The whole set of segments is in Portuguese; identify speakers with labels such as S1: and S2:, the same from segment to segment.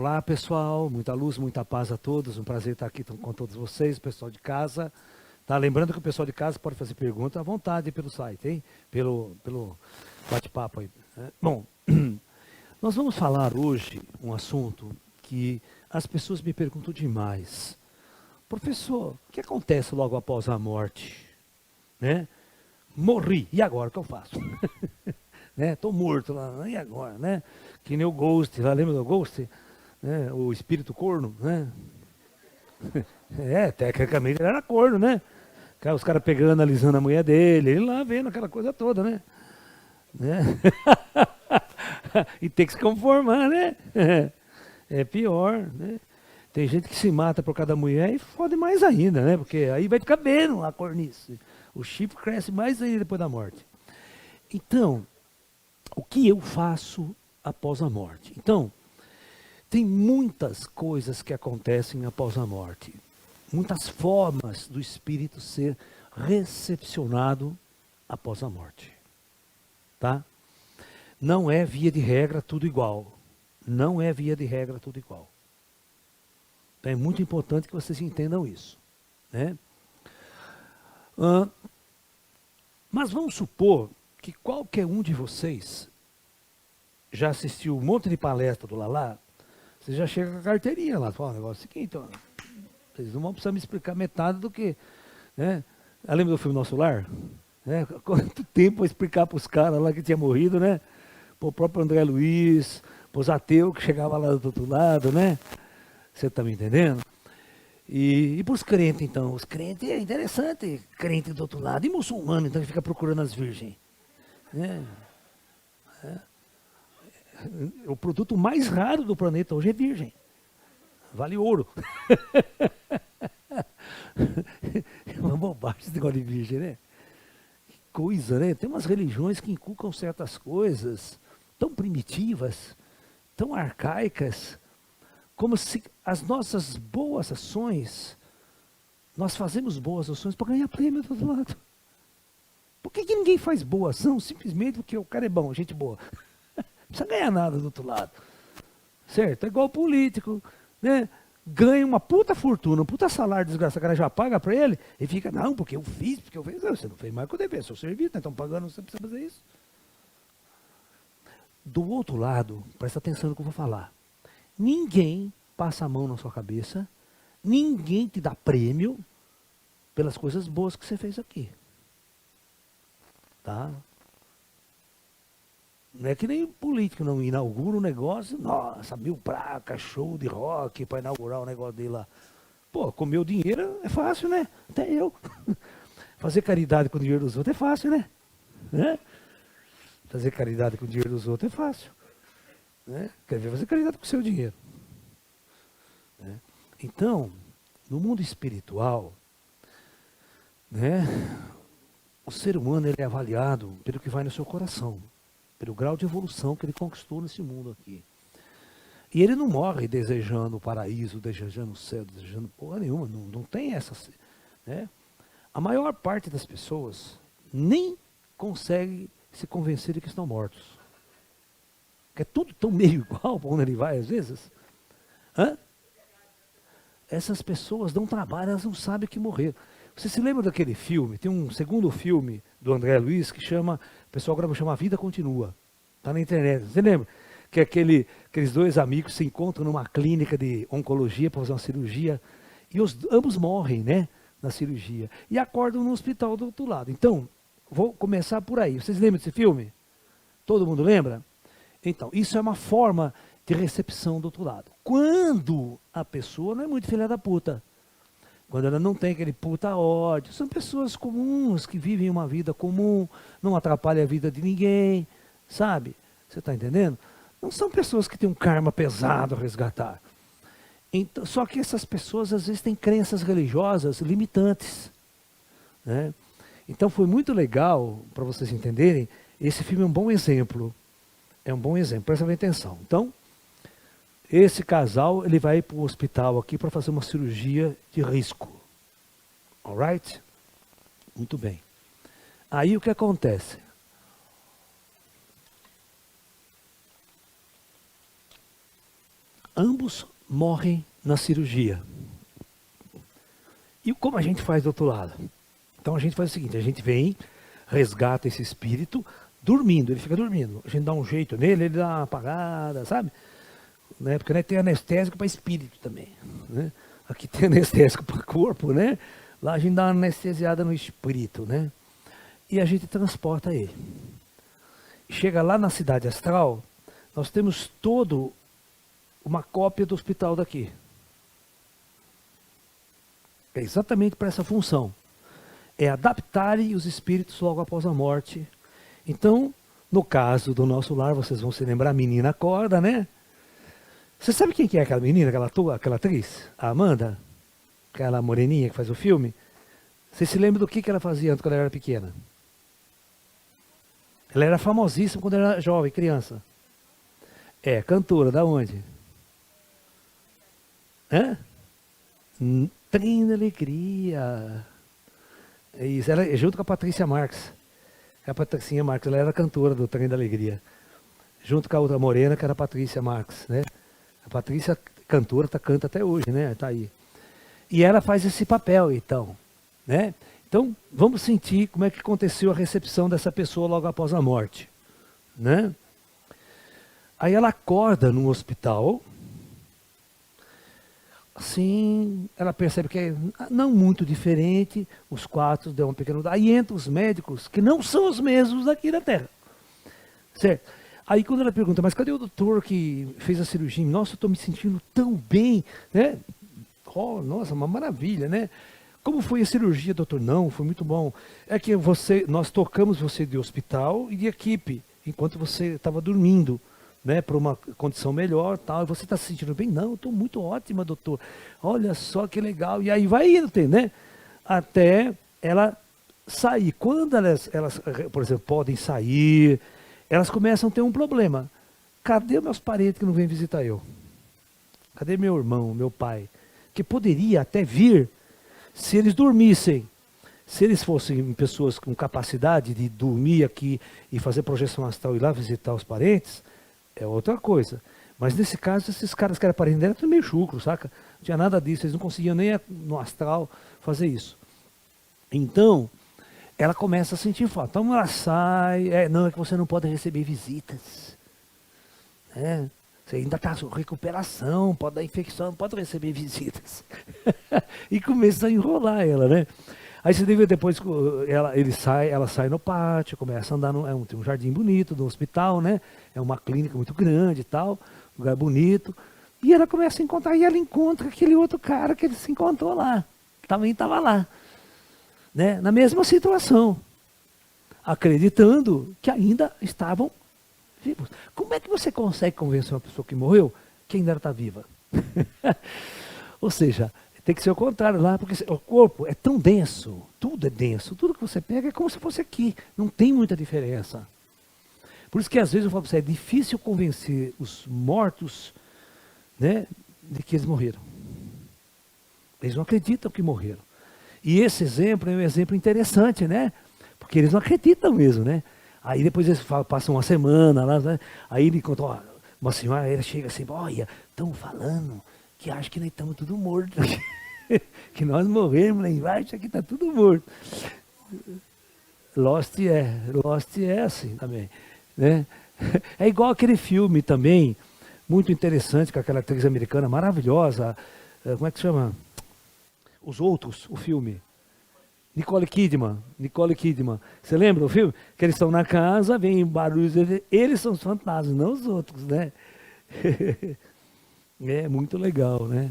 S1: Olá pessoal, muita luz, muita paz a todos, um prazer estar aqui com todos vocês, pessoal de casa. Tá? Lembrando que o pessoal de casa pode fazer pergunta à vontade pelo site, hein? Pelo bate-papo aí. Bom, nós vamos falar hoje um assunto que as pessoas me perguntam demais. Professor, o que acontece logo após a morte? Né? Morri, e agora o que eu faço? Né? Tô morto lá, e agora, né? Que nem o Ghost, lá lembra do Ghost? Né? O espírito corno, né? Tecnicamente ele era corno, né? Os caras pegando, analisando a mulher dele, ele lá vendo aquela coisa toda, né? E tem que se conformar, né? É pior, né? Tem gente que se mata por causa da mulher e fode mais ainda, né? Porque aí vai ficar vendo a cornice. O chifre cresce mais ainda depois da morte. Então, o que eu faço após a morte? Então, tem muitas coisas que acontecem após a morte. Muitas formas do espírito ser recepcionado após a morte. Tá? Não é via de regra tudo igual. Não é via de regra tudo igual. Então é muito importante que vocês entendam isso. Né? Mas vamos supor que qualquer um de vocês já assistiu um monte de palestra do Lalá, você já chega com a carteirinha lá, fala, o negócio é o seguinte, ó, vocês não vão precisar me explicar metade do que, né? Lembra do filme Nosso Lar? Né? Quanto tempo para explicar para os caras lá que tinha morrido, né? Para o próprio André Luiz, para os ateus que chegavam lá do outro lado, né? Você está me entendendo? E para os crentes, então? Os crentes é interessante, crente do outro lado. E muçulmano, então, que fica procurando as virgens. Né? O produto mais raro do planeta hoje é virgem. Vale ouro. É uma bobagem esse negócio de virgem, né? Que coisa, né? Tem umas religiões que inculcam certas coisas tão primitivas, tão arcaicas, como se as nossas boas ações, nós fazemos boas ações para ganhar prêmio do outro lado. Por que ninguém faz boa ação? Simplesmente porque o cara é bom, gente boa. Não precisa ganhar nada do outro lado. Certo? É igual político, né? Ganha uma puta fortuna, um puta salário desgraçado, o cara já paga para ele, e fica, não, porque eu fiz, porque eu fiz. Não, você não fez mais que eu devia, seu serviço, né? Estão pagando, você precisa fazer isso. Do outro lado, presta atenção no que eu vou falar. Ninguém passa a mão na sua cabeça, ninguém te dá prêmio pelas coisas boas que você fez aqui. Tá? Não é que nem político, não inaugura um negócio, nossa, 1000 placas, show de rock para inaugurar o negócio dele lá. Pô, comer o dinheiro é fácil, né? Até eu. Fazer caridade com o dinheiro dos outros é fácil, né? Fazer caridade com o dinheiro dos outros é fácil. Né? Quer ver fazer caridade com o seu dinheiro. Né? Então, no mundo espiritual, né, o ser humano ele é avaliado pelo que vai no seu coração, pelo grau de evolução que ele conquistou nesse mundo aqui. E ele não morre desejando o paraíso, desejando o céu, desejando porra nenhuma, não tem essa. Né? A maior parte das pessoas nem consegue se convencer de que estão mortos. Porque é tudo tão meio igual para onde ele vai às vezes. Essas pessoas dão trabalho, elas não sabem que morreram. Você se lembra daquele filme? Tem um segundo filme do André Luiz que chama, o pessoal agora chama A Vida Continua. Está na internet. Você lembra? Que aqueles dois amigos se encontram numa clínica de oncologia para fazer uma cirurgia e ambos morrem, né? Na cirurgia. E acordam no hospital do outro lado. Então, vou começar por aí. Vocês lembram desse filme? Todo mundo lembra? Então, isso é uma forma de recepção do outro lado. Quando a pessoa não é muito filha da puta, quando ela não tem aquele puta ódio, são pessoas comuns que vivem uma vida comum, não atrapalham a vida de ninguém, sabe? Você está entendendo? Não são pessoas que têm um karma pesado a resgatar. Então, só que essas pessoas às vezes têm crenças religiosas limitantes. Né? Então foi muito legal, para vocês entenderem, esse filme é um bom exemplo. É um bom exemplo, presta bem atenção. Então, esse casal, ele vai para o hospital aqui para fazer uma cirurgia de risco. Alright? Muito bem. Aí o que acontece? ambos morrem na cirurgia. E como a gente faz do outro lado? Então a gente faz o seguinte, a gente vem, resgata esse espírito dormindo, ele fica dormindo. A gente dá um jeito nele, ele dá uma apagada, sabe? Né? Porque, né, tem anestésico para espírito também. Né? Aqui tem anestésico para corpo, né? Lá a gente dá uma anestesiada no espírito, né? E a gente transporta ele. Chega lá na cidade astral, nós temos todo uma cópia do hospital daqui. É exatamente para essa função. É adaptarem os espíritos logo após a morte. Então, no caso do nosso lar, vocês vão se lembrar, a menina acorda, né? Você sabe quem que é aquela menina, aquela atriz? A Amanda? Aquela moreninha que faz o filme? Você se lembra do que ela fazia antes quando ela era pequena? Ela era famosíssima quando era jovem, criança. É, cantora, da onde? Hã? Trem da Alegria. É isso, ela é junto com a Patrícia Marques. A Patricinha Marques, ela era cantora do Trem da Alegria. Junto com a outra morena, que era a Patrícia Marques, né? A Patrícia, cantora, canta até hoje, né? Tá aí. E ela faz esse papel, então, né? Então, vamos sentir como é que aconteceu a recepção dessa pessoa logo após a morte, né? Aí ela acorda num hospital, assim, ela percebe que é não muito diferente, os quartos dão um pequeno... Aí entram os médicos, que não são os mesmos daqui da Terra, certo? Aí quando ela pergunta, mas cadê o doutor que fez a cirurgia? Nossa, eu estou me sentindo tão bem, né? Oh, nossa, uma maravilha, né? Como foi a cirurgia, doutor? Não, foi muito bom. É que nós tocamos você de hospital e de equipe, enquanto você estava dormindo, né, para uma condição melhor, tal. E você está se sentindo bem? Não, eu estou muito ótima, doutor. Olha só que legal. E aí vai indo, né? Até ela sair. Quando elas, por exemplo, podem sair, elas começam a ter um problema. Cadê meus parentes que não vêm visitar eu? Cadê meu irmão, meu pai? Que poderia até vir se eles dormissem. Se eles fossem pessoas com capacidade de dormir aqui e fazer projeção astral e ir lá visitar os parentes, é outra coisa. Mas nesse caso, esses caras que eram parentes dela eram meio chucro, saca? Não tinha nada disso, eles não conseguiam nem no astral fazer isso. Então, ela começa a sentir falta. Então ela sai, não, é que você não pode receber visitas. Você ainda está em recuperação, pode dar infecção, não pode receber visitas. E começa a enrolar ela, né? Aí você vê depois, ela sai no pátio, começa a andar, tem um jardim bonito do hospital, né? É uma clínica muito grande e tal, lugar bonito. E ela começa a encontrar, e ela encontra aquele outro cara que ele se encontrou lá. Também estava lá, né? Na mesma situação, acreditando que ainda estavam vivos. Como é que você consegue convencer uma pessoa que morreu que ainda está viva? Ou seja, tem que ser o contrário lá, porque o corpo é tão denso, tudo é denso, tudo que você pega é como se fosse aqui, não tem muita diferença. Por isso que às vezes eu falo para você, é difícil convencer os mortos, né, de que eles morreram. Eles não acreditam que morreram. E esse exemplo é um exemplo interessante, né? Porque eles não acreditam mesmo, né? Aí depois eles passam uma semana lá, né? Aí ele conta, ó, uma senhora, ela chega assim, olha, estão falando que acho que nós estamos tudo mortos. Que nós morremos lá embaixo, aqui está tudo morto. Lost é assim também, né? É igual aquele filme também, muito interessante, com aquela atriz americana maravilhosa, como é que se chama? Os Outros, o filme. Nicole Kidman. Você lembra o filme? Que eles estão na casa, vem barulhos, eles são os fantasmas, não os outros, né? É muito legal, né?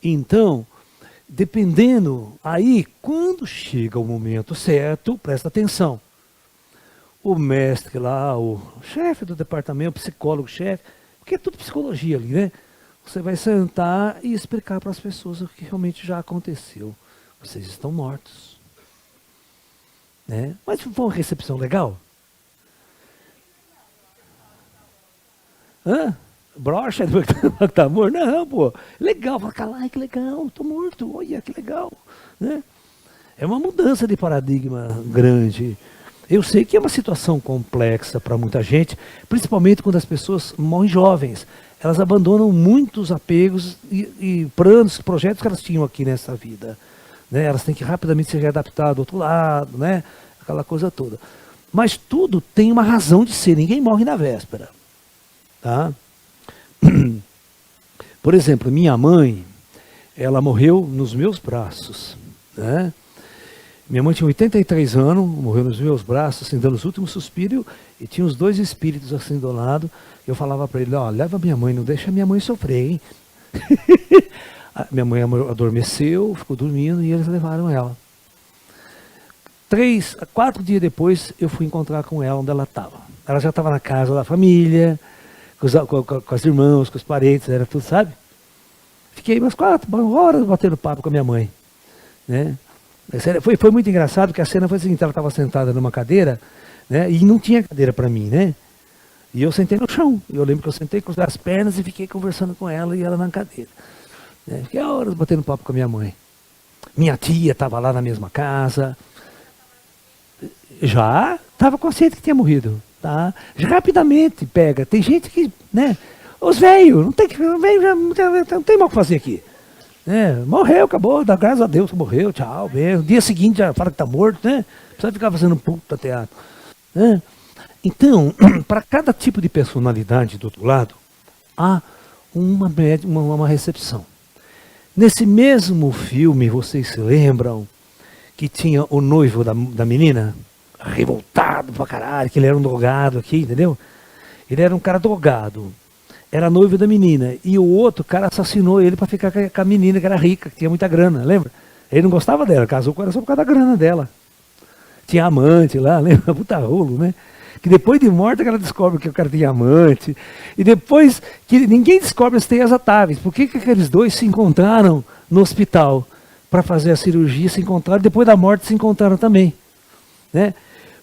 S1: Então, dependendo, aí, quando chega o momento certo, presta atenção. O mestre lá, o chefe do departamento, o psicólogo-chefe, porque é tudo psicologia ali, né? Você vai sentar e explicar para as pessoas o que realmente já aconteceu. Vocês estão mortos. Né? Mas foi uma recepção legal? Hã? Brocha do que tá morto? Não, pô. Legal. Fala, ai, que legal, tô morto. Olha, que legal. Né? É uma mudança de paradigma grande. Eu sei que é uma situação complexa para muita gente, principalmente quando as pessoas morrem jovens. Elas abandonam muitos apegos e planos, projetos que elas tinham aqui nessa vida. Né? Elas têm que rapidamente se readaptar do outro lado, né? Aquela coisa toda. Mas tudo tem uma razão de ser, ninguém morre na véspera. Tá? Por exemplo, minha mãe, ela morreu nos meus braços. Né? Minha mãe tinha 83 anos, morreu nos meus braços, assim, dando os últimos suspiros, e tinha os dois espíritos assim do lado. Eu falava para ele, ó, leva minha mãe, não deixa minha mãe sofrer, hein? Minha mãe adormeceu, ficou dormindo e eles levaram ela. 4 dias depois eu fui encontrar com ela onde ela estava. Ela já estava na casa da família, com as irmãos, com os parentes, era tudo, sabe? Fiquei umas 4 horas batendo papo com a minha mãe. Né? Foi muito engraçado, porque a cena foi a seguinte, ela estava sentada numa cadeira, né, e não tinha cadeira para mim, né? E eu sentei no chão. Eu lembro que eu sentei com as pernas e fiquei conversando com ela e ela na cadeira. Né? Fiquei horas batendo papo com a minha mãe. Minha tia estava lá na mesma casa. Já estava consciente que tinha morrido. Tá? Já rapidamente pega. Tem gente que, né? Os velhos, não tem mal o que fazer aqui. Morreu, acabou, dá graças a Deus que morreu, tchau, bem. No dia seguinte já fala que está morto, né? Precisa ficar fazendo puta teatro. Né? Então, para cada tipo de personalidade do outro lado, há uma recepção. Nesse mesmo filme, vocês se lembram que tinha o noivo da menina, revoltado pra caralho, que ele era um drogado aqui, entendeu? Ele era um cara drogado, era noivo da menina, e o outro cara assassinou ele para ficar com a menina que era rica, que tinha muita grana, lembra? Ele não gostava dela, casou com ela só por causa da grana dela. Tinha amante lá, lembra? Puta rolo, né? Que depois de morta que ela descobre que o cara tinha amante. E depois que ninguém descobre as teias atáveis. Por que aqueles dois se encontraram no hospital para fazer a cirurgia, se encontraram, depois da morte se encontraram também. Né?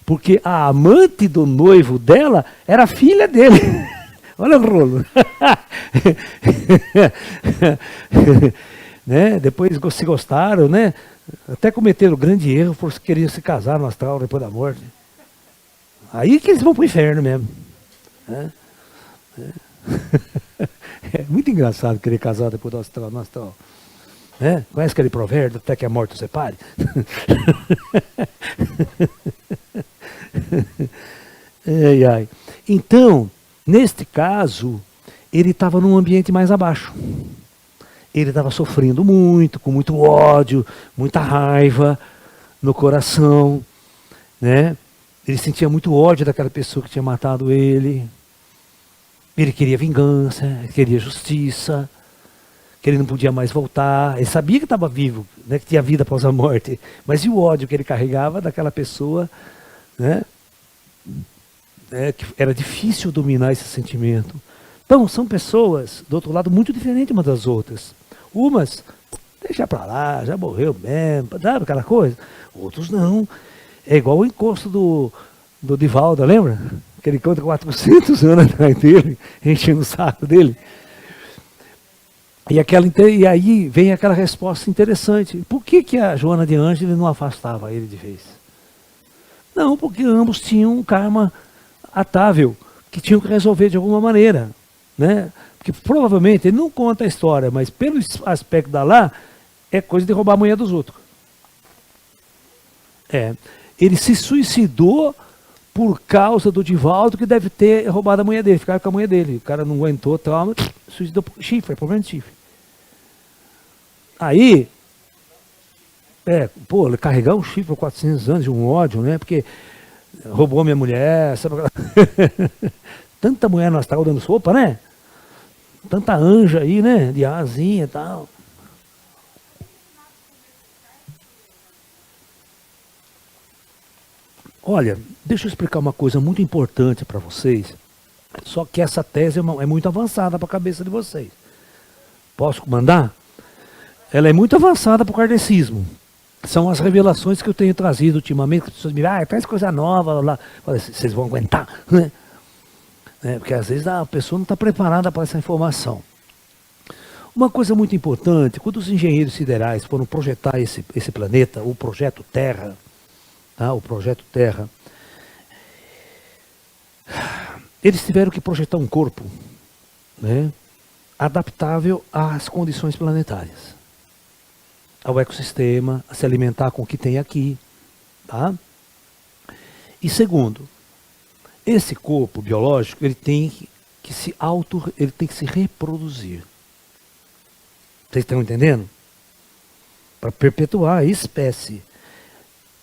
S1: Porque a amante do noivo dela era filha dele. Olha o rolo. Né? Depois se gostaram, né? Até cometeram o grande erro, por querer se casar no astral depois da morte. Aí que eles vão para o inferno mesmo. É muito engraçado querer casar depois do astral, no astral. Conhece aquele provérbio, até que a morte o separe? Ai, ai. Então, neste caso, ele estava num ambiente mais abaixo. Ele estava sofrendo muito, com muito ódio, muita raiva no coração, né? Ele sentia muito ódio daquela pessoa que tinha matado ele. Ele queria vingança, ele queria justiça, que ele não podia mais voltar. Ele sabia que estava vivo, né, que tinha vida após a morte. Mas e o ódio que ele carregava daquela pessoa, né? Que era difícil dominar esse sentimento. Então, são pessoas, do outro lado, muito diferentes umas das outras. Umas, deixa pra lá, já morreu mesmo, sabe aquela coisa? Outros não. É igual o encosto do Divaldo, lembra? Que ele conta 400 anos atrás dele, enchendo o saco dele. E aí vem aquela resposta interessante. Por que a Joana de Ângeles não afastava ele de vez? Não, porque ambos tinham um karma atável, que tinham que resolver de alguma maneira. Né? Porque provavelmente, ele não conta a história, mas pelo aspecto da lá, é coisa de roubar a mulher dos outros. Ele se suicidou por causa do Divaldo, que deve ter roubado a mulher dele, ficar com a mulher dele. O cara não aguentou, trauma, suicidou por chifre, problema de chifre. Aí, ele carregar um chifre por 400 anos de um ódio, né? Porque roubou minha mulher, sabe? Tanta mulher no astral dando sopa, né? Tanta anja aí, né? De asinha e tal. Olha, deixa eu explicar uma coisa muito importante para vocês. Só que essa tese é muito avançada para a cabeça de vocês. Posso mandar? Ela é muito avançada para o kardecismo. São as revelações que eu tenho trazido ultimamente, que as pessoas me dizem, traz coisa nova lá. Vocês vão aguentar, né? Porque às vezes a pessoa não está preparada para essa informação. Uma coisa muito importante, quando os engenheiros siderais foram projetar esse planeta, o projeto Terra, tá? O projeto Terra, eles tiveram que projetar um corpo, né, adaptável às condições planetárias, ao ecossistema, a se alimentar com o que tem aqui. Tá? E segundo, esse corpo biológico ele tem que se reproduzir. Vocês estão entendendo? Para perpetuar a espécie.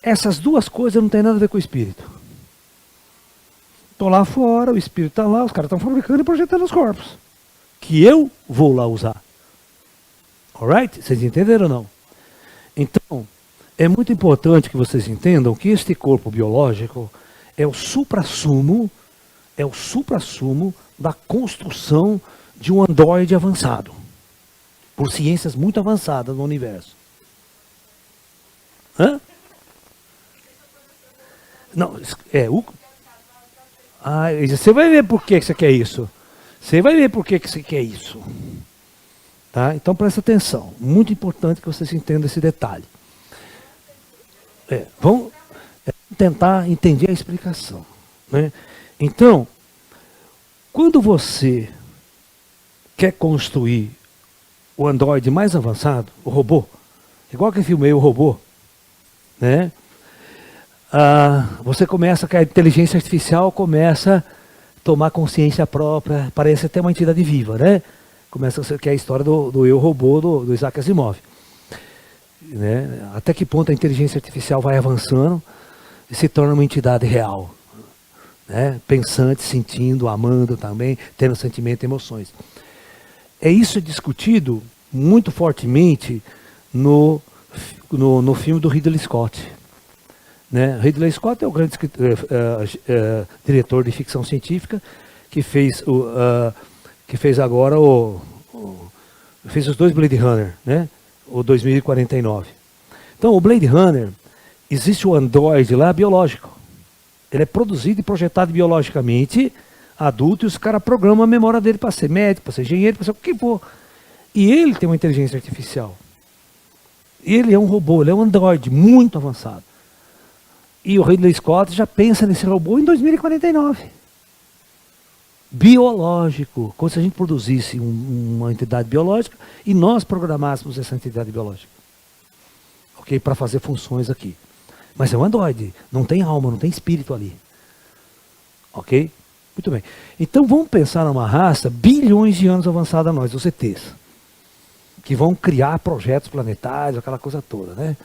S1: Essas duas coisas não tem nada a ver com o espírito. Estou lá fora, o espírito está lá, os caras estão fabricando e projetando os corpos. Que eu vou lá usar. Alright? Vocês entenderam ou não? Então, é muito importante que vocês entendam que este corpo biológico é o suprassumo da construção de um androide avançado. Por ciências muito avançadas no universo. Hã? Não, você vai ver por que você quer isso. Você vai ver por que você quer isso. Tá? Então presta atenção. Muito importante que vocês entendam esse detalhe. Vamos tentar entender a explicação. Né? Então, quando você quer construir o androide mais avançado, o robô, igual que filmei o robô, né? Você começa, que a inteligência artificial começa a tomar consciência própria, parece até uma entidade viva, né? Começa, que é a história do eu robô do Isaac Asimov. Né? Até que ponto a inteligência artificial vai avançando e se torna uma entidade real, né? Pensante, sentindo, amando também, tendo sentimento e emoções. Isso discutido muito fortemente no filme do Ridley Scott. Né? Ridley Scott é o grande diretor de ficção científica que fez agora fez os dois Blade Runner, né? O 2049. Então, o Blade Runner, existe o androide lá biológico. Ele é produzido e projetado biologicamente, adulto, e os caras programam a memória dele para ser médico, para ser engenheiro, para ser o que for. E ele tem uma inteligência artificial. Ele é um robô, ele é um androide muito avançado. E o Ridley Scott já pensa nesse robô em 2049. Biológico, como se a gente produzisse uma entidade biológica e nós programássemos essa entidade biológica. Ok? Para fazer funções aqui. Mas é um androide, não tem alma, não tem espírito ali. Ok? Muito bem. Então vamos pensar numa raça bilhões de anos avançada a nós, os ETs. Que vão criar projetos planetários, aquela coisa toda, né?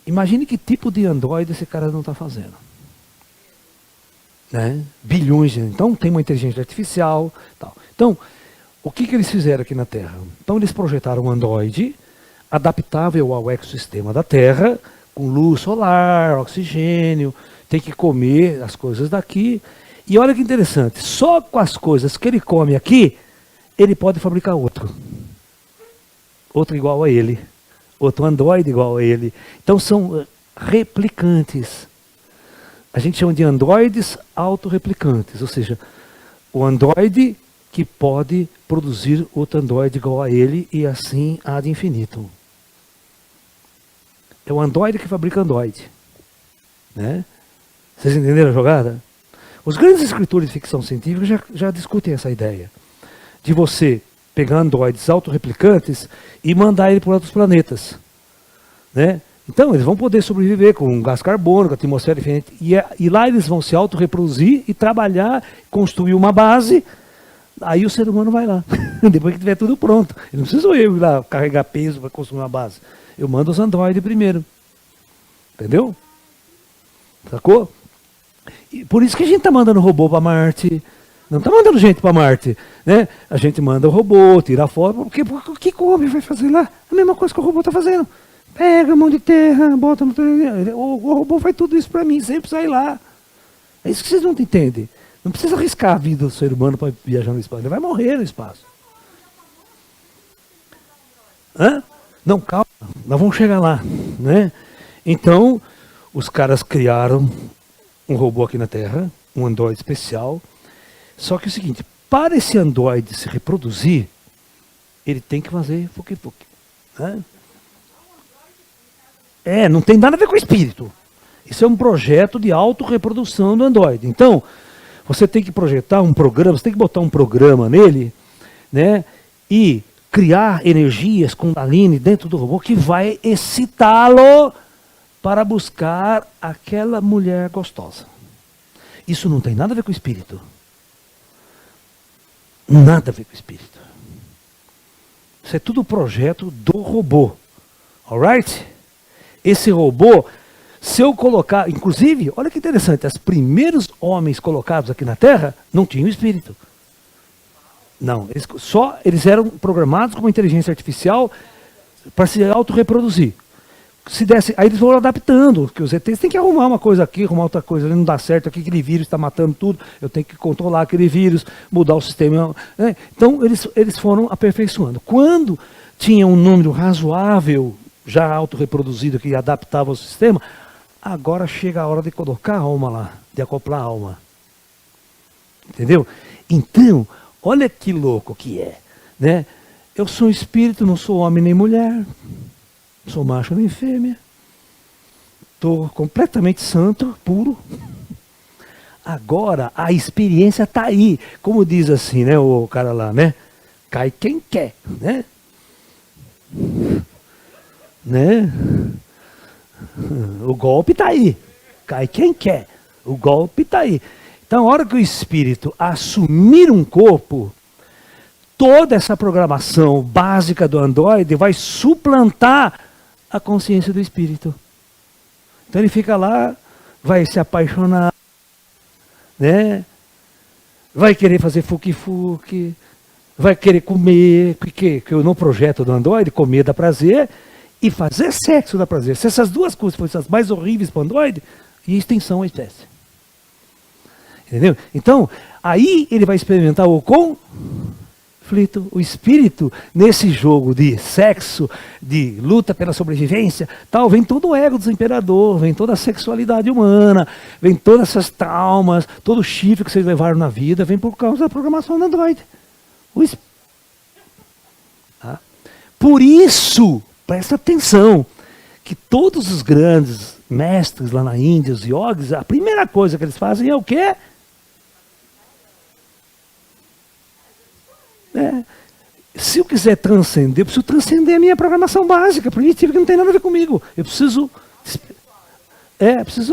S1: Imagine que tipo de androide esse cara não está fazendo. Né? Bilhões de anos. Então tem uma inteligência artificial. Tal. Então, o que eles fizeram aqui na Terra? Então eles projetaram um androide adaptável ao ecossistema da Terra, com luz solar, oxigênio, tem que comer as coisas daqui. E olha que interessante, só com as coisas que ele come aqui, ele pode fabricar outro. Outro igual a ele. Outro androide igual a ele. Então são replicantes. A gente chama de androides autorreplicantes, ou seja, o androide que pode produzir outro androide igual a ele e assim ad infinitum. É o androide que fabrica androide. Né? Vocês entenderam a jogada? Os grandes escritores de ficção científica já discutem essa ideia. De você pegar androides autorreplicantes e mandar ele para outros planetas. Né? Então, eles vão poder sobreviver com gás carbônico, atmosfera diferente. E lá eles vão se autorreproduzir e trabalhar, construir uma base. Aí o ser humano vai lá. Depois que tiver tudo pronto. Não preciso eu ir lá carregar peso para construir uma base. Eu mando os androides primeiro. Entendeu? Sacou? E por isso que a gente está mandando robô para Marte. Não está mandando gente para Marte. Né? A gente manda o robô, tira a foto. Porque o que o homem vai fazer lá? A mesma coisa que o robô está fazendo. Pega a mão de terra, bota no... O robô faz tudo isso para mim, sem precisar ir lá. É isso que vocês não entendem. Não precisa arriscar a vida do ser humano para viajar no espaço. Ele vai morrer no espaço. Hã? Não, calma. Nós vamos chegar lá. Né? Então, os caras criaram um robô aqui na Terra, um androide especial. Só que é o seguinte, para esse androide se reproduzir, ele tem que fazer fuki-fuki. Né? Não tem nada a ver com o espírito. Isso é um projeto de autorreprodução do androide. Então, Você tem que projetar um programa, você tem que botar um programa nele, né? E criar energias Kundalini dentro do robô que vai excitá-lo para buscar aquela mulher gostosa. Isso não tem nada a ver com o espírito. Nada a ver com o espírito. Isso é tudo projeto do robô. Alright? Esse robô, se eu colocar, inclusive, olha que interessante, os primeiros homens colocados aqui na Terra não tinham espírito. Não, eles eram programados com uma inteligência artificial para se autorreproduzir. Se desse, aí eles vão adaptando, porque os ETs têm que arrumar uma coisa aqui, arrumar outra coisa, não dá certo, aqui aquele vírus está matando tudo, eu tenho que controlar aquele vírus, mudar o sistema. Né? Então eles foram aperfeiçoando. Quando tinha um número razoável, já autorreproduzido, que adaptava o sistema, agora chega a hora de colocar a alma lá, de acoplar a alma. Entendeu? Então, olha que louco que é. Né? Eu sou um espírito, não sou homem nem mulher. Não sou macho nem fêmea. Estou completamente santo, puro. Agora, a experiência está aí. Como diz assim, né, o cara lá, né? Cai quem quer, né? Né? O golpe está aí. Cai quem quer. O golpe está aí. Então, a hora que o espírito assumir um corpo, toda essa programação básica do Android vai suplantar a consciência do espírito. Então ele fica lá, vai se apaixonar, né? Vai querer fazer fuki-fuki, vai querer comer, porque no projeto do Android, comer dá prazer e fazer sexo dá prazer. Se essas duas coisas fossem as mais horríveis para o Android, e extinção à espécie. Entendeu? Então, aí ele vai experimentar o conflito, o espírito, nesse jogo de sexo, de luta pela sobrevivência, tal, vem todo o ego do imperador, vem toda a sexualidade humana, vem todas essas traumas, todo o chifre que vocês levaram na vida, vem por causa da programação do Android. Tá? Por isso, presta atenção, que todos os grandes mestres lá na Índia, os yogis, a primeira coisa que eles fazem é o quê? Se eu quiser transcender, eu preciso transcender a minha programação básica, primitiva, que não tem nada a ver comigo. Eu preciso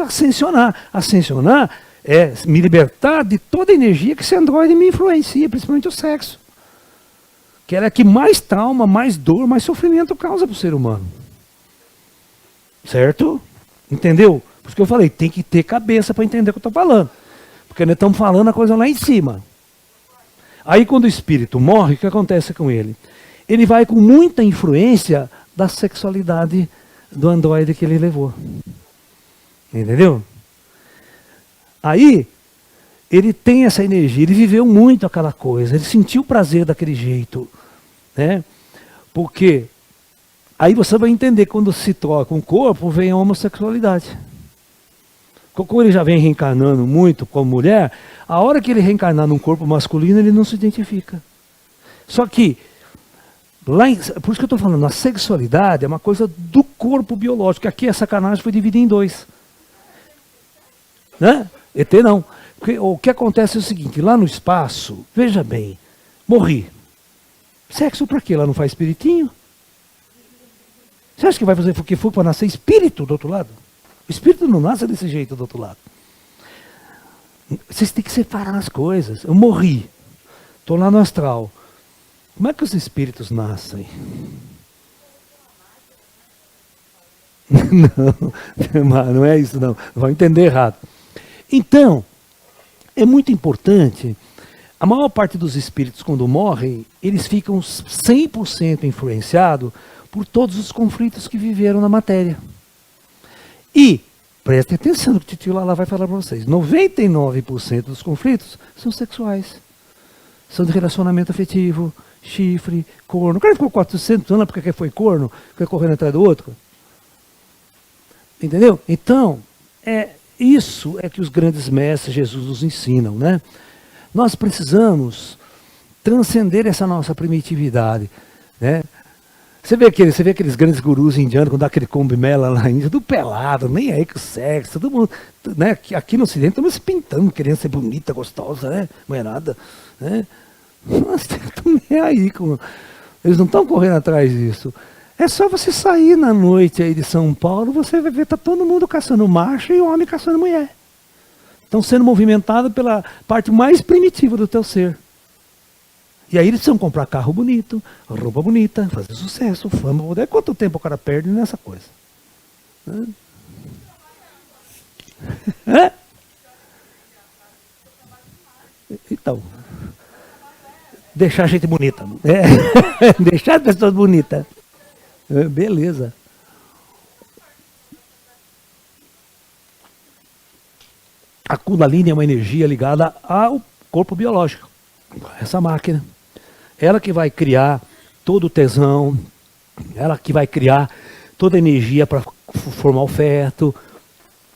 S1: ascensionar. Ascensionar é me libertar de toda a energia que esse androide me influencia, principalmente o sexo. Que é a que mais trauma, mais dor, mais sofrimento causa para o ser humano. Certo? Entendeu? Por isso que eu falei, tem que ter cabeça para entender o que eu estou falando. Porque nós estamos falando a coisa lá em cima. Aí quando o espírito morre, o que acontece com ele? Ele vai com muita influência da sexualidade do androide que ele levou. Entendeu? Aí, ele tem essa energia, ele viveu muito aquela coisa, ele sentiu o prazer daquele jeito. Né? Porque aí você vai entender, quando se troca um corpo, vem a homossexualidade. Como ele já vem reencarnando muito como mulher, a hora que ele reencarnar num corpo masculino, ele não se identifica. Só que, por isso que eu estou falando, a sexualidade é uma coisa do corpo biológico. Aqui a sacanagem foi dividida em dois. Né? ET não. Porque, o que acontece é o seguinte, lá no espaço, veja bem, morri. Sexo para quê? Lá não faz espiritinho? Você acha que vai fazer fuki-fuki para nascer espírito do outro lado? O espírito não nasce desse jeito do outro lado. Vocês têm que separar as coisas. Eu morri. Estou lá no astral. Como é que os espíritos nascem? Não é isso não. Vão entender errado. Então, é muito importante. A maior parte dos espíritos, quando morrem, eles ficam 100% influenciados por todos os conflitos que viveram na matéria. E, prestem atenção no que o tio Lala vai falar para vocês, 99% dos conflitos são sexuais. São de relacionamento afetivo, chifre, corno. O cara ficou 400 anos porque foi corno, foi correndo atrás do outro. Entendeu? Então, isso é que os grandes mestres Jesus nos ensinam, né? Nós precisamos transcender essa nossa primitividade, né? Você vê aqueles grandes gurus indianos, quando dá aquele combimela lá na Índia, tudo pelado, nem aí com sexo, todo mundo, né? Aqui no Ocidente, estamos se pintando, querendo ser bonita, gostosa, né? Mulherada, né? Nossa, estão nem aí. Eles não estão correndo atrás disso. É só você sair na noite aí de São Paulo, você vai ver, tá todo mundo caçando macho e o homem caçando mulher. Estão sendo movimentados pela parte mais primitiva do teu ser. E aí eles precisam comprar carro bonito, roupa bonita, fazer sucesso, fama. Quanto tempo o cara perde nessa coisa? É? Então, deixar a gente bonita. É. Deixar as pessoas bonitas. É, beleza. A Kundalini é uma energia ligada ao corpo biológico. Essa máquina. Ela que vai criar todo o tesão, ela que vai criar toda a energia para formar o feto,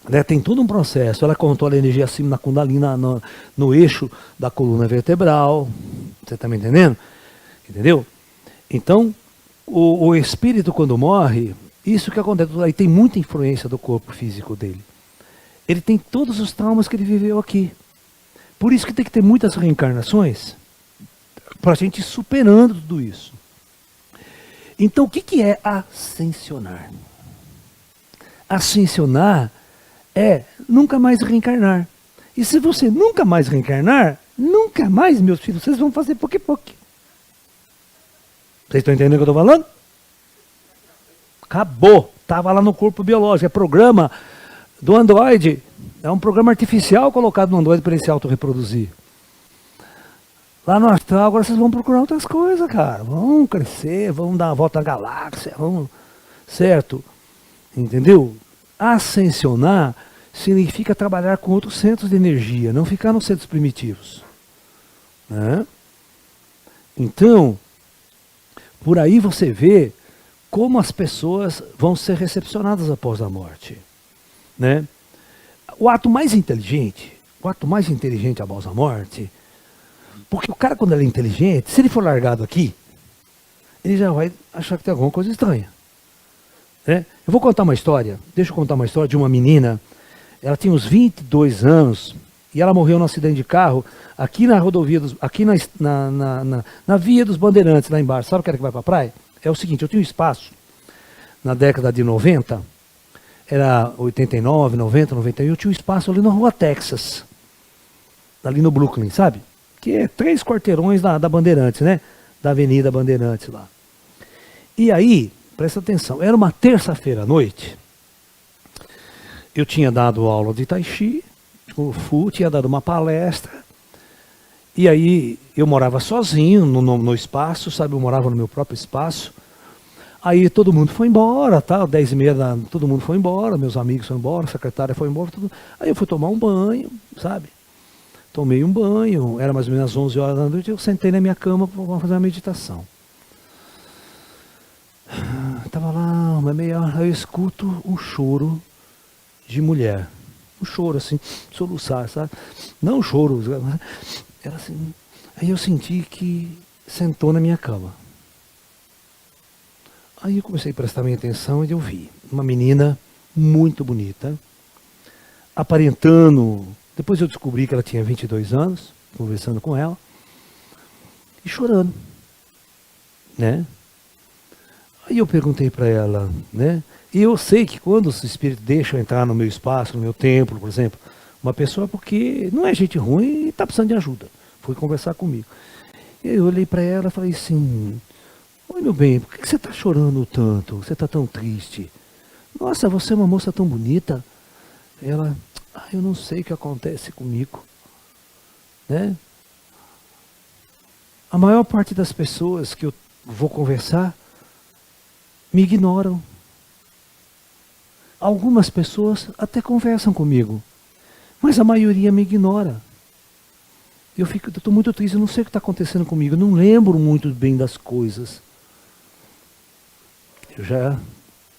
S1: né? Tem todo um processo. Ela controla a energia acima na Kundalini, no eixo da coluna vertebral. Você está me entendendo? Entendeu? Então, o espírito quando morre, isso que acontece, aí tem muita influência do corpo físico dele. Ele tem todos os traumas que ele viveu aqui. Por isso que tem que ter muitas reencarnações, para a gente ir superando tudo isso. Então, o que é ascensionar? Ascensionar é nunca mais reencarnar. E se você nunca mais reencarnar, nunca mais, meus filhos, vocês vão fazer poque-poque. Vocês estão entendendo o que eu estou falando? Acabou. Estava lá no corpo biológico. É programa do Android. É um programa artificial colocado no Android para ele se autorreproduzir. Lá no astral, agora vocês vão procurar outras coisas, cara. Vão crescer, vão dar uma volta na galáxia, vão... Certo? Entendeu? Ascensionar significa trabalhar com outros centros de energia, não ficar nos centros primitivos. Né? Então, por aí você vê como as pessoas vão ser recepcionadas após a morte. Né? O ato mais inteligente após a morte, porque o cara quando ele é inteligente, se ele for largado aqui, ele já vai achar que tem alguma coisa estranha. Né? Eu vou contar uma história, deixa eu contar uma história de uma menina, ela tinha uns 22 anos, e ela morreu num acidente de carro, aqui na rodovia, aqui na via dos Bandeirantes, lá embaixo. Sabe o que era que vai para a praia? É o seguinte, eu tinha um espaço, na década de 90, era 89, 90, 91, eu tinha um espaço ali na rua Texas, ali no Brooklyn, sabe? Que é 3 quarteirões da Bandeirantes, né? Da Avenida Bandeirantes lá. E aí, presta atenção, era uma terça-feira à noite, eu tinha dado aula de Tai Chi, Kung Fu, tinha dado uma palestra, e aí eu morava sozinho no espaço, sabe? Eu morava no meu próprio espaço. Aí todo mundo foi embora, tá? 10h30, todo mundo foi embora, meus amigos foram embora, a secretária foi embora, tudo. Aí eu fui tomar um banho, sabe? Tomei um banho, era mais ou menos às 11 horas da noite, eu sentei na minha cama para fazer uma meditação. Tava lá, uma meia hora, eu escuto um choro de mulher. Um choro assim, soluçar, sabe? Não um choro, era assim. Aí eu senti que sentou na minha cama. Aí eu comecei a prestar minha atenção e eu vi uma menina muito bonita, aparentando, depois eu descobri que ela tinha 22 anos, conversando com ela, e chorando, né? Aí eu perguntei para ela, né? E eu sei que quando os espíritos deixam entrar no meu espaço, no meu templo, por exemplo, uma pessoa porque não é gente ruim e está precisando de ajuda, foi conversar comigo. E eu olhei para ela e falei assim... Oi, meu bem, por que você está chorando tanto? Você está tão triste? Nossa, você é uma moça tão bonita. Ela, eu não sei o que acontece comigo. Né? A maior parte das pessoas que eu vou conversar me ignoram. Algumas pessoas até conversam comigo, mas a maioria me ignora. Eu estou muito triste, eu não sei o que está acontecendo comigo, eu não lembro muito bem das coisas. Eu já,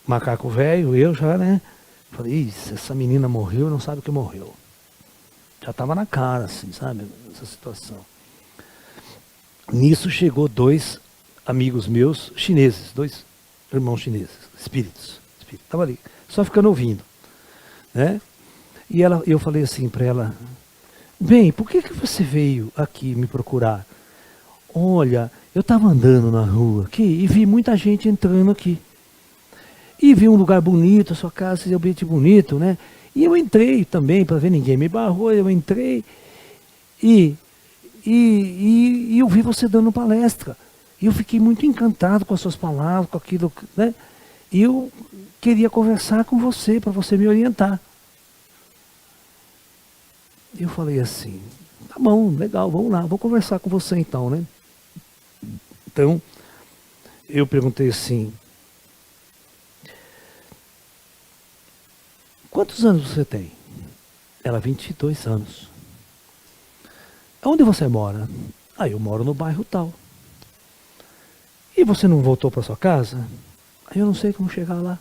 S1: macaco velho, eu já, né? Falei, essa menina morreu, não sabe o que morreu. Já estava na cara, assim, sabe? Essa situação. Nisso chegou 2 amigos meus, chineses, 2 irmãos chineses, espíritos. Estava ali, só ficando ouvindo. Né? E eu falei assim para ela, bem, por que você veio aqui me procurar? Olha, eu estava andando na rua aqui e vi muita gente entrando aqui. E vi um lugar bonito, a sua casa é um ambiente bonito, né? E eu entrei também, para ver ninguém me barrou, eu entrei e eu vi você dando palestra. E eu fiquei muito encantado com as suas palavras, com aquilo, né? E eu queria conversar com você, para você me orientar. E eu falei assim, tá bom, legal, vamos lá, vou conversar com você então, né? Então, eu perguntei assim, quantos anos você tem? Ela, 22 anos. Onde você mora? Ah, eu moro no bairro tal. E você não voltou para sua casa? Aí eu não sei como chegar lá.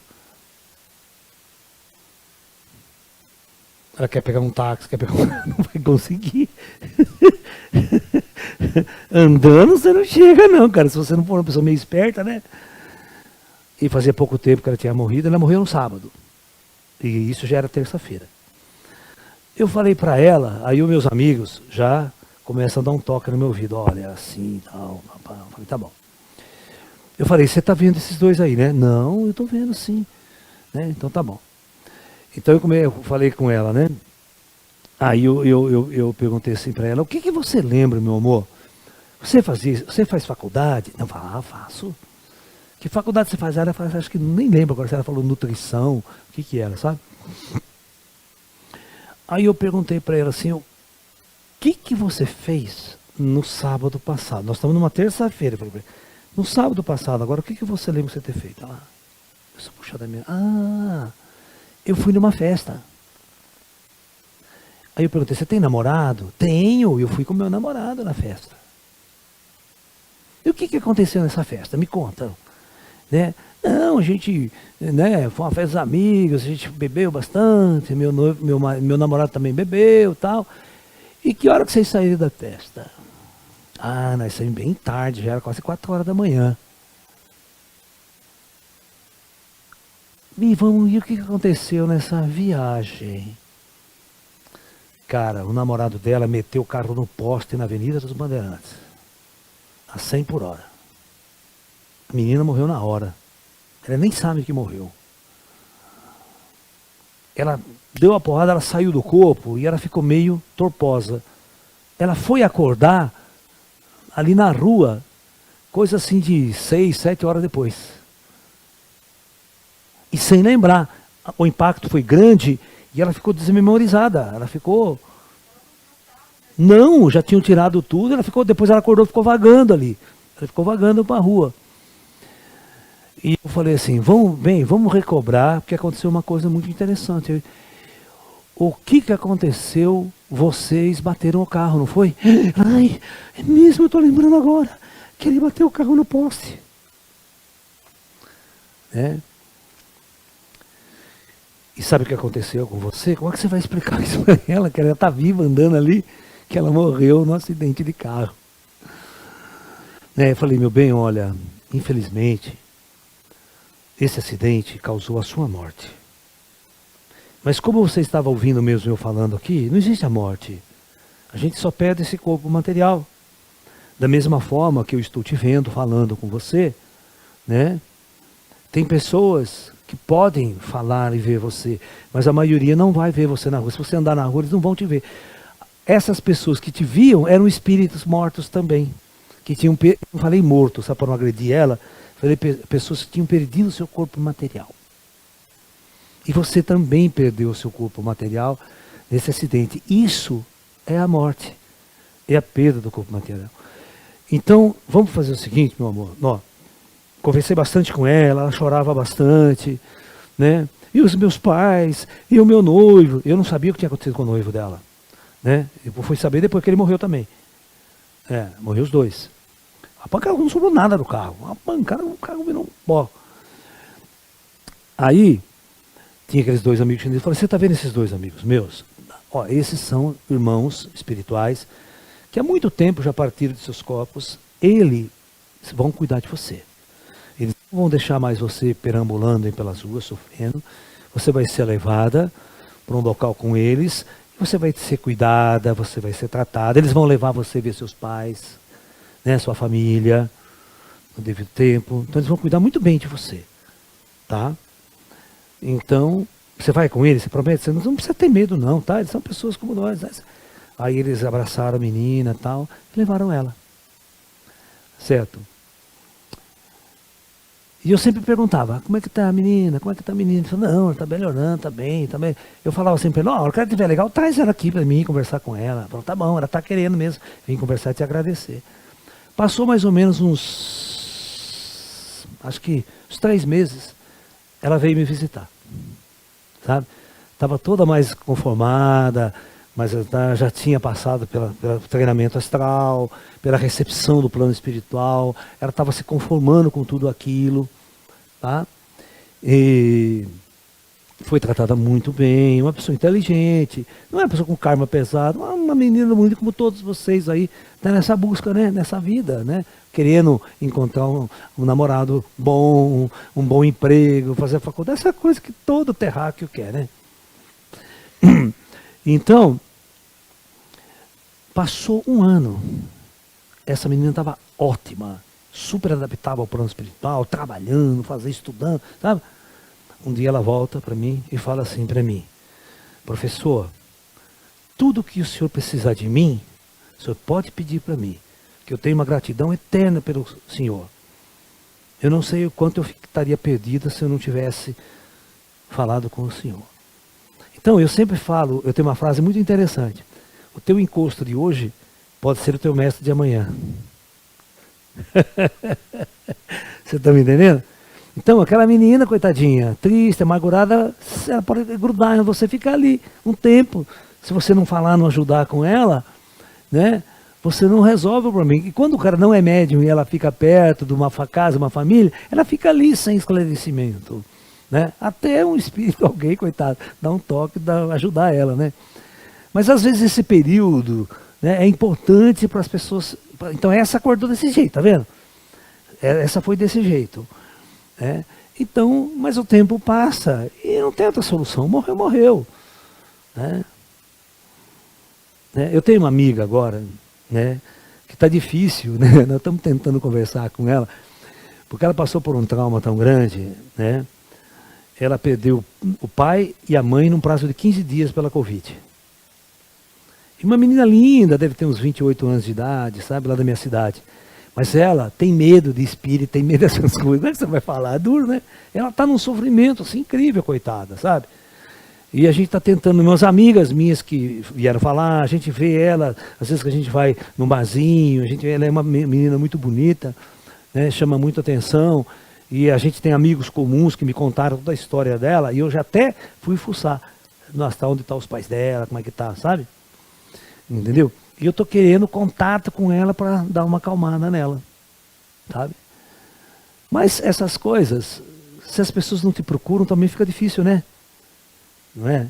S1: Ela quer pegar um táxi, quer pegar não vai conseguir. Andando você não chega não, cara. Se você não for uma pessoa meio esperta, né? E fazia pouco tempo que ela tinha morrido, ela morreu no sábado. E isso já era terça-feira. Eu falei para ela, aí os meus amigos já começam a dar um toque no meu ouvido. Olha, assim, tal, papá. Eu falei, tá bom. Eu falei, você tá vendo esses dois aí, né? Não, eu tô vendo sim. Né? Então tá bom. Então eu falei com ela, né? Aí eu perguntei assim para ela, o que você lembra, meu amor? Você faz faculdade? Não, faço. Que faculdade você faz? Ela faz, acho que nem lembro agora se ela falou nutrição, o que era, sabe? Aí eu perguntei para ela assim, o que você fez no sábado passado? Nós estamos numa terça-feira. No sábado passado, agora o que você lembra de você ter feito? Ela, eu sou puxada minha. Ah, eu fui numa festa. Aí eu perguntei, você tem namorado? Tenho, eu fui com meu namorado na festa. E o que aconteceu nessa festa? Me conta. Né? Não, a gente, né, foi uma festa dos amigos, a gente bebeu bastante, meu namorado também bebeu e tal. E que hora que vocês saíram da festa? Ah, nós saímos bem tarde, já era quase 4 horas da manhã. E vamos ver o que aconteceu nessa viagem. Cara, o namorado dela meteu o carro no poste na Avenida dos Bandeirantes. A 100 por hora. A menina morreu na hora. Ela nem sabe que morreu. Ela deu a porrada, ela saiu do corpo e ela ficou meio torposa. Ela foi acordar ali na rua, coisa assim de 6, 7 horas depois. E sem lembrar, o impacto foi grande e ela ficou desmemorizada. Ela ficou... Não, já tinham tirado tudo, depois ela acordou e ficou vagando ali. Ela ficou vagando para a rua. E eu falei assim, vamos recobrar, porque aconteceu uma coisa muito interessante. O que aconteceu? Vocês bateram o carro, não foi? Ai, é mesmo, eu estou lembrando agora, que ele bateu o carro no poste. Né? E sabe o que aconteceu com você? Como é que você vai explicar isso para ela, que ela está viva andando ali, que ela morreu no acidente de carro? Né? Eu falei, meu bem, olha, infelizmente, esse acidente causou a sua morte. Mas como você estava ouvindo mesmo eu falando aqui, não existe a morte. A gente só perde esse corpo material. Da mesma forma que eu estou te vendo, falando com você, né? Tem pessoas que podem falar e ver você, mas a maioria não vai ver você na rua. Se você andar na rua, eles não vão te ver. Essas pessoas que te viam eram espíritos mortos também. Que tinham, não falei morto, só para não agredir ela, falei pessoas que tinham perdido o seu corpo material. E você também perdeu o seu corpo material nesse acidente. Isso é a morte. É a perda do corpo material. Então, vamos fazer o seguinte, meu amor. Ó, conversei bastante com ela, ela chorava bastante, né? E os meus pais, e o meu noivo. Eu não sabia o que tinha acontecido com o noivo dela. Né? Eu fui saber depois que ele morreu também. Morreu os dois. A pancada não sobrou nada do carro. A pancada, o carro virou um pó. Aí, tinha aqueles dois amigos chineses. Eu falei, você está vendo esses dois amigos meus? Ó, esses são irmãos espirituais que há muito tempo já partiram de seus corpos. Eles vão cuidar de você. Eles não vão deixar mais você perambulando pelas ruas, sofrendo. Você vai ser levada para um local com eles, você vai ser cuidada, você vai ser tratada. Eles vão levar você a ver seus pais, né, sua família, no devido tempo. Então eles vão cuidar muito bem de você, tá? Então, você vai com eles, você promete, você não precisa ter medo não, tá? Eles são pessoas como nós, né? Aí eles abraçaram a menina e tal, e levaram ela, certo? E eu sempre perguntava, como é que tá a menina? Como é que tá a menina? Ele falou, não, ela tá melhorando, tá bem, tá bem. Eu falava sempre pra ele, ó, a hora que ela estiver legal, traz ela aqui pra mim, conversar com ela. Falou, tá bom, ela tá querendo mesmo, vim conversar e te agradecer. Passou mais ou menos acho que uns 3 meses, ela veio me visitar, sabe? Estava toda mais conformada, mas já tinha passado pelo treinamento astral, pela recepção do plano espiritual, ela estava se conformando com tudo aquilo, tá? E foi tratada muito bem, uma pessoa inteligente, não é uma pessoa com karma pesado, uma menina muito como todos vocês aí, tá nessa busca, né, nessa vida, né, querendo encontrar um namorado bom, um bom emprego, fazer a faculdade, essa coisa que todo terráqueo quer, né? Então, passou um ano, essa menina estava ótima, super adaptável ao plano espiritual, trabalhando, estudando, sabe? Um dia ela volta para mim e fala assim para mim, professor, tudo que o senhor precisar de mim, o senhor pode pedir para mim, que eu tenho uma gratidão eterna pelo senhor. Eu não sei o quanto eu estaria perdida se eu não tivesse falado com o senhor. Então eu sempre falo, eu tenho uma frase muito interessante, o teu encosto de hoje pode ser o teu mestre de amanhã. Você está me entendendo? Então, aquela menina, coitadinha, triste, amargurada, ela pode grudar em você, ficar ali um tempo. Se você não falar, não ajudar com ela, né, você não resolve o problema. E quando o cara não é médium e ela fica perto de uma casa, uma família, ela fica ali sem esclarecimento, né? Até um espírito, alguém, coitado, dá um toque, ajudar ela, né? Mas às vezes esse período, né, é importante para as pessoas. Então essa acordou desse jeito, tá vendo? Essa foi desse jeito. Então, mas o tempo passa e não tem outra solução. Morreu, morreu. Né? Eu tenho uma amiga agora, né, que está difícil, né? Nós estamos tentando conversar com ela, porque ela passou por um trauma tão grande, né? Ela perdeu o pai e a mãe num prazo de 15 dias pela Covid. E uma menina linda, deve ter uns 28 anos de idade, sabe, lá da minha cidade. Mas ela tem medo de espírito, tem medo dessas coisas. Como é que você vai falar? É duro, né? Ela está num sofrimento assim, incrível, coitada, sabe? E a gente está tentando, umas amigas minhas que vieram falar, a gente vê ela, às vezes que a gente vai num barzinho, ela é uma menina muito bonita, né, chama muita atenção, e a gente tem amigos comuns que me contaram toda a história dela, e eu já até fui fuçar, nossa, onde estão os pais dela, como é que tá, sabe? Entendeu? E eu estou querendo contato com ela para dar uma acalmada nela, sabe? Mas essas coisas, se as pessoas não te procuram, também fica difícil, né? Não é?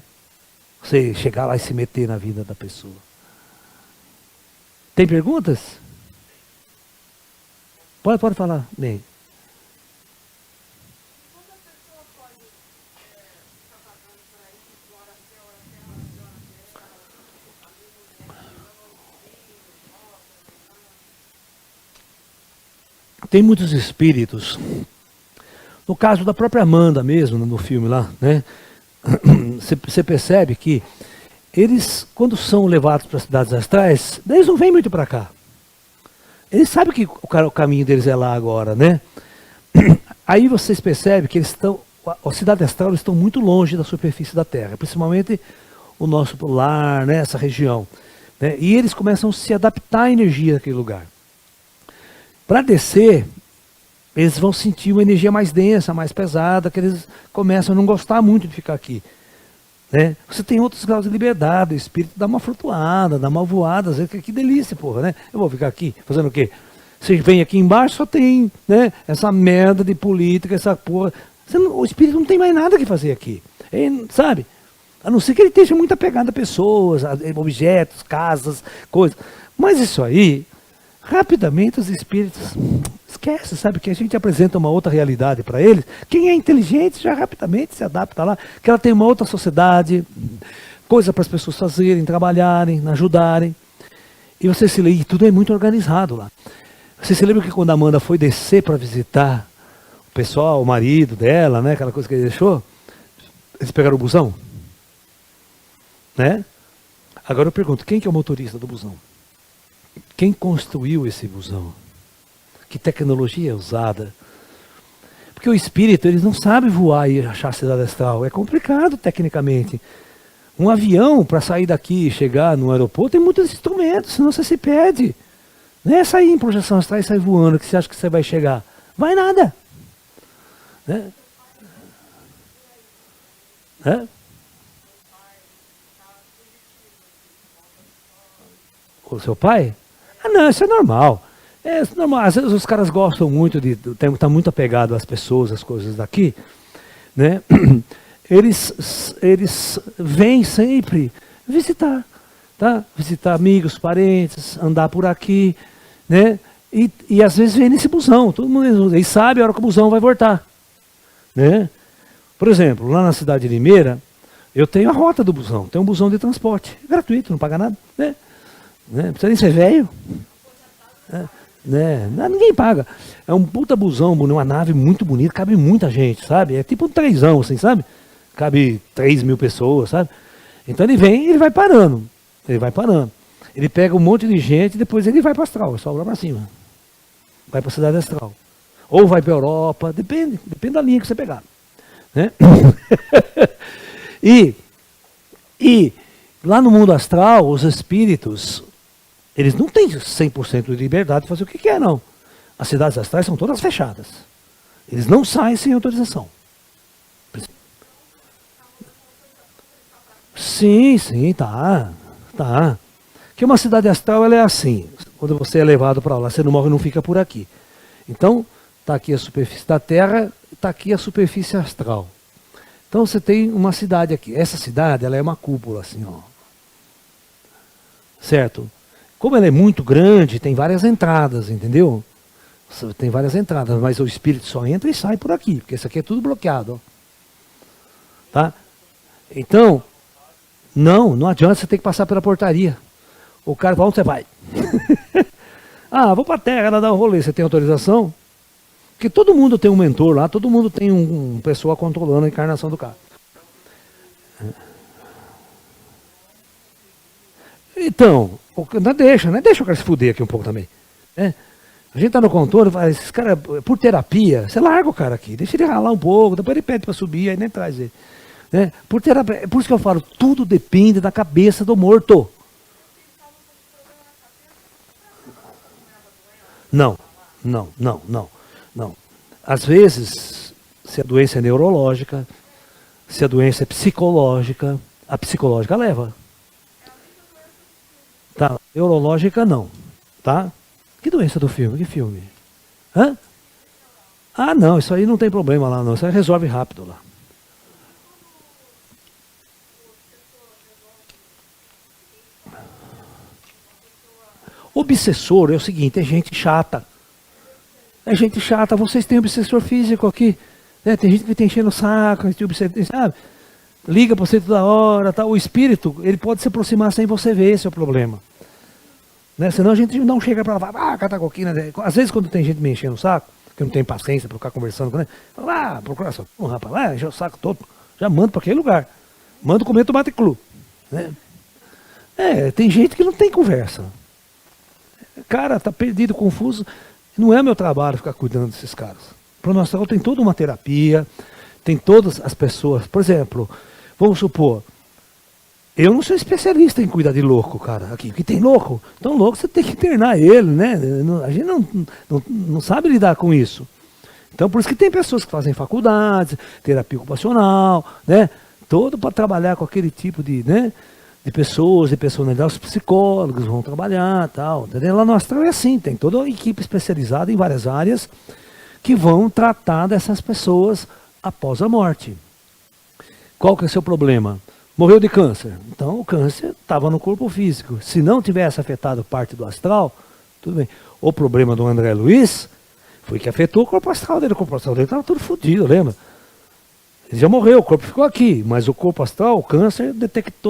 S1: Você chegar lá e se meter na vida da pessoa. Tem perguntas? Pode falar, bem. Tem muitos espíritos. No caso da própria Amanda mesmo, no filme lá, né? Você percebe que eles, quando são levados para as cidades astrais, eles não vêm muito para cá. Eles sabem que o caminho deles é lá agora, né? Aí vocês percebem que eles estão, a cidade astral, eles estão muito longe da superfície da Terra, principalmente o nosso lar, né? Essa região, né? E eles começam a se adaptar à energia daquele lugar. Para descer, eles vão sentir uma energia mais densa, mais pesada, que eles começam a não gostar muito de ficar aqui. Né? Você tem outros graus de liberdade, o espírito dá uma flutuada, dá uma voada, às vezes, que delícia, porra, né? Eu vou ficar aqui fazendo o quê? Você vem aqui embaixo, só tem, né, essa merda de política, essa porra. O espírito não tem mais nada que fazer aqui, sabe? A não ser que ele esteja muito apegado a pessoas, a objetos, casas, coisas. Mas isso aí, rapidamente os espíritos esquece, sabe? Que a gente apresenta uma outra realidade para eles. Quem é inteligente já rapidamente se adapta lá, que ela tem uma outra sociedade, coisa para as pessoas fazerem, trabalharem, ajudarem. E você se lembra, tudo é muito organizado lá. Você se lembra que quando a Amanda foi descer para visitar o pessoal, o marido dela, né? Aquela coisa que ele deixou, eles pegaram o busão? Né? Agora eu pergunto, quem que é o motorista do busão? Quem construiu esse busão? Que tecnologia é usada? Porque o espírito, eles não sabem voar e achar a cidade astral. É complicado tecnicamente. Um avião, para sair daqui e chegar no aeroporto, tem muitos instrumentos, senão você se perde. Não é sair em projeção astral e sair voando, que você acha que você vai chegar. Vai nada. Né? Né? O seu pai? Ah, não, isso é normal. É normal. Às vezes os caras gostam muito de estar muito apegado às pessoas, às coisas daqui, né? Eles vêm sempre visitar, tá? Visitar amigos, parentes, andar por aqui, né? E às vezes vem nesse busão. Todo mundo eles sabe a hora que o busão vai voltar, né? Por exemplo, lá na cidade de Limeira, eu tenho a rota do busão. Tem um busão de transporte gratuito, não paga nada, né? Não precisa nem ser velho. Né? Ninguém paga. É um puta busão, uma nave muito bonita, cabe muita gente, sabe? É tipo um trenzão, assim, sabe? Cabe 3.000 pessoas, sabe? Então ele vem e ele vai parando. Ele vai parando. Ele pega um monte de gente e depois ele vai para astral, só lá para cima. Vai para a cidade astral. Ou vai para a Europa, depende da linha que você pegar. Né? e lá no mundo astral, os espíritos, eles não têm 100% de liberdade de fazer o que quer, não. As cidades astrais são todas fechadas. Eles não saem sem autorização. Sim, tá. Que uma cidade astral, ela é assim. Quando você é levado para lá, você não morre e não fica por aqui. Então, está aqui a superfície da Terra, está aqui a superfície astral. Então você tem uma cidade aqui. Essa cidade, ela é uma cúpula, assim, ó. Certo? Como ela é muito grande, tem várias entradas, entendeu? Tem várias entradas, mas o espírito só entra e sai por aqui, porque isso aqui é tudo bloqueado. Ó. Tá? Então, não adianta você ter que passar pela portaria. O cara fala, onde você vai? Ah, vou para a Terra, ela dá um rolê, você tem autorização? Porque todo mundo tem um mentor lá, todo mundo tem um pessoa controlando a encarnação do cara. Então, deixa o cara se fuder aqui um pouco também. Né? A gente tá no contorno, fala, esses caras, por terapia, você larga o cara aqui, deixa ele ralar um pouco, depois ele pede para subir, aí nem traz ele. Né? Por terapia, por isso que eu falo, tudo depende da cabeça do morto. Não. Às vezes, se a doença é neurológica, se a doença é psicológica, a psicológica leva. Tá, neurológica não, tá? Que doença do filme? Que filme? Hã? Ah, não, isso aí não tem problema lá não, isso aí resolve rápido lá. Obsessor é o seguinte, é gente chata. É gente chata, vocês têm obsessor físico aqui. Né? Tem gente que tem enchendo o saco, sabe? Liga para você toda hora, tá? O espírito, ele pode se aproximar sem você ver, esse é o problema. Né? Senão a gente não chega para lá, catar coquina. Às vezes quando tem gente me enchendo o saco, que eu não tenho paciência para ficar conversando com ele, fala, procura só, rapaz, lá, enche o saco todo, já mando para aquele lugar. Mando comer tomate cru. Né? Tem gente que não tem conversa. Cara, tá perdido, confuso. Não é meu trabalho ficar cuidando desses caras. Para o nosso trabalho tem toda uma terapia, tem todas as pessoas. Por exemplo, vamos supor, eu não sou especialista em cuidar de louco, cara, aqui, porque tem louco. Então louco você tem que internar ele, né? A gente não sabe lidar com isso. Então por isso que tem pessoas que fazem faculdades, terapia ocupacional, né? Todo para trabalhar com aquele tipo de, né? De pessoas, de personalidade, os psicólogos vão trabalhar, tal, entendeu? Lá no astral é assim, tem toda uma equipe especializada em várias áreas que vão tratar dessas pessoas após a morte. Qual que é o seu problema? Morreu de câncer. Então o câncer estava no corpo físico. Se não tivesse afetado parte do astral, tudo bem. O problema do André Luiz Porque afetou o corpo astral dele. O corpo astral dele estava tudo fodido, lembra? Ele já morreu, o corpo ficou aqui. Mas o corpo astral, o câncer,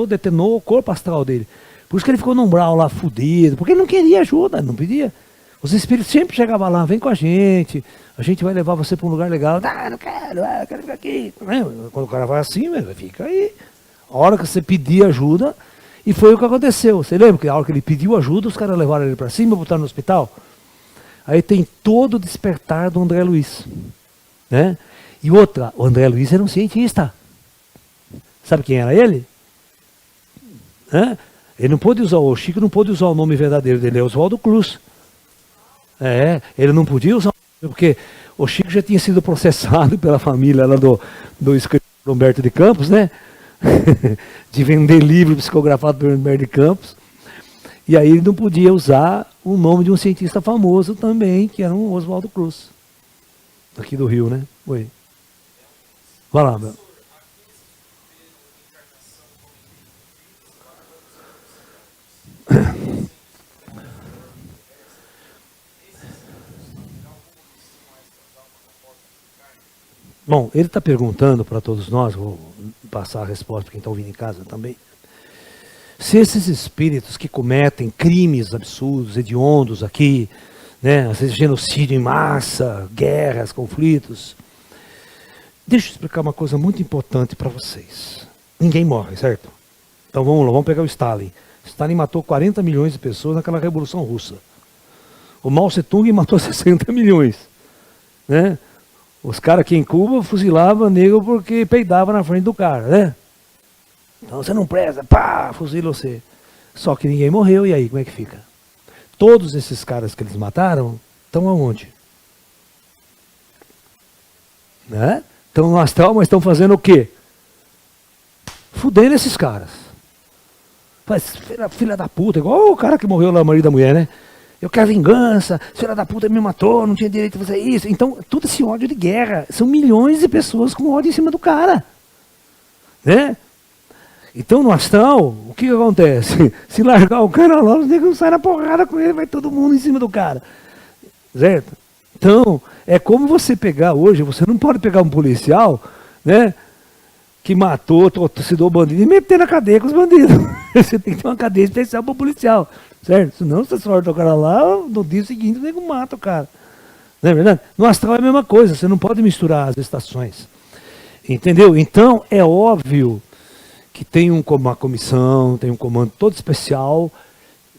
S1: detonou o corpo astral dele. Por isso que ele ficou num umbral lá fudido. Porque ele não queria ajuda, não pedia. Os espíritos sempre chegavam lá, vem com a gente vai levar você para um lugar legal. Não quero, eu quero ficar aqui. Quando o cara vai assim, fica aí. A hora que você pedir ajuda, e foi o que aconteceu. Você lembra que a hora que ele pediu ajuda, os caras levaram ele para cima e botaram no hospital? Aí tem todo o despertar do André Luiz. Né? E outra, o André Luiz era um cientista. Sabe quem era ele? Ele não pôde usar, o Chico não pôde usar o nome verdadeiro dele, é Oswaldo Cruz. Ele não podia usar, porque o Chico já tinha sido processado pela família lá do escritor Humberto de Campos, né? De vender livro psicografado por Humberto de Campos. E aí ele não podia usar o nome de um cientista famoso também, que era um Oswaldo Cruz. Aqui do Rio, né? Oi. Vai lá, meu. Bom, ele está perguntando para todos nós, vou passar a resposta para quem está ouvindo em casa também, se esses espíritos que cometem crimes absurdos, hediondos aqui, né, às vezes genocídio em massa, guerras, conflitos. Deixa eu explicar uma coisa muito importante para vocês. Ninguém morre, certo? Então vamos lá, vamos pegar o Stalin. Stalin matou 40 milhões de pessoas naquela Revolução Russa. O Mao Tse-tung matou 60 milhões. Né? Os caras aqui em Cuba fuzilavam negro porque peidava na frente do cara, né? Então você não presta, pá, fuzila você. Só que ninguém morreu, e aí, como é que fica? Todos esses caras que eles mataram estão aonde? Né? Estão no astral, mas estão fazendo o quê? Fudendo esses caras. Faz filha da puta, igual o cara que morreu lá, o marido da mulher, né? Eu quero vingança, filha da puta me matou, não tinha direito de fazer isso. Então, todo esse ódio de guerra, são milhões de pessoas com ódio em cima do cara. Né? Então, no astral, o que acontece? Se largar o cara lá, os negros saem na porrada com ele, vai todo mundo em cima do cara. Certo? Então, é como você pegar hoje, você não pode pegar um policial, né, que matou, torcedor bandido, e meter na cadeia com os bandidos. Você tem que ter uma cadeia especial para o policial. Certo? Senão você solta o cara lá, no dia seguinte o nego mata o cara. Não é verdade? No astral é a mesma coisa, você não pode misturar as estações. Entendeu? Então, é óbvio que tem uma comissão, tem um comando todo especial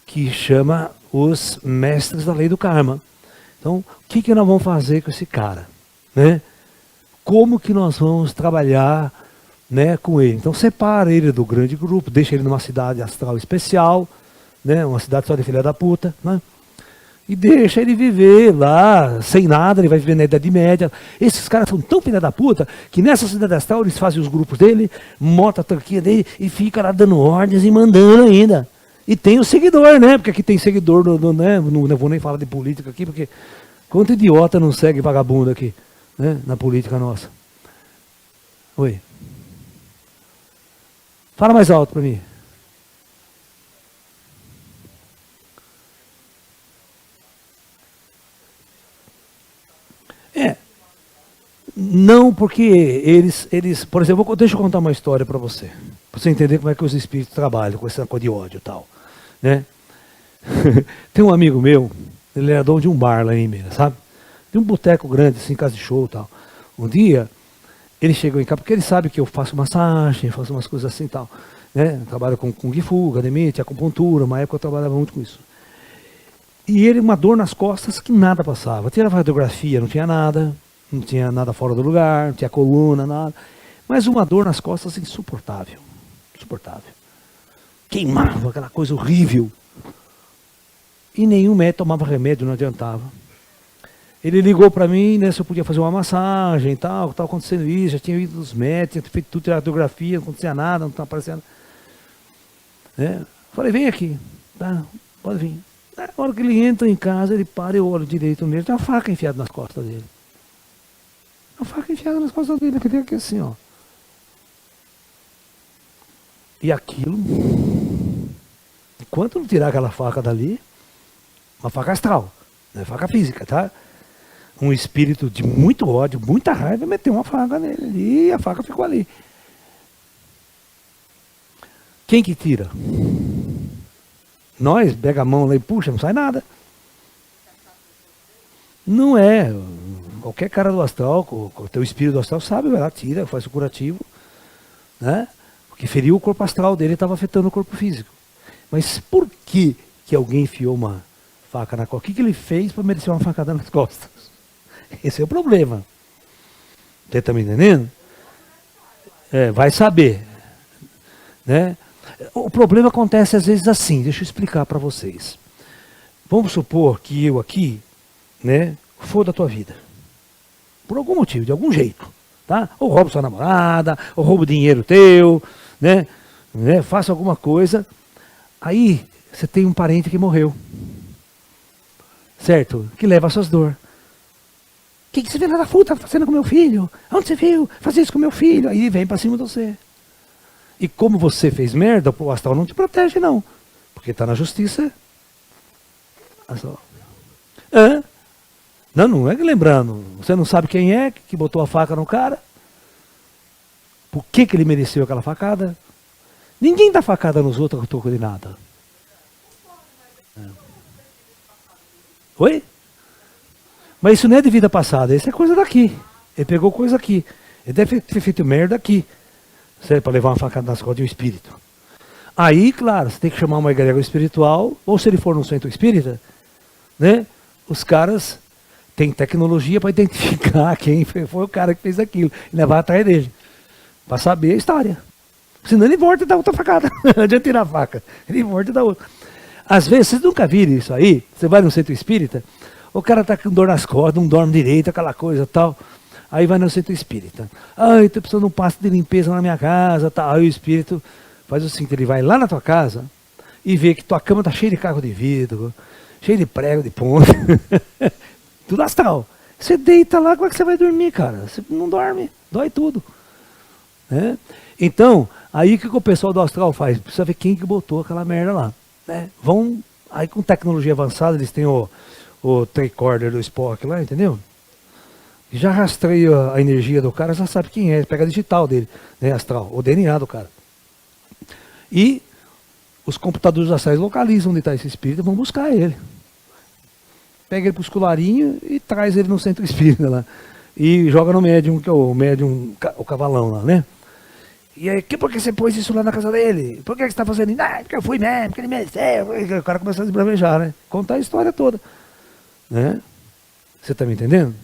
S1: que chama os mestres da lei do karma. Então, o que nós vamos fazer com esse cara? Né? Como que nós vamos trabalhar, né, com ele? Então, separa ele do grande grupo, deixa ele numa cidade astral especial, né, uma cidade só de filha da puta, né? E deixa ele viver lá, sem nada, ele vai viver na Idade Média. Esses caras são tão filha da puta, que nessa cidade astral eles fazem os grupos dele, monta a tanquinha dele e fica lá dando ordens e mandando ainda. E tem o seguidor, né? Porque aqui tem seguidor, né? Não vou nem falar de política aqui, porque quanto idiota não segue vagabundo aqui, né? Na política nossa. Oi. Fala mais alto para mim. Não, porque eles, por exemplo, deixa eu contar uma história para você entender como é que os espíritos trabalham com essa coisa de ódio e tal, né? Tem um amigo meu, ele era dono de um bar lá em Minas, sabe? De um boteco grande, assim, casa de show e tal. Um dia, ele chegou em casa, porque ele sabe que eu faço massagem, faço umas coisas assim e tal, né? Eu trabalho com Kung Fu, academia, acupuntura, uma época eu trabalhava muito com isso. E ele, uma dor nas costas que nada passava. Tirava radiografia, não tinha nada. Não tinha nada fora do lugar, não tinha coluna, nada. Mas uma dor nas costas insuportável. Insuportável. Queimava, aquela coisa horrível. E nenhum médico tomava remédio, não adiantava. Ele ligou para mim, né, se eu podia fazer uma massagem e tal, estava acontecendo isso, já tinha ido dos médicos, tinha feito tudo, radiografia, não acontecia nada, não estava aparecendo. Falei, vem aqui, tá? Pode vir. Na hora que ele entra em casa, ele para, eu olho direito nele, tem uma faca enfiada nas costas dele. A faca enfiada nas costas dele, aqui assim, ó. E aquilo, enquanto não tirar aquela faca dali, uma faca astral, não é faca física, tá? um espírito de muito ódio, muita raiva, meteu uma faca nele e a faca ficou ali. Quem que tira? Nós, pega a mão lá e puxa, não sai nada. Não é. Qualquer cara do astral, com o teu espírito do astral sabe, vai lá, tira, faz o curativo, né? Porque feriu o corpo astral dele, estava afetando o corpo físico. Mas por que alguém enfiou uma faca na costa? O que ele fez para merecer uma facada nas costas? Esse é o problema. Você está me entendendo? Vai saber. Né? O problema acontece às vezes assim, deixa eu explicar para vocês. Vamos supor que eu aqui, né, for da tua vida. Por algum motivo, de algum jeito. Tá? Ou roubo sua namorada, ou roubo dinheiro teu, né? Faça alguma coisa. Aí você tem um parente que morreu. Certo? Que leva as suas dores. O que você vê lá da puta fazendo com meu filho? Onde você viu fazer isso com meu filho? Aí vem pra cima de você. E como você fez merda, o astral não te protege não. Porque está na justiça. Não é que lembrando. Você não sabe quem é que botou a faca no cara? Por que ele mereceu aquela facada? Ninguém dá facada nos outros a troco de nada. Oi? Mas isso não é de vida passada, isso é coisa daqui. Ele pegou coisa aqui. Ele deve ter feito merda aqui. Certo? Para levar uma facada nas costas de um espírito. Aí, claro, você tem que chamar uma egrégora espiritual, ou se ele for no centro espírita, né? Os caras têm tecnologia para identificar quem foi o cara que fez aquilo e levar atrás dele. Para saber a história. Senão ele volta e dá outra facada. Não adianta tirar a faca. Ele volta e dá outra. Às vezes, vocês nunca viram isso aí? Você vai no centro espírita, o cara tá com dor nas costas, não dorme direito, aquela coisa tal. Aí vai no centro espírita. Ai, estou precisando de um passe de limpeza na minha casa, tal. Aí o espírito faz o seguinte, ele vai lá na tua casa e vê que tua cama tá cheia de caco de vidro, cheia de prego de ponta. Tudo astral. Você deita lá, como é que você vai dormir, cara? Você não dorme, dói tudo. Né? Então, aí o que o pessoal do astral faz? Precisa ver quem que botou aquela merda lá. Né? Aí com tecnologia avançada, eles têm o tricorder do Spock lá, entendeu? Já rastreia a energia do cara, já sabe quem é, pega a digital dele, né, astral, o DNA do cara. E os computadores astrais localizam onde está esse espírito e vão buscar ele. Pega ele para o escularinho e traz ele no centro espírita lá. E joga no médium, que é o médium, o cavalão lá, né? E aí, por que você pôs isso lá na casa dele? Por que você está fazendo isso? Ah, porque eu fui mesmo, porque ele mereceu. O cara começa a desbravejar, né? Contar a história toda. Né? Você está me entendendo?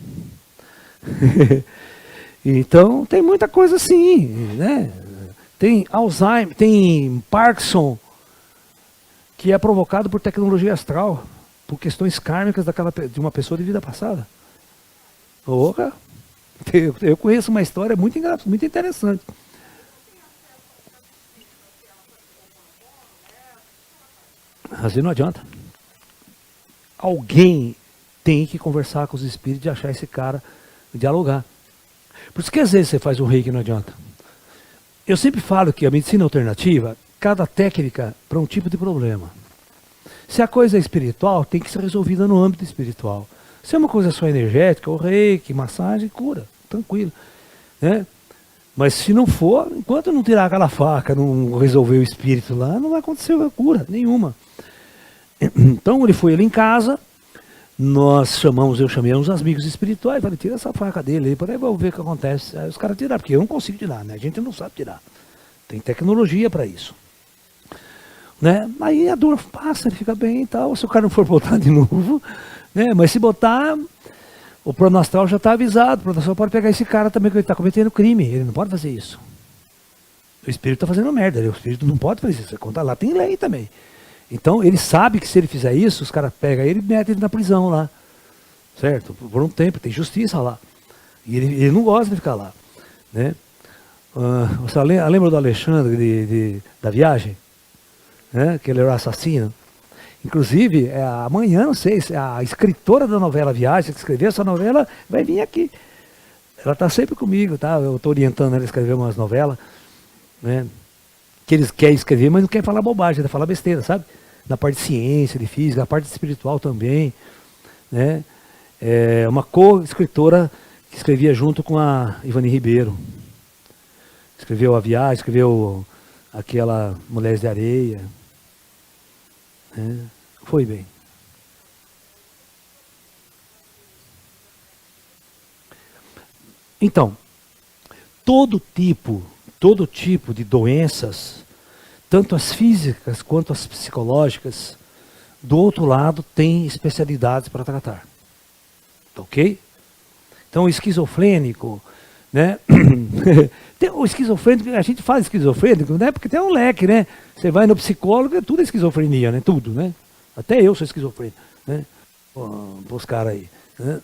S1: Então, tem muita coisa assim, né? Tem Alzheimer, tem Parkinson, que é provocado por tecnologia astral, por questões kármicas de uma pessoa de vida passada. Porra! Eu conheço uma história muito interessante. Assim não adianta. Alguém tem que conversar com os espíritos e achar esse cara, dialogar. Por isso que às vezes você faz um reiki e não adianta. Eu sempre falo que a medicina alternativa, cada técnica para um tipo de problema. Se a coisa é espiritual, tem que ser resolvida no âmbito espiritual. Se é uma coisa só energética, o reiki, massagem, cura, tranquilo. Né? Mas se não for, enquanto não tirar aquela faca, não resolver o espírito lá, não vai acontecer cura nenhuma. Então ele foi ali em casa, eu chamei uns amigos espirituais, falei, tira essa faca dele aí, para aí vamos ver o que acontece. Aí os caras tiraram, porque eu não consigo tirar, né? A gente não sabe tirar. Tem tecnologia para isso. Né? Aí a dor passa, ele fica bem e tal, se o cara não for botar de novo, né? Mas se botar, o plano astral já está avisado, o plano astral pode pegar esse cara também, que ele está cometendo crime, ele não pode fazer isso. O espírito está fazendo merda, o espírito não pode fazer isso, você conta lá, tem lei também. Então ele sabe que se ele fizer isso, os caras pegam ele e metem ele na prisão lá. Certo? Por um tempo, tem justiça lá. E ele não gosta de ficar lá. Né? Você lembra do Alexandre da Viagem? Né? Que ele era assassino? Inclusive, amanhã, não sei, a escritora da novela Viagem, que escreveu essa novela, vai vir aqui. Ela está sempre comigo, tá? Eu estou orientando ela a escrever umas novelas. Né? Que eles querem escrever, mas não querem falar bobagem, querem falar besteira, sabe? Na parte de ciência, de física, na parte espiritual também, né? É uma co-escritora que escrevia junto com a Ivani Ribeiro. Escreveu A Viagem, escreveu aquela Mulheres de Areia. Foi bem. Então, todo tipo de doenças, tanto as físicas quanto as psicológicas, do outro lado tem especialidades para tratar. Ok? Então o esquizofrênico, né? O esquizofrênico, a gente fala esquizofrênico, né? Porque tem um leque, né? Você vai no psicólogo, tudo é esquizofrenia, né? Tudo, né? Até eu sou esquizofrênico, né? Os caras aí, né?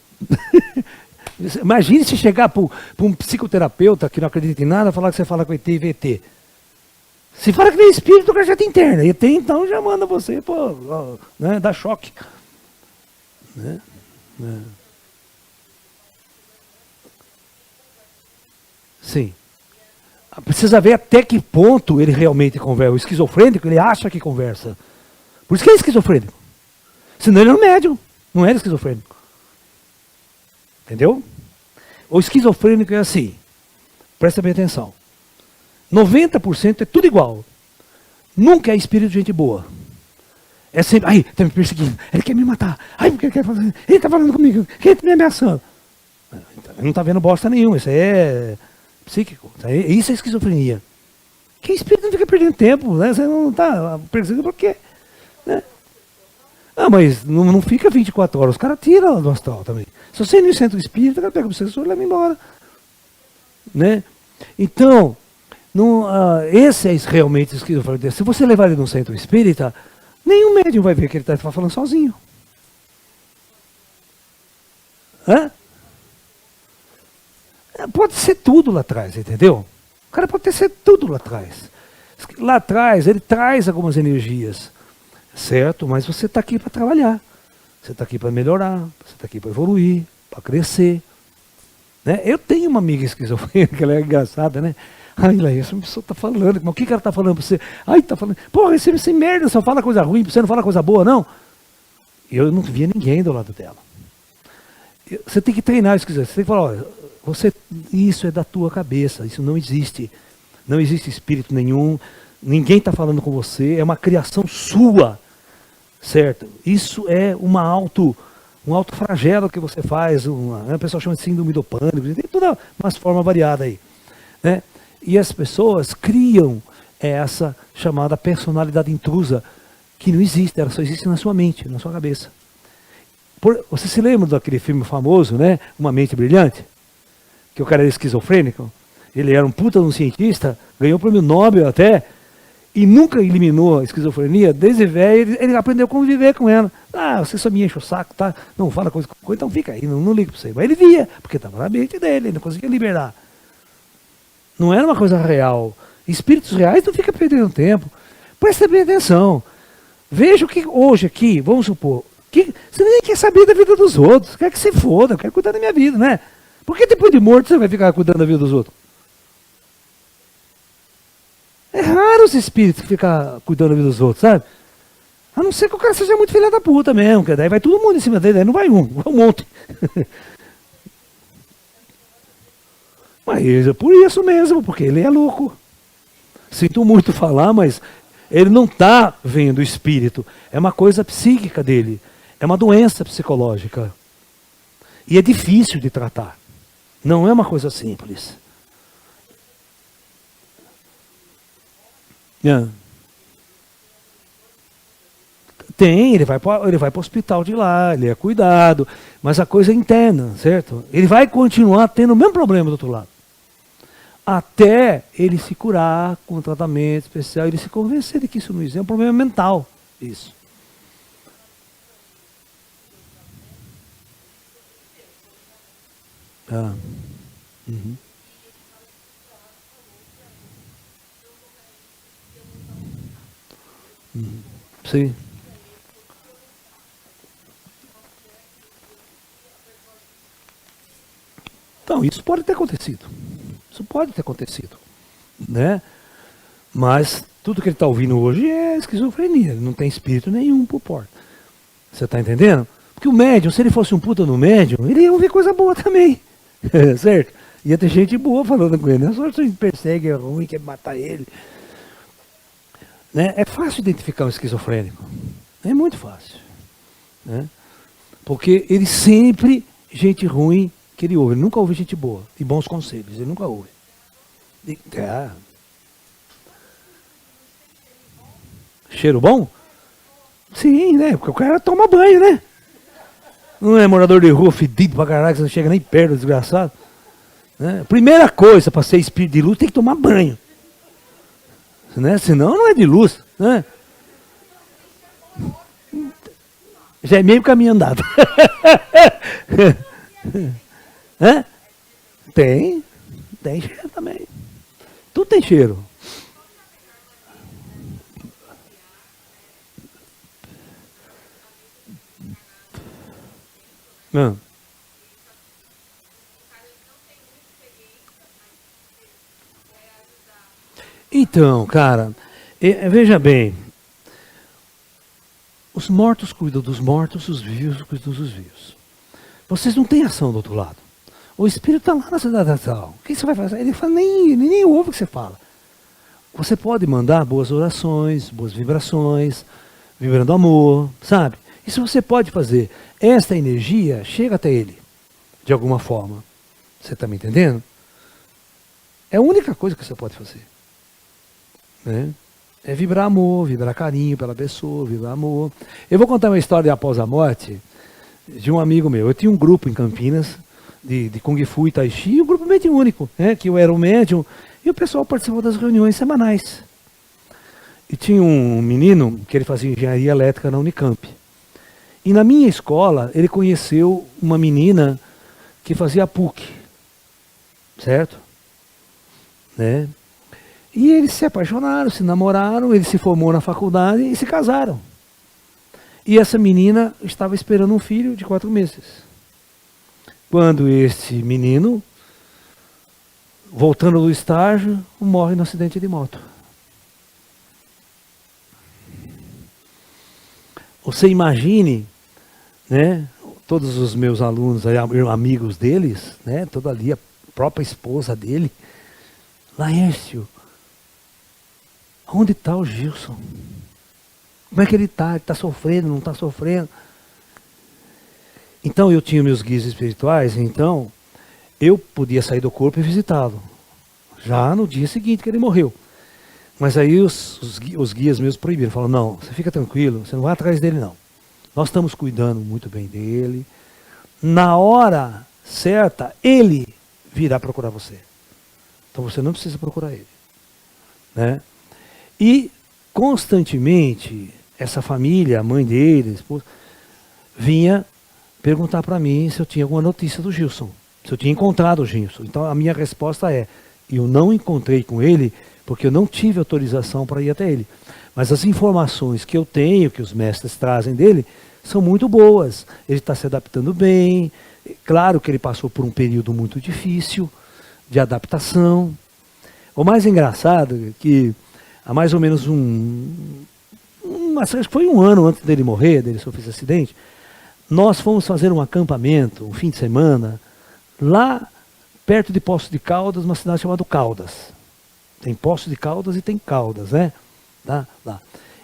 S1: Imagine se chegar para um psicoterapeuta que não acredita em nada, falar que você fala com ET e VT. Se fala que tem espírito, o cara já tem interna. ET então já manda você, pô, né? Dá choque. Né? Sim. Precisa ver até que ponto ele realmente conversa. O esquizofrênico, ele acha que conversa. Por isso que ele é esquizofrênico. Senão ele é um médium, não era esquizofrênico. Entendeu? O esquizofrênico é assim. Presta bem atenção. 90% é tudo igual. Nunca é espírito de gente boa. É sempre, ai, está me perseguindo, ele quer me matar, ai, porque ele quer fazer, ele está falando comigo, quem está me ameaçando? Ele não está vendo bosta nenhuma, isso aí é psíquico, isso é esquizofrenia. Que espírito não fica perdendo tempo, né? Você não está perseguindo por quê? Né? Ah, mas não fica 24 horas, os caras tiram do astral também. Se você ir no centro espírita, o cara pega o obsessor e leva embora. Né? Então, esse é realmente esquizofrenia. Se você levar ele no centro espírita, nenhum médium vai ver que ele está falando sozinho. Hã? Pode ser tudo lá atrás, entendeu? O cara pode ser tudo lá atrás. Lá atrás, ele traz algumas energias, certo? Mas você está aqui para trabalhar. Você está aqui para melhorar, você está aqui para evoluir, para crescer. Né? Eu tenho uma amiga esquizofrênica, ela é engraçada, né? Ai, lá, essa pessoa está falando, mas o que ela está falando para você? Ai, está falando, porra, você sem merda, só fala coisa ruim, você não fala coisa boa, não? Eu não via ninguém do lado dela. Você tem que treinar isso, você tem que falar, olha, isso é da tua cabeça, isso não existe. Não existe espírito nenhum, ninguém está falando com você, é uma criação sua, certo? Isso é um alto flagelo que você faz, o pessoal chama de síndrome do pânico, tem toda umas formas variadas aí. Né? E as pessoas criam essa chamada personalidade intrusa, que não existe, ela só existe na sua mente, na sua cabeça. Você se lembra daquele filme famoso, né? Uma Mente Brilhante? Que o cara era esquizofrênico, ele era um puta de um cientista, ganhou o prêmio Nobel até, e nunca eliminou a esquizofrenia, desde velho, ele aprendeu a conviver com ela. Ah, você só me enche o saco, tá? Não fala coisa, então fica aí, não liga pra você. Mas ele via, porque estava na mente dele, ele não conseguia liberar. Não era uma coisa real. Espíritos reais não ficam perdendo tempo. Presta bem atenção. Veja o que hoje aqui, vamos supor, que você nem quer saber da vida dos outros, quer que se foda, quer cuidar da minha vida, né? Por que depois de morto você vai ficar cuidando da vida dos outros? É raro os espíritos que ficam cuidando da vida dos outros, sabe? A não ser que o cara seja muito filha da puta mesmo, que daí vai todo mundo em cima dele, daí não vai vai um monte. Mas é por isso mesmo, porque ele é louco. Sinto muito falar, mas ele não está vendo o espírito. É uma coisa psíquica dele. É uma doença psicológica. E é difícil de tratar. Não é uma coisa simples. Tem, ele vai para o hospital de lá, ele é cuidado, mas a coisa é interna, certo? Ele vai continuar tendo o mesmo problema do outro lado. Até ele se curar com um tratamento especial, ele se convencer de que isso não existe, é um problema mental, isso. Uhum. Sim. Então, isso pode ter acontecido. Isso pode ter acontecido. Né? Mas tudo que ele está ouvindo hoje é esquizofrenia. Ele não tem espírito nenhum por porta. Você está entendendo? Porque o médium, se ele fosse um puta no médium, ele ia ouvir coisa boa também. Certo? Ia ter gente boa falando com ele. Não é só se persegue, é ruim, quer matar ele. Né? É fácil identificar um esquizofrênico. É muito fácil. Né? Porque ele sempre, gente ruim que ele ouve. Ele nunca ouve gente boa e bons conselhos. Ele nunca ouve. Cheiro bom? Sim, né? Porque o cara toma banho, né? Não é morador de rua fedido pra caralho, que você não chega nem perto do desgraçado. Né? Primeira coisa, para ser espírito de luz, tem que tomar banho. Né? Senão não é de luz. Né? Já é meio caminho andado. Hã? Tem cheiro também. Tudo tem cheiro. Não. Então, cara, veja bem, os mortos cuidam dos mortos, os vivos cuidam dos vivos. Vocês não têm ação do outro lado. O espírito está lá na cidade natal. O que você vai fazer? Ele fala, nem ouve o que você fala. Você pode mandar boas orações, boas vibrações, vibrando amor, sabe? Isso você pode fazer. Esta energia chega até ele, de alguma forma. Você está me entendendo? É a única coisa que você pode fazer. Né? É vibrar amor, vibrar carinho pela pessoa, vibrar amor. Eu vou contar uma história de após a morte de um amigo meu. Eu tinha um grupo em Campinas de Kung Fu e Tai Chi, um grupo mediúnico, né? Que eu era o médium, e o pessoal participava das reuniões semanais. E tinha um menino que ele fazia engenharia elétrica na Unicamp. E na minha escola, ele conheceu uma menina que fazia PUC, certo? Né? E eles se apaixonaram, se namoraram, ele se formou na faculdade e se casaram. E essa menina estava esperando um filho de 4 meses. Quando esse menino, voltando do estágio, morre no acidente de moto. Você imagine, né, todos os meus alunos, amigos deles, né, toda ali, a própria esposa dele, Laércio, onde está o Gilson? Como é que ele está? Ele está sofrendo, não está sofrendo? Então eu tinha meus guias espirituais, então eu podia sair do corpo e visitá-lo. Já no dia seguinte que ele morreu. Mas aí os guias meus proibiram. Falaram, não, você fica tranquilo, você não vai atrás dele não. Nós estamos cuidando muito bem dele. Na hora certa, ele virá procurar você. Então você não precisa procurar ele. Né? E constantemente, essa família, a mãe dele, a esposa, vinha perguntar para mim se eu tinha alguma notícia do Gilson. Se eu tinha encontrado o Gilson. Então a minha resposta é, eu não encontrei com ele porque eu não tive autorização para ir até ele. Mas as informações que eu tenho, que os mestres trazem dele, são muito boas. Ele está se adaptando bem. Claro que ele passou por um período muito difícil de adaptação. O mais engraçado é que há mais ou menos acho que foi um ano antes dele morrer, dele sofrer esse acidente, nós fomos fazer um acampamento, um fim de semana, lá perto de Poços de Caldas, uma cidade chamada Caldas. Tem Poços de Caldas e tem Caldas, né? Lá.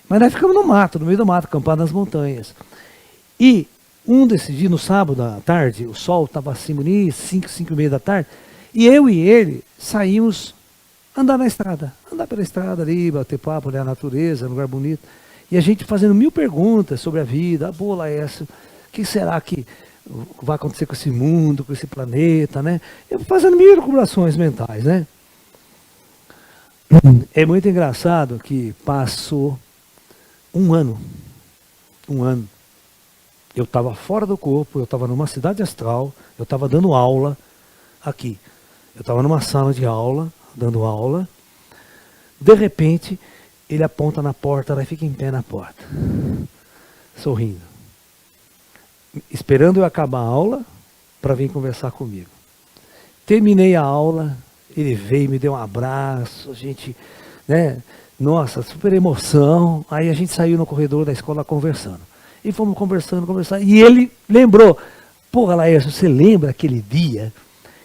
S1: Mas nós ficamos no mato, no meio do mato, acampado nas montanhas. E um desses dias, no sábado à tarde, o sol estava assim bonito, 5h30 da tarde, e eu e ele saímos andar na estrada, andar pela estrada ali, bater papo, olhar a natureza, um lugar bonito. E a gente fazendo 1000 perguntas sobre a vida, a boa Laércio, o que será que vai acontecer com esse mundo, com esse planeta, né? Eu fazendo 1000 elucubrações mentais, né? É muito engraçado que passou um ano. Eu estava fora do corpo, eu estava numa cidade astral, eu estava dando aula aqui. Eu estava numa sala de aula, dando aula. De repente, ele aponta na porta, ela fica em pé na porta, sorrindo. Esperando eu acabar a aula para vir conversar comigo. Terminei a aula, ele veio, me deu um abraço, a gente, né, nossa, super emoção. Aí a gente saiu no corredor da escola conversando. E fomos conversando, conversando. E ele lembrou, porra, Laércio, você lembra aquele dia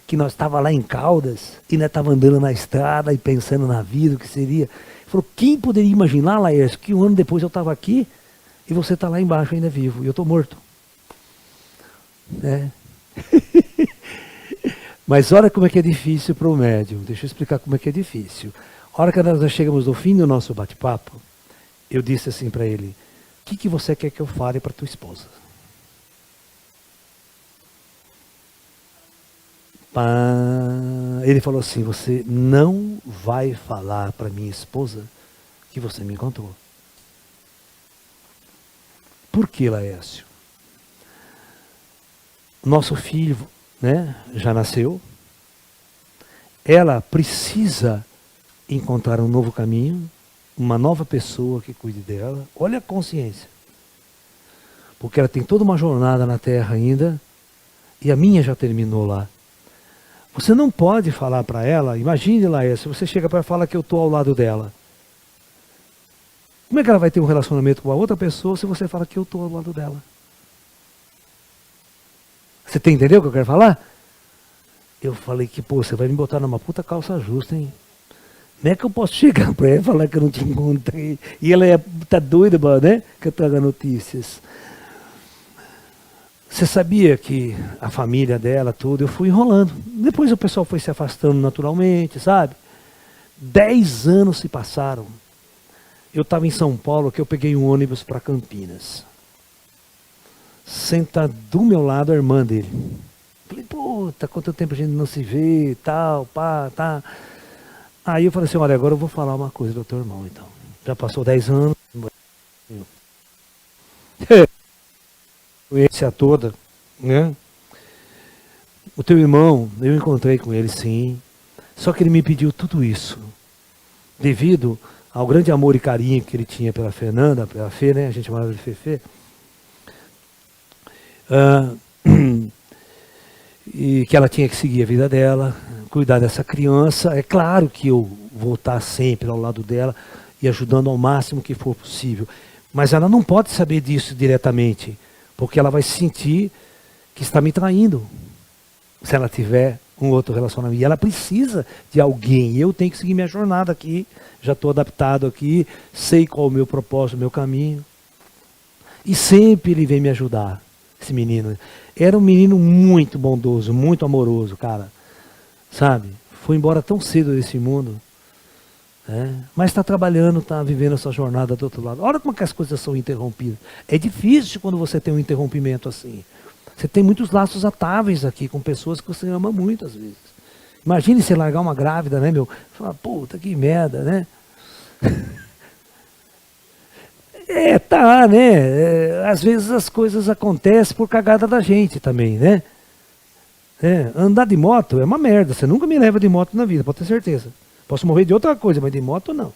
S1: que nós estávamos lá em Caldas e nós estávamos andando na estrada e pensando na vida, o que seria? Ele falou, quem poderia imaginar, Laércio, que um ano depois eu estava aqui e você está lá embaixo ainda vivo e eu estou morto. É. Mas olha como é que é difícil para o médium. Deixa eu explicar como é que é difícil. A hora que nós chegamos no fim do nosso bate-papo, eu disse assim para ele, o que você quer que eu fale para tua esposa? Ele falou assim, você não vai falar para minha esposa que você me encontrou. Por que, Laércio? Nosso filho, né, já nasceu. Ela precisa encontrar um novo caminho, uma nova pessoa que cuide dela. Olha a consciência. Porque ela tem toda uma jornada na Terra ainda, e a minha já terminou lá. Você não pode falar para ela, imagine lá, se você chega para falar que eu estou ao lado dela. Como é que ela vai ter um relacionamento com a outra pessoa se você fala que eu estou ao lado dela? Você entendeu o que eu quero falar? Eu falei que, pô, você vai me botar numa puta calça justa, hein? Não é que eu posso chegar para ela e falar que eu não te encontrei. E ela tá doida, né? Que eu traga notícias. Você sabia que a família dela, tudo, eu fui enrolando. Depois o pessoal foi se afastando naturalmente, sabe? 10 anos se passaram. Eu estava em São Paulo, que eu peguei um ônibus para Campinas. Senta do meu lado a irmã dele. Falei, puta, quanto tempo a gente não se vê, tal, pá, tá. Aí eu falei assim, olha, agora eu vou falar uma coisa do teu irmão, então. Já passou 10 anos. Conhece a toda, né? O teu irmão, eu encontrei com ele sim. Só que ele me pediu tudo isso. Devido ao grande amor e carinho que ele tinha pela Fernanda, pela Fê, né? A gente chamava de Fefê. E que ela tinha que seguir a vida dela, cuidar dessa criança. É claro que eu vou estar sempre ao lado dela e ajudando ao máximo que for possível. Mas ela não pode saber disso diretamente, porque ela vai sentir que está me traindo se ela tiver um outro relacionamento. E ela precisa de alguém. Eu tenho que seguir minha jornada aqui. Já estou adaptado aqui, sei qual é o meu propósito, o meu caminho. E sempre ele vem me ajudar. Esse menino. Era um menino muito bondoso, muito amoroso, cara. Sabe? Foi embora tão cedo desse mundo. Mas está trabalhando, está vivendo essa jornada do outro lado. Olha como é que as coisas são interrompidas. É difícil quando você tem um interrompimento assim. Você tem muitos laços atáveis aqui com pessoas que você ama muito às vezes. Imagine você largar uma grávida, né, meu? Fala, puta, que merda, né? Tá, né? Às vezes as coisas acontecem por cagada da gente também, né? Andar de moto é uma merda. Você nunca me leva de moto na vida, pode ter certeza. Posso morrer de outra coisa, mas de moto não.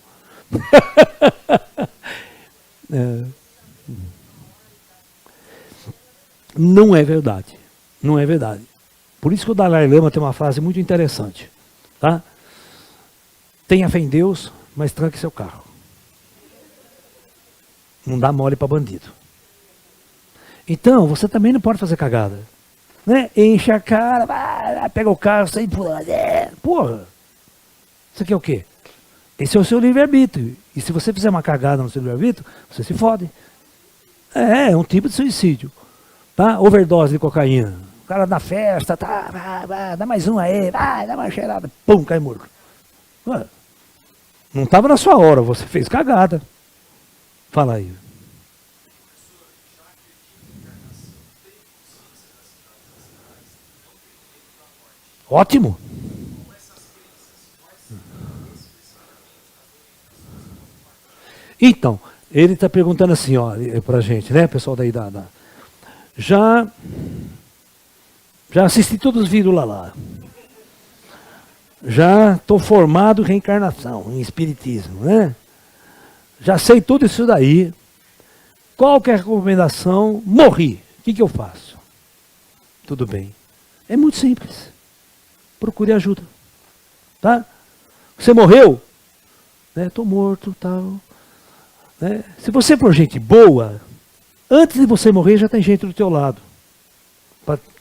S1: Não é verdade. Não é verdade. Por isso que o Dalai Lama tem uma frase muito interessante. Tá? Tenha fé em Deus, mas tranque seu carro. Não dá mole para bandido. Então, você também não pode fazer cagada. Né? Enche a cara, vai, pega o carro, sai por lá. Porra! Isso aqui é o quê? Esse é o seu livre-arbítrio. E se você fizer uma cagada no seu livre-arbítrio, você se fode. É um tipo de suicídio. Tá? Overdose de cocaína. O cara na festa, tá, vai, dá mais um aí, vai, dá uma cheirada, pum, cai morto. Ué, não estava na sua hora, você fez cagada. Fala aí. Ótimo. Então, ele está perguntando assim, ó, pra gente, né, pessoal daí da já assisti todos os vídeos lá. Já estou formado em reencarnação, em espiritismo, né? Já sei tudo isso daí. Qual que é a recomendação? Morri. O que eu faço? Tudo bem. É muito simples. Procure ajuda. Tá? Você morreu? Estou morto, tal. Se você for gente boa, Antes de você morrer, já tem gente do teu lado.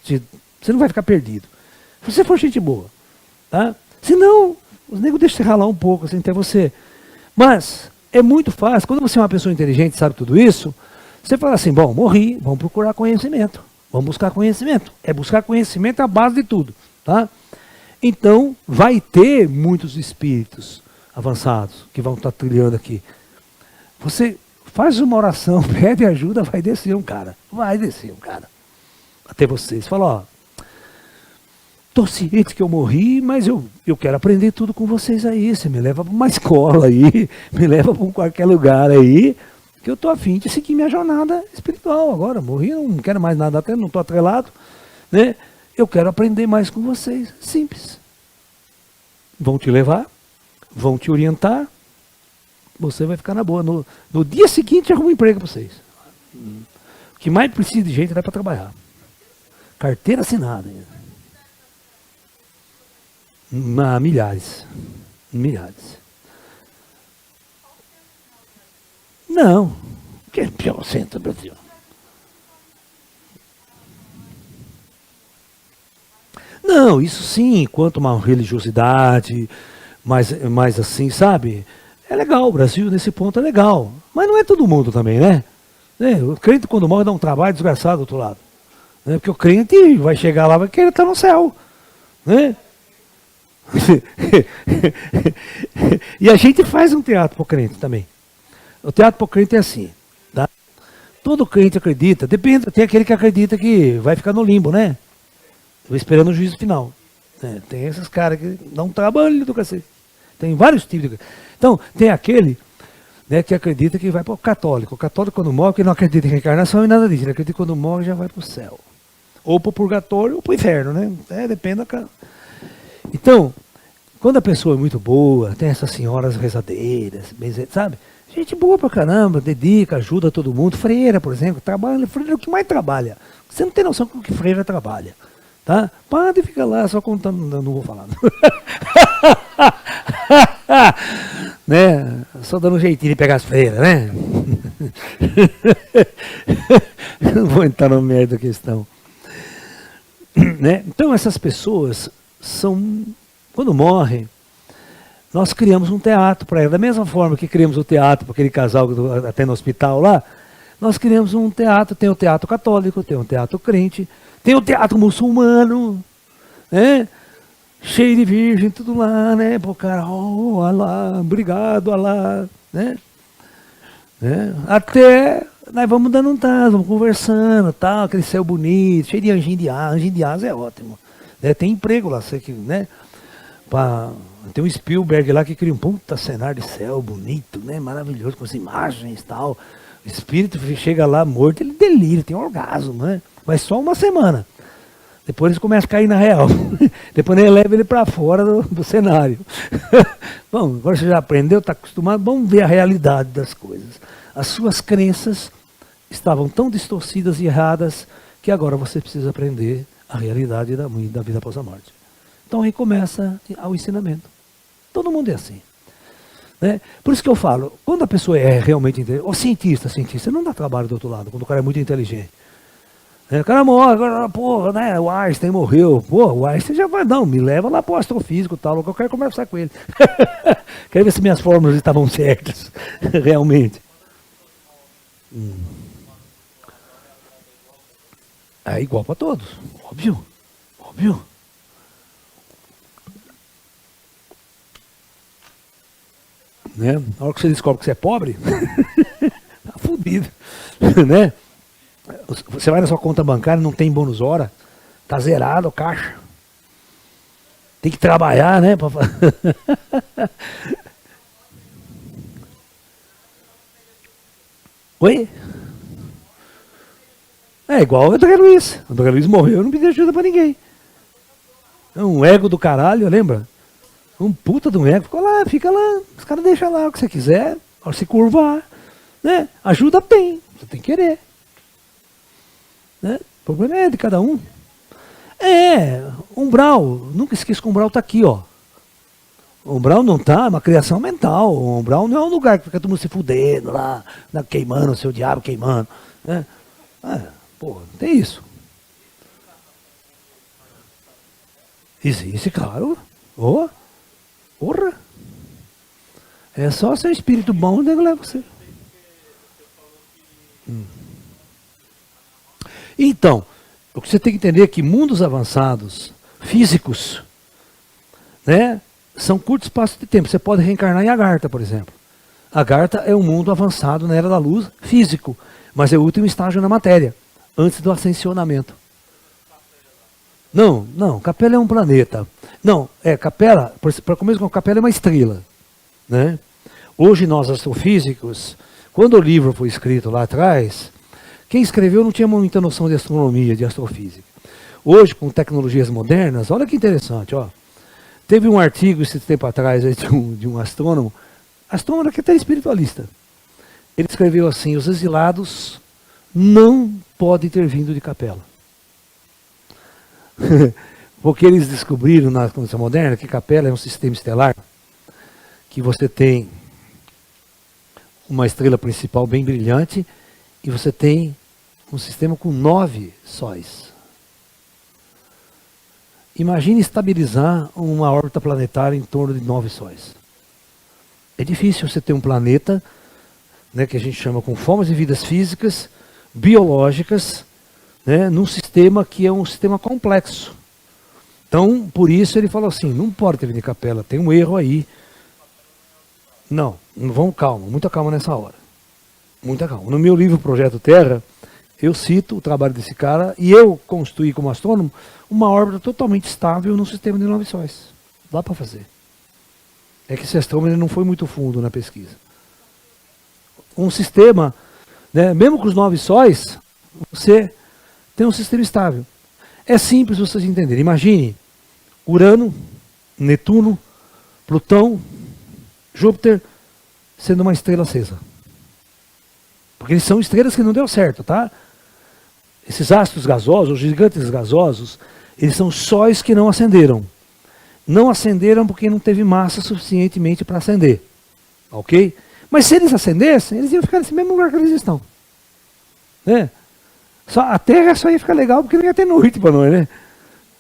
S1: Você não vai ficar perdido. Se você for gente boa. Tá? Se não, os negros deixam você ralar um pouco, assim, até você. Mas é muito fácil. Quando você é uma pessoa inteligente, sabe tudo isso, você fala assim, bom, morri, vamos procurar conhecimento. Vamos buscar conhecimento. É buscar conhecimento a base de tudo. Tá? Então, vai ter muitos espíritos avançados que vão estar trilhando aqui. Você faz uma oração, pede ajuda, vai descer um cara. Vai descer um cara. Até vocês. Fala, ó, estou ciente que eu morri, mas eu quero aprender tudo com vocês aí. Você me leva para uma escola aí, me leva para qualquer lugar aí, que eu estou a fim de seguir minha jornada espiritual. Agora, morri, não quero mais nada, até não estou atrelado, né? Eu quero aprender mais com vocês. Simples. Vão te levar, vão te orientar, você vai ficar na boa. No dia seguinte, arruma um emprego para vocês. O que mais precisa de gente é para trabalhar. Carteira assinada. Milhares. Milhares. Não. Que é pior centro do Brasil. Não, isso sim, quanto uma religiosidade, mais assim, sabe? É legal, o Brasil nesse ponto é legal. Mas não é todo mundo também, né? O crente quando morre dá um trabalho desgraçado do outro lado. Né? Porque o crente vai chegar lá e vai querer estar no céu. Né? E a gente faz um teatro para o crente também. O teatro para o crente é assim. Tá? Todo crente acredita, depende, tem aquele que acredita que vai ficar no limbo, né? Esperando o juízo final. Tem esses caras que dão um trabalho do cacete. Tem vários tipos de... Então, tem aquele, né, que acredita que vai para o católico. O católico, quando morre, que não acredita em reencarnação e nada disso. Ele acredita que quando morre já vai para o céu. Ou para o purgatório ou para o inferno, né? Depende da... Então, quando a pessoa é muito boa, tem essas senhoras rezadeiras, sabe? Gente boa pra caramba, dedica, ajuda todo mundo. Freira, por exemplo, trabalha. Freira é o que mais trabalha. Você não tem noção do que freira trabalha. Tá? Padre fica lá só contando, não vou falar. Né? Só dando um jeitinho de pegar as freiras, né? Não vou entrar no mérito da questão. Né? Então essas pessoas são, quando morrem, nós criamos um teatro para elas. Da mesma forma que criamos o teatro para aquele casal até no hospital lá, nós criamos um teatro, tem o teatro católico, tem o teatro crente, tem o teatro muçulmano, né? Cheio de virgem, tudo lá, né? Pô, cara, oh, Alá, obrigado, Alá, né? Até nós vamos dando um tato, vamos conversando, tal, aquele céu bonito, cheio de anjinho de asa. Anjinho de asa é ótimo. Né? Tem emprego lá, sei que, né? Tem um Spielberg lá que cria um puta cenário de céu bonito, né? Maravilhoso, com as imagens e tal. O espírito chega lá morto, ele delira, tem um orgasmo, né? Mas só uma semana. Depois eles começam a cair na real. Depois ele leva ele para fora do cenário. Bom, agora você já aprendeu, está acostumado, vamos ver a realidade das coisas. As suas crenças estavam tão distorcidas e erradas que agora você precisa aprender a realidade da vida após a morte. Então aí começa o ensinamento. Todo mundo é assim. Né? Por isso que eu falo, quando a pessoa é realmente inteligente, o cientista não dá trabalho do outro lado, quando o cara é muito inteligente. O cara morre, agora, pô, né, o Einstein morreu. Pô, o Einstein já vai, não, me leva lá pro astrofísico e tal, que eu quero conversar com ele. Quero ver se minhas fórmulas estavam certas, realmente. É igual para todos, óbvio, óbvio. Né? Na hora que você descobre que você é pobre, tá fudido, né? Você vai na sua conta bancária, não tem bônus hora, tá zerado o caixa. Tem que trabalhar, né? Oi? É igual o André Luiz. O André Luiz morreu, não pediu ajuda pra ninguém. É um ego do caralho, lembra? Um puta de um ego. Ficou lá, fica lá. Os caras deixam lá o que você quiser, ao se curvar. Né? Ajuda tem, você tem que querer. Né? O problema é de cada um. Umbral, nunca esqueça que o umbral está aqui, ó. O umbral não está, é uma criação mental. O umbral não é um lugar que fica todo mundo se fudendo lá, queimando, o seu diabo queimando. Né? Ah, pô, tem isso. Existe, claro. Oh, porra. É só ser espírito bom, nego leva você. Então, o que você tem que entender é que mundos avançados, físicos, né, são curtos espaços de tempo. Você pode reencarnar em Agartha, por exemplo. Agartha é um mundo avançado na era da luz, físico, mas é o último estágio na matéria, antes do ascensionamento. Não, não, Capela é um planeta. Não, Capela, para começar, Capela é uma estrela, né? Hoje nós astrofísicos, quando o livro foi escrito lá atrás, quem escreveu não tinha muita noção de astronomia, de astrofísica. Hoje, com tecnologias modernas, olha que interessante, ó. Teve um artigo esse tempo atrás aí, de um astrônomo que é até espiritualista. Ele escreveu assim: os exilados não podem ter vindo de Capela. Porque eles descobriram na condição moderna que Capela é um sistema estelar, que você tem uma estrela principal bem brilhante e você tem um sistema com 9 sóis. Imagine estabilizar uma órbita planetária em torno de 9 sóis. É difícil você ter um planeta, né, que a gente chama com formas de vidas físicas, biológicas, né, num sistema que é um sistema complexo. Então, por isso ele falou assim, não pode ter vindo de Capela, tem um erro aí. Não, vamos calma, muita calma nessa hora. Muita calma. No meu livro Projeto Terra, eu cito o trabalho desse cara e eu construí como astrônomo uma órbita totalmente estável no sistema de 9 sóis. Dá para fazer. É que esse astrônomo não foi muito fundo na pesquisa. Um sistema, né, mesmo com os 9 sóis, você tem um sistema estável. É simples vocês entenderem. Imagine Urano, Netuno, Plutão, Júpiter sendo uma estrela acesa. Porque eles são estrelas que não deu certo, tá? Esses astros gasosos, os gigantes gasosos, eles são sóis que não acenderam. Não acenderam porque não teve massa suficientemente para acender. Ok? Mas se eles acendessem, eles iam ficar nesse mesmo lugar que eles estão. Né? A Terra só ia ficar legal porque não ia ter noite para nós, né?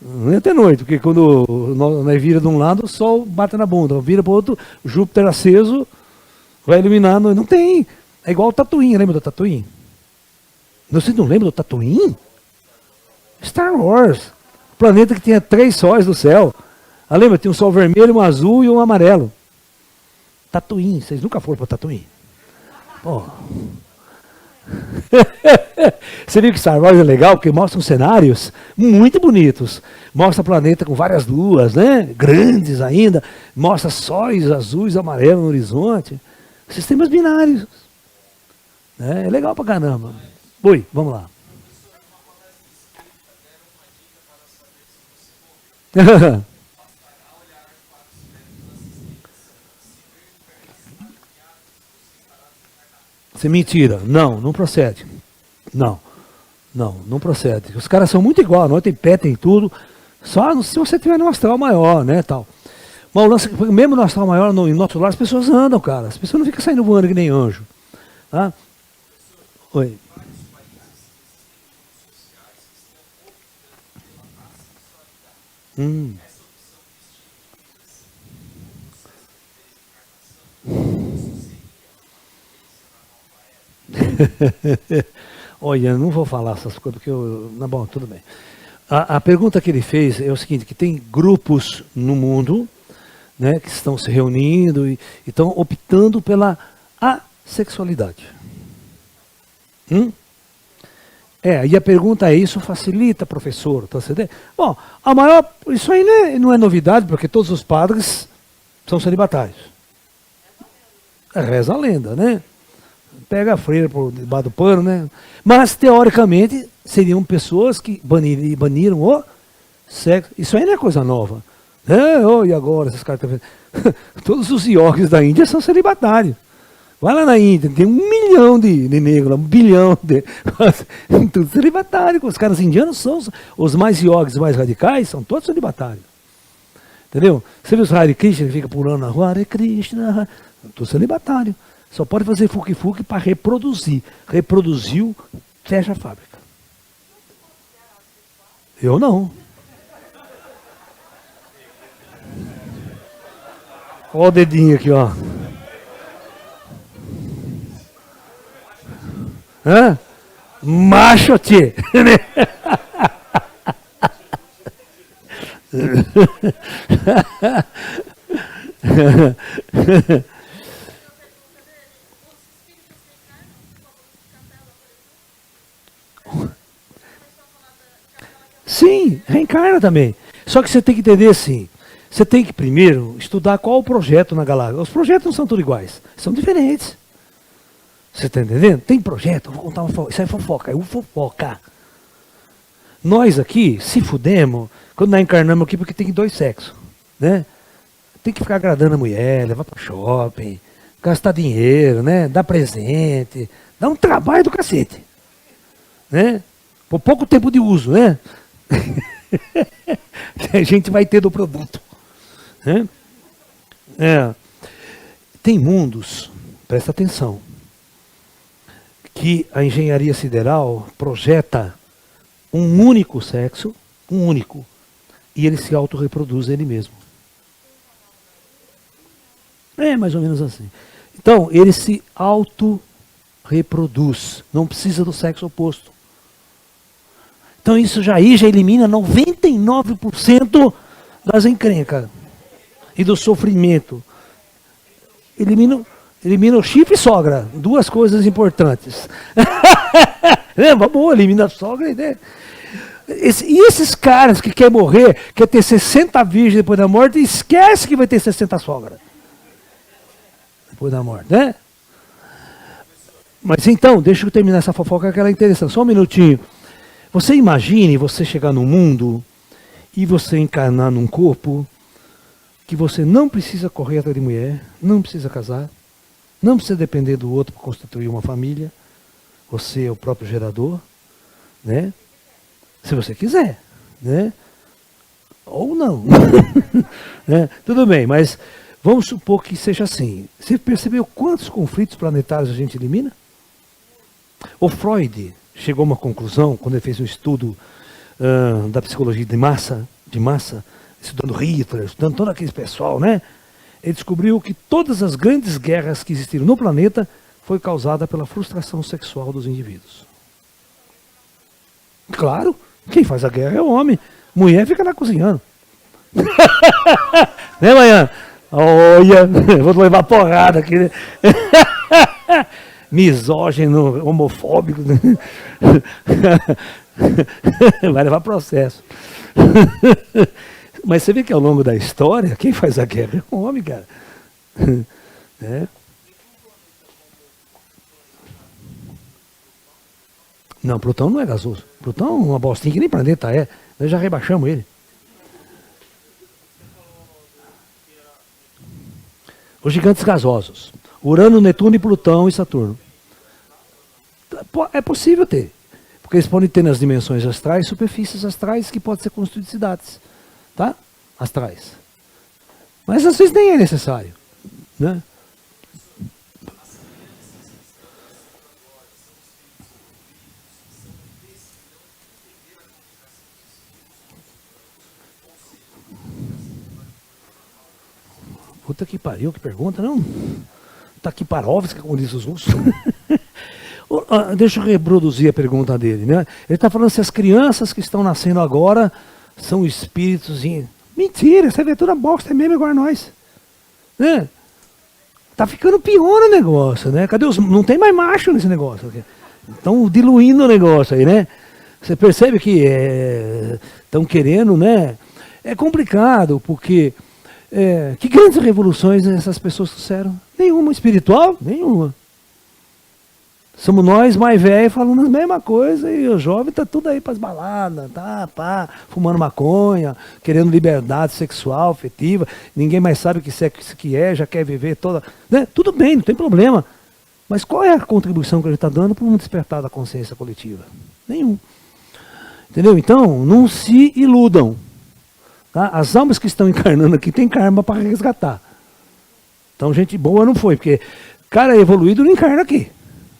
S1: Não ia ter noite, porque quando nós vira de um lado, o Sol bate na bunda. Vira para o outro, Júpiter aceso, vai iluminar a noite. Não tem. É igual o Tatooine, lembra do Tatooine? Você não lembra do Tatooine? Star Wars. Planeta que tinha 3 sóis no céu. Ah, lembra? Tinha um sol vermelho, um azul e um amarelo. Tatooine. Vocês nunca foram para Tatooine? Pô. Você viu que Star Wars é legal? Porque mostra cenários muito bonitos. Mostra planeta com várias luas, né? Grandes ainda. Mostra sóis azuis e amarelos no horizonte. Sistemas binários. É legal pra caramba. Oi, vamos lá. Você mentira. Não, não procede. Não, não procede. Os caras são muito iguais, não tem pé, tem tudo. Só se você tiver um astral maior, né, tal. Mas o lance, mesmo no astral maior, em nosso lar, as pessoas andam, cara. As pessoas não ficam saindo voando que nem anjo. Tá? Oi. Olha, não vou falar essas coisas, porque eu... Não, bom, tudo bem. A pergunta que ele fez é o seguinte, que tem grupos no mundo, né, que estão se reunindo e estão optando pela assexualidade. E a pergunta é, isso facilita, professor? Tá entendendo? Bom, isso aí não é novidade, porque todos os padres são celibatários. Reza a lenda, né? Pega a freira por debaixo do pano, né? Mas, teoricamente, seriam pessoas que baniram o sexo. Isso aí não é coisa nova. E agora, esses caras estão vendo? Todos os iogues da Índia são celibatários. Vai lá na Índia, tem 1 milhão de negros, 1 bilhão de... Tudo celibatário. Os caras indianos são os mais iogues, mais radicais, são todos celibatários. Entendeu? Você viu os Hare Krishna que fica pulando na rua? Hare Krishna, tudo celibatário. Só pode fazer fuki-fuki para reproduzir. Reproduziu, fecha a fábrica. Eu não. Olha o dedinho aqui, ó. Hã? Macho, tchê. Sim, reencarna também. Só que você tem que entender assim. Você tem que primeiro estudar qual o projeto na galáxia. Os projetos não são todos iguais, são diferentes. Você está entendendo? Tem projeto, vou contar uma fofoca. Isso é fofoca, é fofoca. Nós aqui se fudemos quando nós encarnamos aqui porque tem dois sexos, né? Tem que ficar agradando a mulher, levar para shopping, gastar dinheiro, né? Dar presente, dá um trabalho do cacete, né? Por pouco tempo de uso, né? Que a gente vai ter do produto, né? É. Tem mundos, presta atenção, que a engenharia sideral projeta um único sexo, um único, e ele se autorreproduz ele mesmo. É mais ou menos assim. Então, ele se autorreproduz, não precisa do sexo oposto. Então isso já elimina 99% das encrencas e do sofrimento. Elimina o chifre e sogra, duas coisas importantes. Lembra? Boa, elimina a sogra, né? E esses caras que querem morrer, quer ter 60 virgens depois da morte, esquece que vai ter 60 sogras depois da morte, né? Mas então, deixa eu terminar essa fofoca que ela é interessante. Só um minutinho. Você imagine você chegar no mundo e você encarnar num corpo que você não precisa correr atrás de mulher, não precisa casar, não precisa depender do outro para constituir uma família. Você é o próprio gerador, né? Se você quiser, né? Ou não. Né? Tudo bem, mas vamos supor que seja assim. Você percebeu quantos conflitos planetários a gente elimina? O Freud chegou a uma conclusão, quando ele fez um estudo da psicologia de massa, estudando Hitler, estudando todo aquele pessoal, né? Ele descobriu que todas as grandes guerras que existiram no planeta foi causada pela frustração sexual dos indivíduos. Claro, quem faz a guerra é o homem. Mulher fica lá cozinhando. Né, manhã? Olha, vou levar porrada aqui. Né? Misógino, homofóbico. Vai levar processo. Mas você vê que ao longo da história, quem faz a guerra é o homem, cara. É. Não, Plutão não é gasoso. Plutão é uma bostinha que nem planeta é. Nós já rebaixamos ele. Os gigantes gasosos. Urano, Netuno, e Plutão e Saturno. É possível ter. Porque eles podem ter nas dimensões astrais, superfícies astrais que podem ser constituídas de cidades. Tá? Astrais. Mas às vezes nem é necessário. Né? Puta que pariu, que pergunta, não? Tá aqui Parovski, como diz os russos. Deixa eu reproduzir a pergunta dele, né? Ele está falando se as crianças que estão nascendo agora são espíritos. Mentira, você vê toda bosta, é mesmo igual a nós. Né? Tá ficando pior o negócio, né? Cadê os. Não tem mais macho nesse negócio. Estão diluindo o negócio aí, né? Você percebe que estão querendo, né? É complicado, porque. Que grandes revoluções essas pessoas trouxeram? Nenhuma espiritual? Nenhuma. Somos nós mais velhos falando a mesma coisa e o jovem tá tudo aí para as baladas, tá, pá, fumando maconha, querendo liberdade sexual, afetiva, ninguém mais sabe o que sexo que é, já quer viver toda. Né? Tudo bem, não tem problema. Mas qual é a contribuição que a gente está dando para um despertar da consciência coletiva? Nenhum. Entendeu? Então, não se iludam. Tá? As almas que estão encarnando aqui têm karma para resgatar. Então, gente boa não foi, porque cara evoluído não encarna aqui.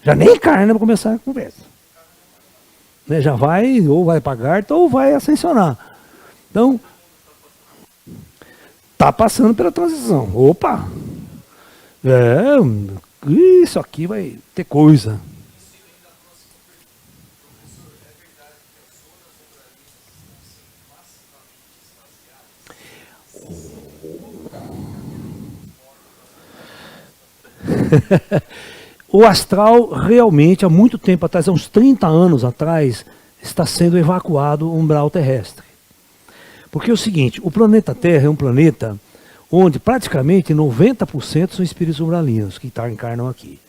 S1: Já nem encarna para começar a conversa. né? Já vai, ou vai pagar, ou vai ascensionar. Então, está passando pela transição. Opa! Isso aqui vai ter coisa. O astral realmente, há muito tempo atrás, há uns 30 anos atrás, está sendo evacuado o umbral terrestre. Porque é o seguinte, o planeta Terra é um planeta onde praticamente 90% são espíritos umbralinos que encarnam aqui.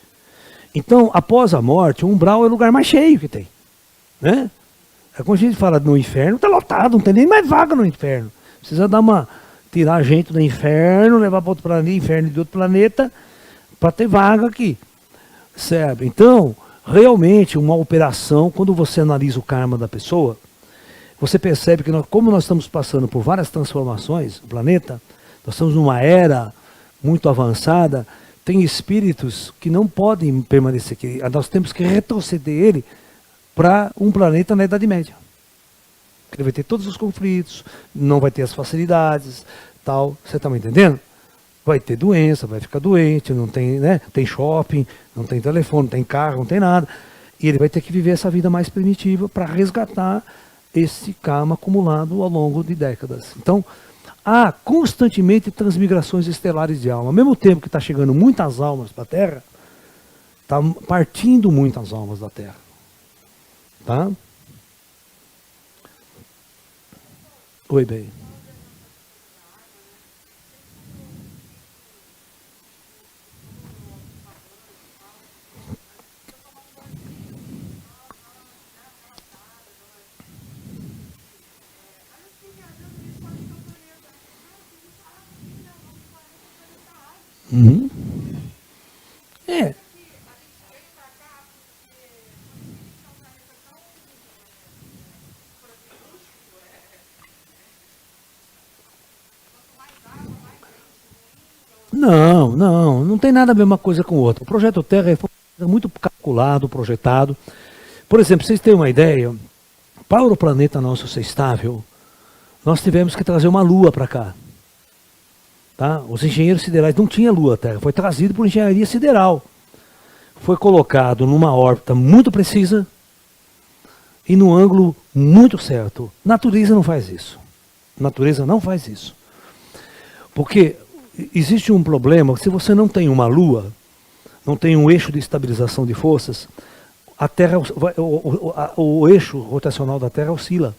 S1: Então, após a morte, o umbral é o lugar mais cheio que tem. Né? É quando a gente fala no inferno, está lotado, não tem nem mais vaga no inferno. Precisa tirar a gente do inferno, levar para outro planeta, inferno de outro planeta, para ter vaga aqui. Certo? Então, realmente, uma operação, quando você analisa o karma da pessoa, você percebe que como nós estamos passando por várias transformações no planeta, nós estamos numa era muito avançada, tem espíritos que não podem permanecer aqui. Nós temos que retroceder ele para um planeta na Idade Média. Ele vai ter todos os conflitos, não vai ter as facilidades, tal. Você está me entendendo? Vai ter doença, vai ficar doente, não tem, né? Tem shopping, não tem telefone, não tem carro, não tem nada. E ele vai ter que viver essa vida mais primitiva para resgatar esse karma acumulado ao longo de décadas. Então, há constantemente transmigrações estelares de alma. Ao mesmo tempo que está chegando muitas almas para a Terra, está partindo muitas almas da Terra. Tá? Oi, bem. Uhum. É. Não tem nada a ver uma coisa com outra. O projeto Terra é muito calculado, projetado. Por exemplo, vocês têm uma ideia, para o planeta nosso ser estável, nós tivemos que trazer uma lua para cá. Tá? Os engenheiros siderais não tinham lua Terra, foi trazido por engenharia sideral. Foi colocado numa órbita muito precisa e no ângulo muito certo. Natureza não faz isso. Natureza não faz isso. Porque existe um problema, se você não tem uma lua, não tem um eixo de estabilização de forças, a Terra, o eixo rotacional da Terra oscila.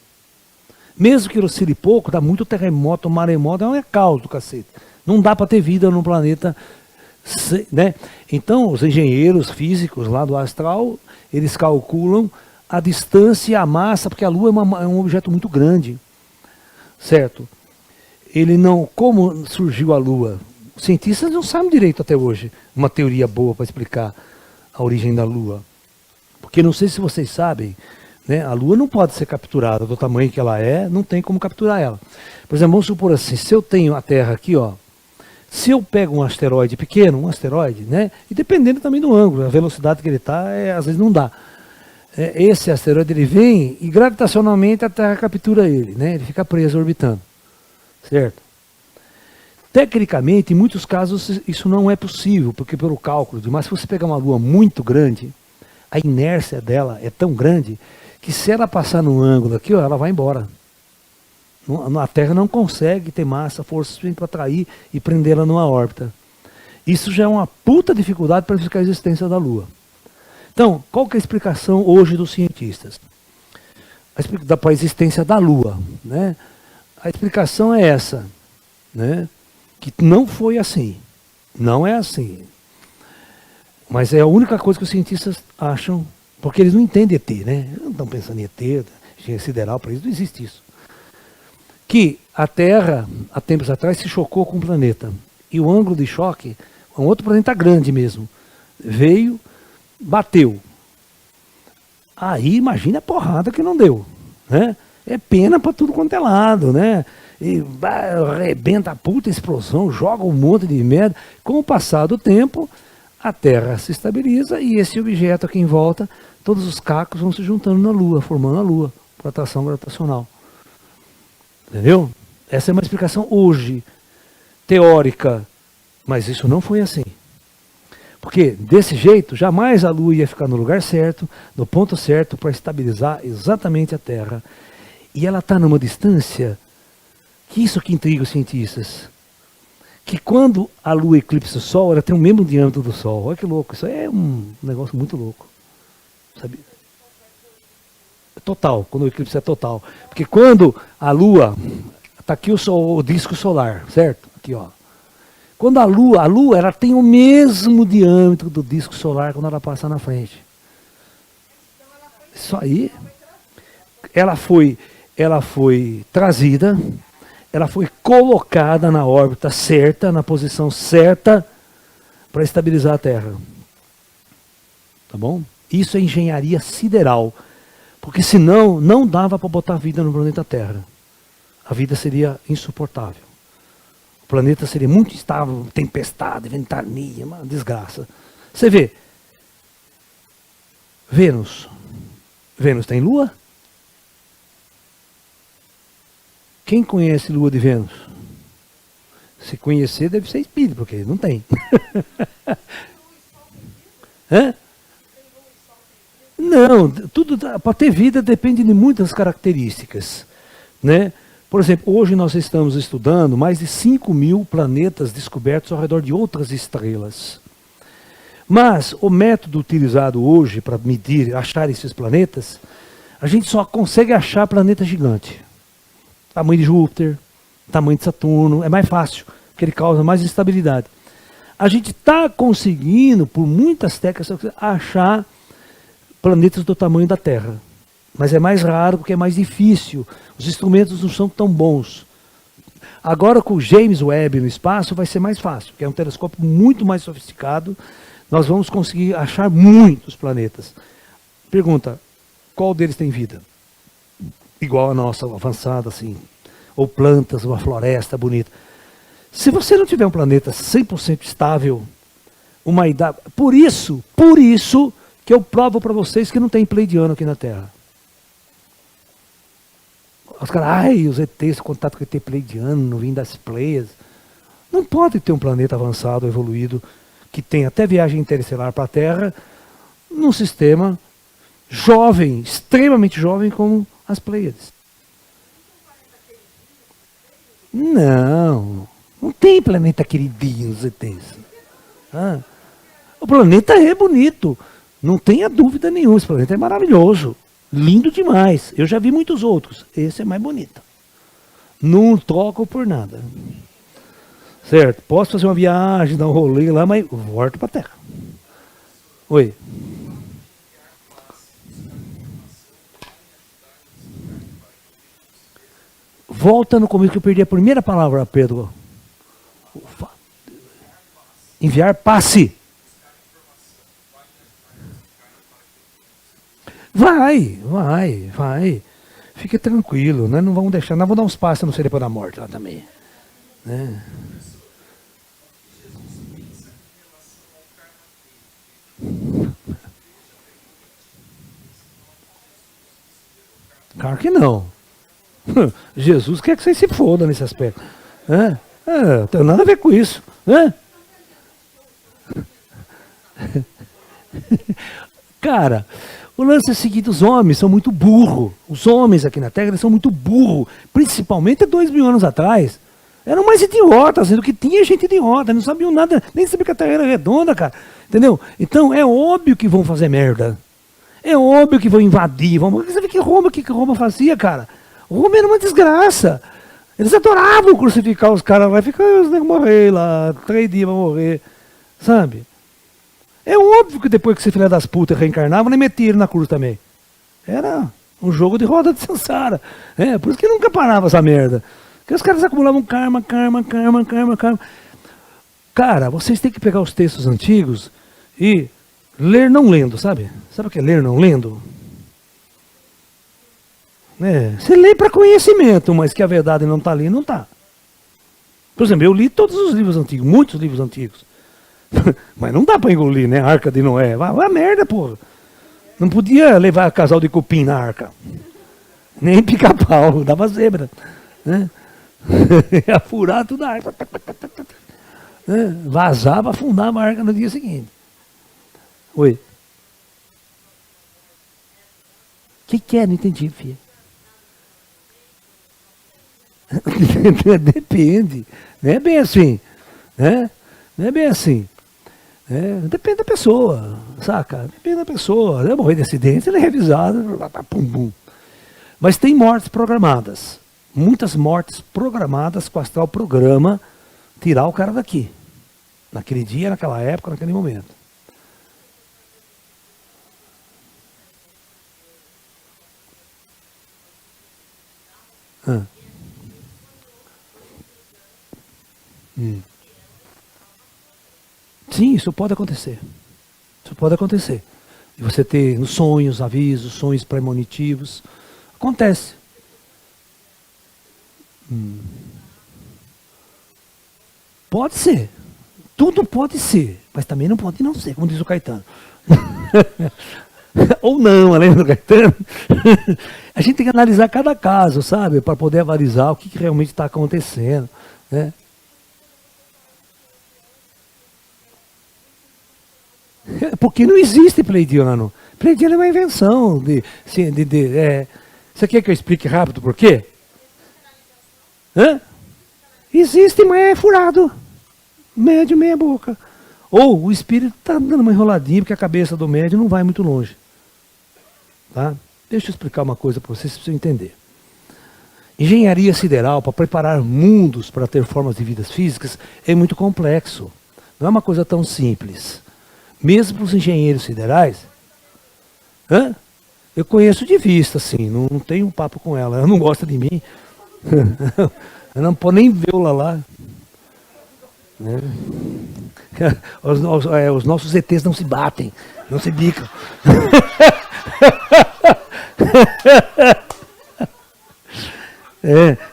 S1: Mesmo que ele oscile pouco, dá muito terremoto, maremoto, é um caos do cacete. Não dá para ter vida no planeta, né? Então, os engenheiros físicos lá do astral, eles calculam a distância e a massa, porque a Lua é um objeto muito grande, certo? Ele não, como surgiu a Lua? Os cientistas não sabem direito até hoje uma teoria boa para explicar a origem da Lua. Porque não sei se vocês sabem, né, a Lua não pode ser capturada do tamanho que ela é, não tem como capturar ela. Por exemplo, vamos supor assim, se eu tenho a Terra aqui, ó, se eu pego um asteroide pequeno, né, e dependendo também do ângulo, a velocidade que ele está, às vezes não dá. Esse asteroide ele vem e gravitacionalmente a Terra captura ele, né, ele fica preso orbitando. Certo? Tecnicamente, em muitos casos, isso não é possível, porque pelo cálculo, mas se você pegar uma Lua muito grande, a inércia dela é tão grande que se ela passar no ângulo aqui, ó, ela vai embora. A Terra não consegue ter massa, força suficiente para atrair e prendê-la numa órbita. Isso já é uma puta dificuldade para explicar a existência da Lua. Então, qual que é a explicação hoje dos cientistas? Para a existência da Lua, né? A explicação é essa, né? Que não foi assim, não é assim. Mas é a única coisa que os cientistas acham, porque eles não entendem ET, né? Eles não estão pensando em ET, engenharia sideral, para eles não existe isso. Que a Terra, há tempos atrás, se chocou com o planeta. E o ângulo de choque, um outro planeta grande mesmo, veio, bateu. Aí imagina a porrada que não deu, né? É pena para tudo quanto é lado, né? E arrebenta a puta explosão, joga um monte de merda. Com o passar do tempo, a Terra se estabiliza e esse objeto aqui em volta, todos os cacos vão se juntando na Lua, formando a Lua, por atração gravitacional. Entendeu? Essa é uma explicação hoje, teórica, mas isso não foi assim. Porque desse jeito, jamais a Lua ia ficar no lugar certo, no ponto certo, para estabilizar exatamente a Terra. E ela está numa distância, que isso que intriga os cientistas. Que quando a Lua eclipsa o Sol, ela tem o mesmo diâmetro do Sol. Olha que louco, isso é um negócio muito louco. Sabe? Total, quando o eclipse é total. Porque quando a Lua, está aqui o disco solar, certo? Aqui, ó. Quando a Lua ela tem o mesmo diâmetro do disco solar quando ela passa na frente. Isso aí, ela foi trazida, ela foi colocada na órbita certa, na posição certa, para estabilizar a Terra. Tá bom? Isso é engenharia sideral. Porque senão, não dava para botar vida no planeta Terra. A vida seria insuportável. O planeta seria muito instável, tempestade, ventania, uma desgraça. Você vê, Vênus tem lua? Quem conhece lua de Vênus? Se conhecer, deve ser espírito, porque não tem. Hã? Não, tudo para ter vida depende de muitas características, né? Por exemplo, hoje nós estamos estudando mais de 5.000 planetas descobertos ao redor de outras estrelas. Mas o método utilizado hoje para medir, achar esses planetas, a gente só consegue achar planeta gigante. Tamanho de Júpiter, tamanho de Saturno, é mais fácil, porque ele causa mais instabilidade. A gente está conseguindo, por muitas técnicas, achar planetas do tamanho da Terra. Mas é mais raro porque é mais difícil. Os instrumentos não são tão bons. Agora com o James Webb no espaço vai ser mais fácil, porque é um telescópio muito mais sofisticado. Nós vamos conseguir achar muitos planetas. Pergunta, qual deles tem vida? Igual a nossa, avançada assim. Ou plantas, uma floresta bonita. Se você não tiver um planeta 100% estável, uma idade... Por isso que eu provo para vocês que não tem pleidiano aqui na Terra. Os caras, os ETs, contato com ET pleidiano, não vim das Pleias. Não pode ter um planeta avançado, evoluído, que tem até viagem interestelar para a Terra, num sistema jovem, extremamente jovem como as Pleiades. Não tem planeta queridinho os ETs. O planeta é bonito, não tenha dúvida nenhuma, esse planeta é maravilhoso. Lindo demais. Eu já vi muitos outros. Esse é mais bonito. Não troco por nada. Certo? Posso fazer uma viagem, dar um rolê lá, mas volto para a Terra. Oi. Volta no começo que eu perdi a primeira palavra, Pedro. Enviar passe. Vai. Fique tranquilo, né? Não vamos deixar, nós vamos dar uns passos no cerebro da morte lá também. Né? Claro que não. Jesus quer que vocês se fodam nesse aspecto. Não tem nada a ver com isso. Cara, o lance é o seguinte, os homens são muito burros. Os homens aqui na Terra eles são muito burros. Principalmente 2.000 anos atrás. Eram mais idiotas, sendo que tinha gente idiota, não sabiam nada, nem sabia que a Terra era redonda, cara. Entendeu? Então é óbvio que vão fazer merda. É óbvio que vão invadir. Você vê que Roma fazia, cara? Roma era uma desgraça. Eles adoravam crucificar os caras lá e ficar, os negros morrer lá, 3 dias vão morrer. Sabe? É óbvio que depois que esse filho das putas reencarnava, nem metiam na cruz também. Era um jogo de roda de Sansara. Por isso que nunca parava essa merda. Porque os caras acumulavam karma. Cara, vocês têm que pegar os textos antigos e ler não lendo, sabe? Sabe o que é ler não lendo? Você lê para conhecimento, mas que a verdade não está ali, não está. Por exemplo, eu li todos os livros antigos, muitos livros antigos. Mas não dá para engolir, né? A arca de Noé. Vai merda, porra. Não podia levar casal de cupim na arca. Nem pica-pau, dava zebra. Né? Ia furar tudo a arca. Vazava, afundava a arca no dia seguinte. Oi. O que é? Não entendi, filha. Depende. Não é bem assim. Né? Não é bem assim. Depende da pessoa, saca? Depende da pessoa. Ele morrer de acidente, ele é revisado. Pum, pum. Mas tem mortes programadas. Muitas mortes programadas que o astral programa tirar o cara daqui. Naquele dia, naquela época, naquele momento. Sim, isso pode acontecer. Isso pode acontecer. E você ter nos sonhos, avisos, sonhos premonitivos. Acontece. Pode ser. Tudo pode ser. Mas também não pode não ser, como diz o Caetano. Ou não, lembra do Caetano? A gente tem que analisar cada caso, sabe? Para poder avalizar o que realmente está acontecendo. Né? Porque não existe pleidiano. Pleidiano é uma invenção. Você quer que eu explique rápido por quê? Existe, mas é furado. Médio, meia boca. Ou o espírito está dando uma enroladinha porque a cabeça do médio não vai muito longe. Tá? Deixa eu explicar uma coisa para vocês entender. Engenharia sideral para preparar mundos para ter formas de vidas físicas é muito complexo. Não é uma coisa tão simples. Mesmo para os engenheiros siderais, eu conheço de vista, assim, não tenho um papo com ela, ela não gosta de mim. Eu não posso nem vê-la lá. Né? Os nossos ETs não se batem, não se bicam.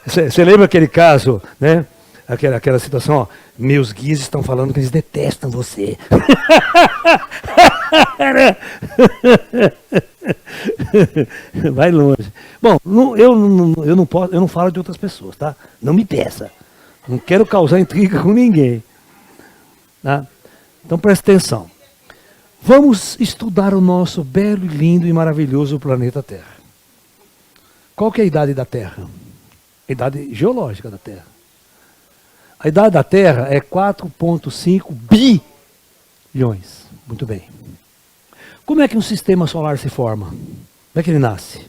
S1: Você lembra aquele caso, né? Aquela situação, ó, meus guias estão falando que eles detestam você. Vai longe. Bom, eu não falo de outras pessoas, tá? Não me peça. Não quero causar intriga com ninguém. Tá? Então presta atenção. Vamos estudar o nosso belo, lindo e maravilhoso planeta Terra. Qual que é a idade da Terra? A idade geológica da Terra. A idade da Terra é 4,5 bilhões. Muito bem. Como é que um sistema solar se forma? Como é que ele nasce?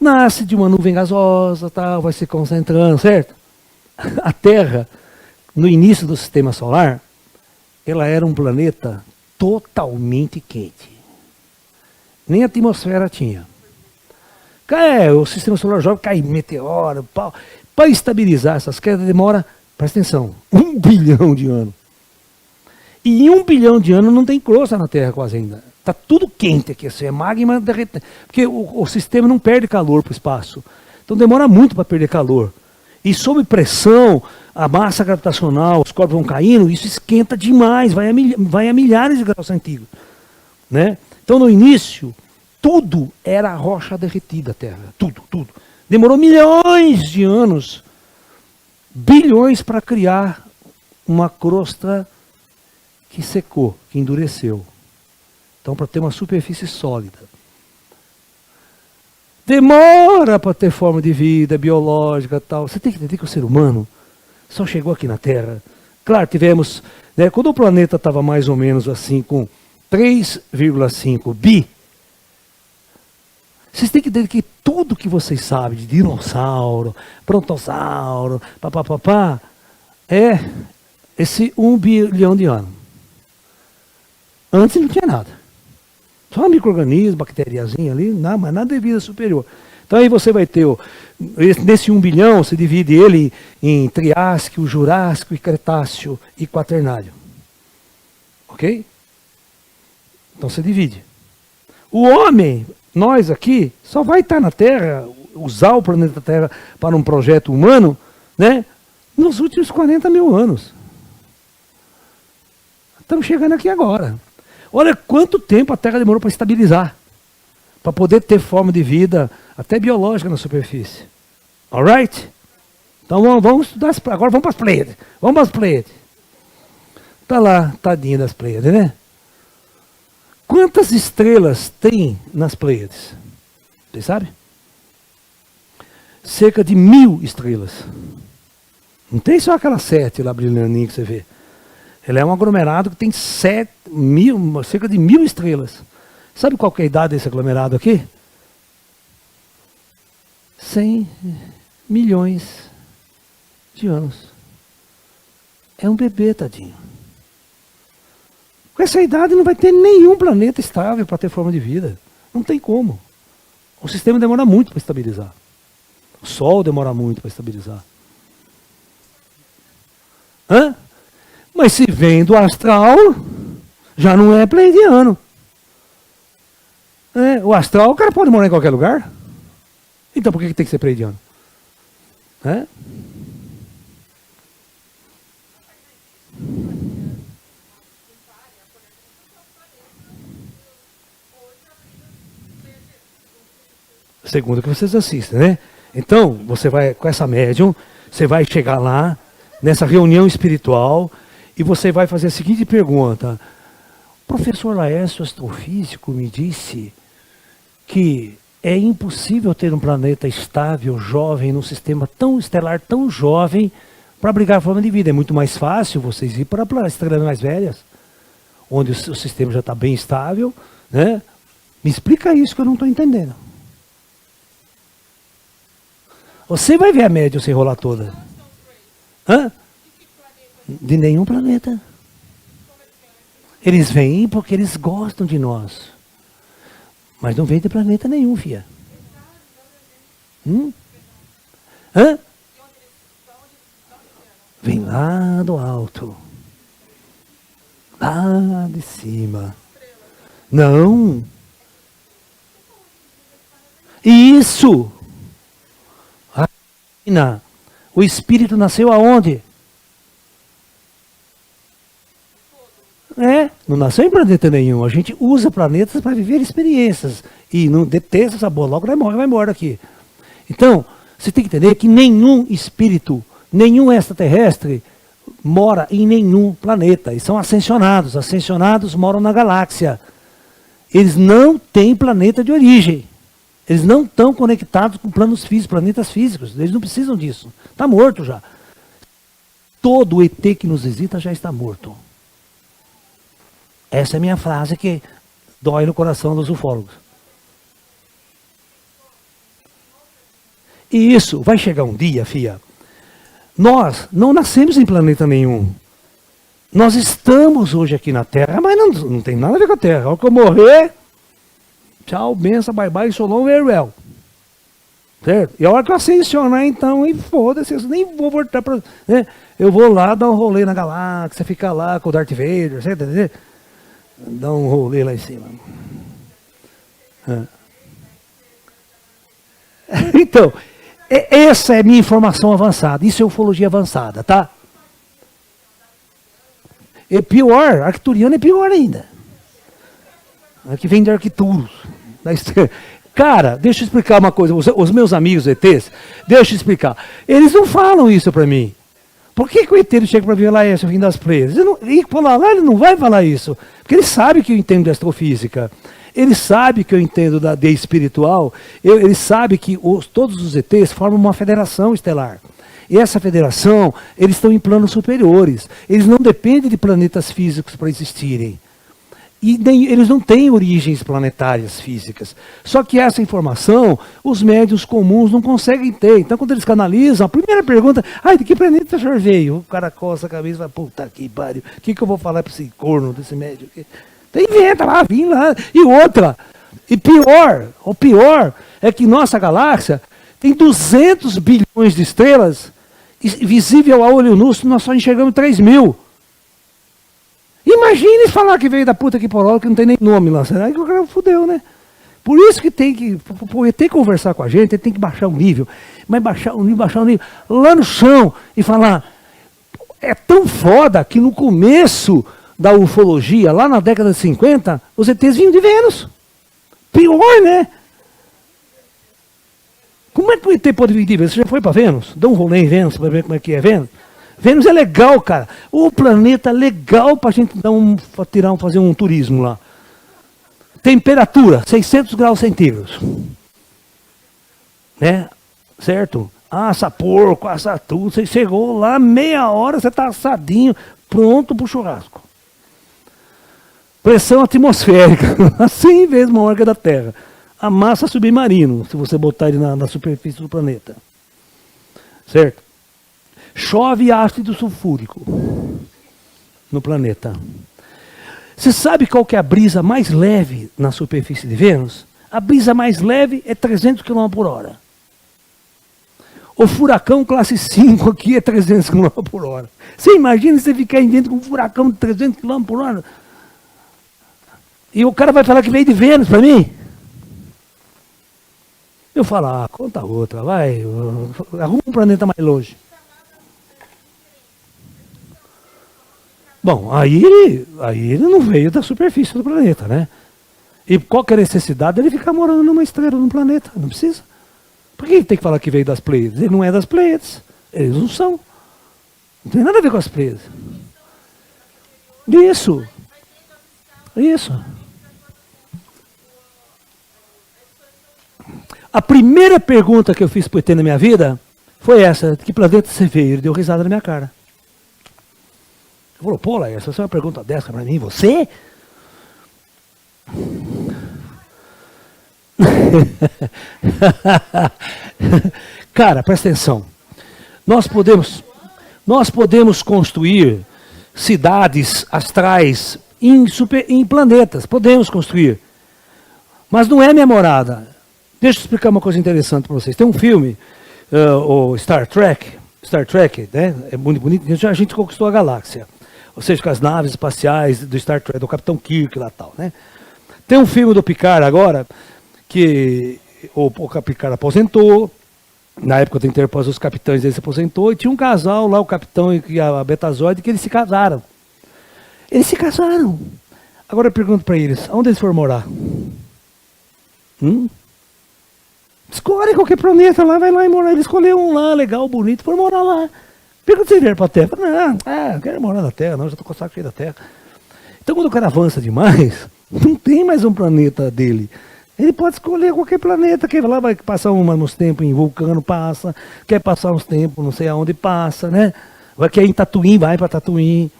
S1: Nasce de uma nuvem gasosa, tal, vai se concentrando, certo? A Terra, no início do sistema solar, ela era um planeta totalmente quente. Nem atmosfera tinha. O sistema solar jovem cai meteoro, pau. Para estabilizar essas quedas demora, presta atenção, 1 bilhão de anos. E em 1 bilhão de anos não tem crosta na Terra quase ainda. Está tudo quente aqui, assim, é magma derretendo. Porque o sistema não perde calor para o espaço. Então demora muito para perder calor. E sob pressão, a massa gravitacional, os corpos vão caindo, isso esquenta demais, vai a milhares de graus centígrados. Né? Então no início, tudo era rocha derretida, a Terra. Tudo, tudo. Demorou milhões de anos, bilhões para criar uma crosta que secou, que endureceu. Então, para ter uma superfície sólida. Demora para ter forma de vida biológica e tal. Você tem que entender que o ser humano só chegou aqui na Terra. Claro, tivemos, né, quando o planeta estava mais ou menos assim com 3,5 bi, vocês têm que entender que tudo que vocês sabem de dinossauro, prontossauro, papapá, é esse 1 bilhão de anos. Antes não tinha nada. Só um micro-organismo, bacteriazinha ali, mas nada de vida superior. Então aí você vai ter, nesse 1 bilhão, você divide ele em Triássico, Jurássico, e Cretáceo e Quaternário. Ok? Então você divide. O homem, nós aqui, só vai estar na Terra, usar o planeta Terra para um projeto humano, né, nos últimos 40 mil anos. Estamos chegando aqui agora. Olha quanto tempo a Terra demorou para estabilizar, para poder ter forma de vida, até biológica na superfície. Alright? Então vamos estudar, agora vamos para as Pleiades. Vamos para as Pleiades. Está lá, tadinha das Pleiades, né? Quantas estrelas tem nas Pleiades? Vocês sabem? Cerca de 1000 estrelas. Não tem só aquelas 7 lá brilhaninha que você vê. Ela é um aglomerado que tem cerca de 1000 estrelas. Sabe qual que é a idade desse aglomerado aqui? 100 milhões de anos. É um bebê, tadinho. Com essa idade não vai ter nenhum planeta estável para ter forma de vida. Não tem como. O sistema demora muito para estabilizar. O Sol demora muito para estabilizar. Hã? Mas se vem do astral, já não é pleiadiano. O astral, o cara pode morar em qualquer lugar. Então por que tem que ser pleiadiano? Segundo que vocês assistem, né? Então, você vai, com essa médium, você vai chegar lá, nessa reunião espiritual, e você vai fazer a seguinte pergunta. O professor Laércio, astrofísico, me disse que é impossível ter um planeta estável, jovem, num sistema tão estelar, tão jovem, para abrigar a forma de vida. É muito mais fácil vocês ir para estrelas mais velhas, onde o sistema já está bem estável, né? Me explica isso que eu não estou entendendo. Você vai ver a média se enrolar toda. Hã? De nenhum planeta. Eles vêm porque eles gostam de nós. Mas não vem de planeta nenhum, filha. Hã? Vem lá do alto. Lá de cima. Não. Isso. O espírito nasceu aonde? Não nasceu em planeta nenhum. A gente usa planetas para viver experiências. E não detesta essa boa, logo vai embora aqui. Então, você tem que entender que nenhum espírito, nenhum extraterrestre mora em nenhum planeta. Eles são ascensionados. Ascensionados moram na galáxia. Eles não têm planeta de origem. Eles não estão conectados com planos físicos, planetas físicos. Eles não precisam disso. Está morto já. Todo ET que nos visita já está morto. Essa é a minha frase que dói no coração dos ufólogos. E isso vai chegar um dia, filha. Nós não nascemos em planeta nenhum. Nós estamos hoje aqui na Terra, mas não tem nada a ver com a Terra. A hora que eu morrer... Tchau, benção, bye bye, so long, very well. Certo? E a hora que eu ascensionar, então, e foda-se, eu nem vou voltar para... Né? Eu vou lá dar um rolê na galáxia, ficar lá com o Darth Vader, certo? Dar um rolê lá em cima. Então, essa é a minha informação avançada. Isso é ufologia avançada, tá? E pior, arcturiano é pior ainda. Aqui vem de Arcturus. Cara, deixa eu explicar uma coisa. Os meus amigos ETs, deixa eu explicar. Eles não falam isso pra mim. Por que o ET chega pra mim lá, esse é o fim das Pleiades? Ele não vai falar isso. Porque ele sabe que eu entendo de astrofísica. Ele sabe que eu entendo de espiritual. Ele sabe que todos os ETs formam uma federação estelar. E essa federação, eles estão em planos superiores. Eles não dependem de planetas físicos para existirem. E eles não têm origens planetárias físicas. Só que essa informação, os médiuns comuns não conseguem ter. Então, quando eles canalizam, a primeira pergunta, de que planeta o senhor veio? O cara coça a cabeça e fala, puta que pariu, o que eu vou falar para esse corno desse médium? Então, inventa lá, vim lá. E outra, o pior é que nossa galáxia tem 200 bilhões de estrelas, visível a olho nu, nós só enxergamos 3.000. Imagine falar que veio da puta que porol, que não tem nem nome lá. Será que o cara fudeu, né? Por isso que tem que conversar com a gente, ele tem que baixar o nível. Mas baixar o nível lá no chão e falar. É tão foda que no começo da ufologia, lá na década de 50, os ETs vinham de Vênus. Pior, né? Como é que o ET pode vir de Vênus? Você já foi para Vênus? Dá um rolê em Vênus para ver como é que é Vênus? Vênus é legal, cara. O planeta legal para a gente fazer um turismo lá. Temperatura, 600 graus centígrados. Né? Certo? Assa porco, assa tudo. Você chegou lá, meia hora, você está assadinho, pronto para o churrasco. Pressão atmosférica, 100 vezes maior que a da Terra. A massa submarino, se você botar ele na superfície do planeta. Certo? Chove ácido sulfúrico no planeta. Você sabe qual que é a brisa mais leve na superfície de Vênus? A brisa mais leve é 300 km por hora. O furacão classe 5 aqui é 300 km por hora. Você imagina você ficar em vento com um furacão de 300 km por hora? E o cara vai falar que veio de Vênus para mim? Eu falo, conta outra, vai, arruma um planeta mais longe. Bom, aí ele não veio da superfície do planeta, né? E qual que é a necessidade dele ficar morando numa estrela, num planeta? Não precisa. Por que ele tem que falar que veio das Pleiades? Ele não é das Pleiades. Eles não são. Não tem nada a ver com as Pleiades. Isso. Isso. A primeira pergunta que eu fiz para o ET na minha vida foi essa: de que planeta você veio? Ele deu risada na minha cara. Ele falou, pô, Laércio, essa é uma pergunta dessa para mim, você? Cara, presta atenção. Nós podemos construir cidades astrais em planetas. Podemos construir. Mas não é minha morada. Deixa eu explicar uma coisa interessante para vocês. Tem um filme, o Star Trek, né? É muito bonito. A gente conquistou a galáxia. Ou seja, com as naves espaciais do Star Trek, do Capitão Kirk lá e tal, né? Tem um filme do Picard agora, que o Picard aposentou, na época do Interpós os capitães dele se aposentou, e tinha um casal lá, o capitão e a Betazoide, que eles se casaram. Eles se casaram. Agora eu pergunto para eles, onde eles foram morar? Escolhe qualquer planeta lá, vai lá e morar. Ele escolheu um lá, legal, bonito, foram morar lá. Pergunta se ele vieram para a Terra. Não quero morar na Terra, não, já estou com o saco cheio da Terra. Então quando o cara avança demais, não tem mais um planeta dele. Ele pode escolher qualquer planeta, quer lá, vai passar uns tempos em Vulcano, passa, quer passar uns tempos, não sei aonde passa, né? Quer ir em Tatooine, vai para Tatooine.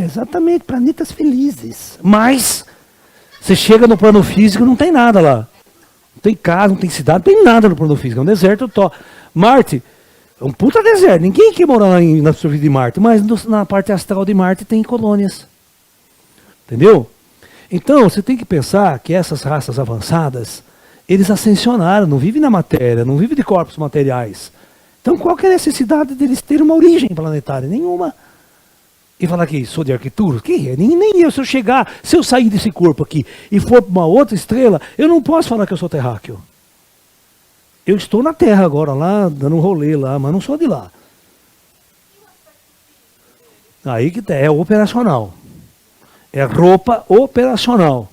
S1: Exatamente, planetas felizes. Mas você chega no plano físico, não tem nada lá. Não tem casa, não tem cidade, não tem nada no plano físico. É um deserto. Marte é um puta deserto. Ninguém quer morar na superfície de Marte. Mas na parte astral de Marte tem colônias. Entendeu? Então, você tem que pensar que essas raças avançadas, eles ascensionaram, não vivem na matéria, não vivem de corpos materiais. Então, qual que é a necessidade deles terem uma origem planetária? Nenhuma. E falar que sou de Arquituros? Que? Nem eu. Se eu sair desse corpo aqui e for para uma outra estrela, eu não posso falar que eu sou terráqueo. Eu estou na Terra agora, lá, dando um rolê lá, mas não sou de lá. Aí que é operacional. É roupa operacional.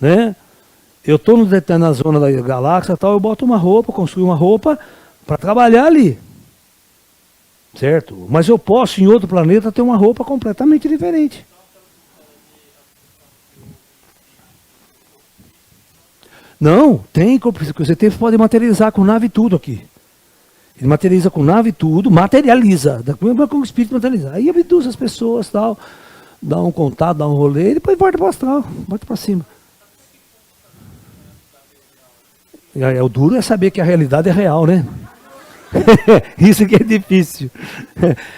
S1: Né? Eu estou na zona da galáxia, tal, eu boto uma roupa, construo uma roupa para trabalhar ali. Certo? Mas eu posso, em outro planeta, ter uma roupa completamente diferente. Não, tem. Você pode materializar com nave tudo aqui. Ele materializa com nave tudo, materializa. Com o espírito materializa. Aí abduz as pessoas, tal, dá um contato, dá um rolê, e depois volta para o astral, volta para cima. O duro é saber que a realidade é real, né? Isso que é difícil.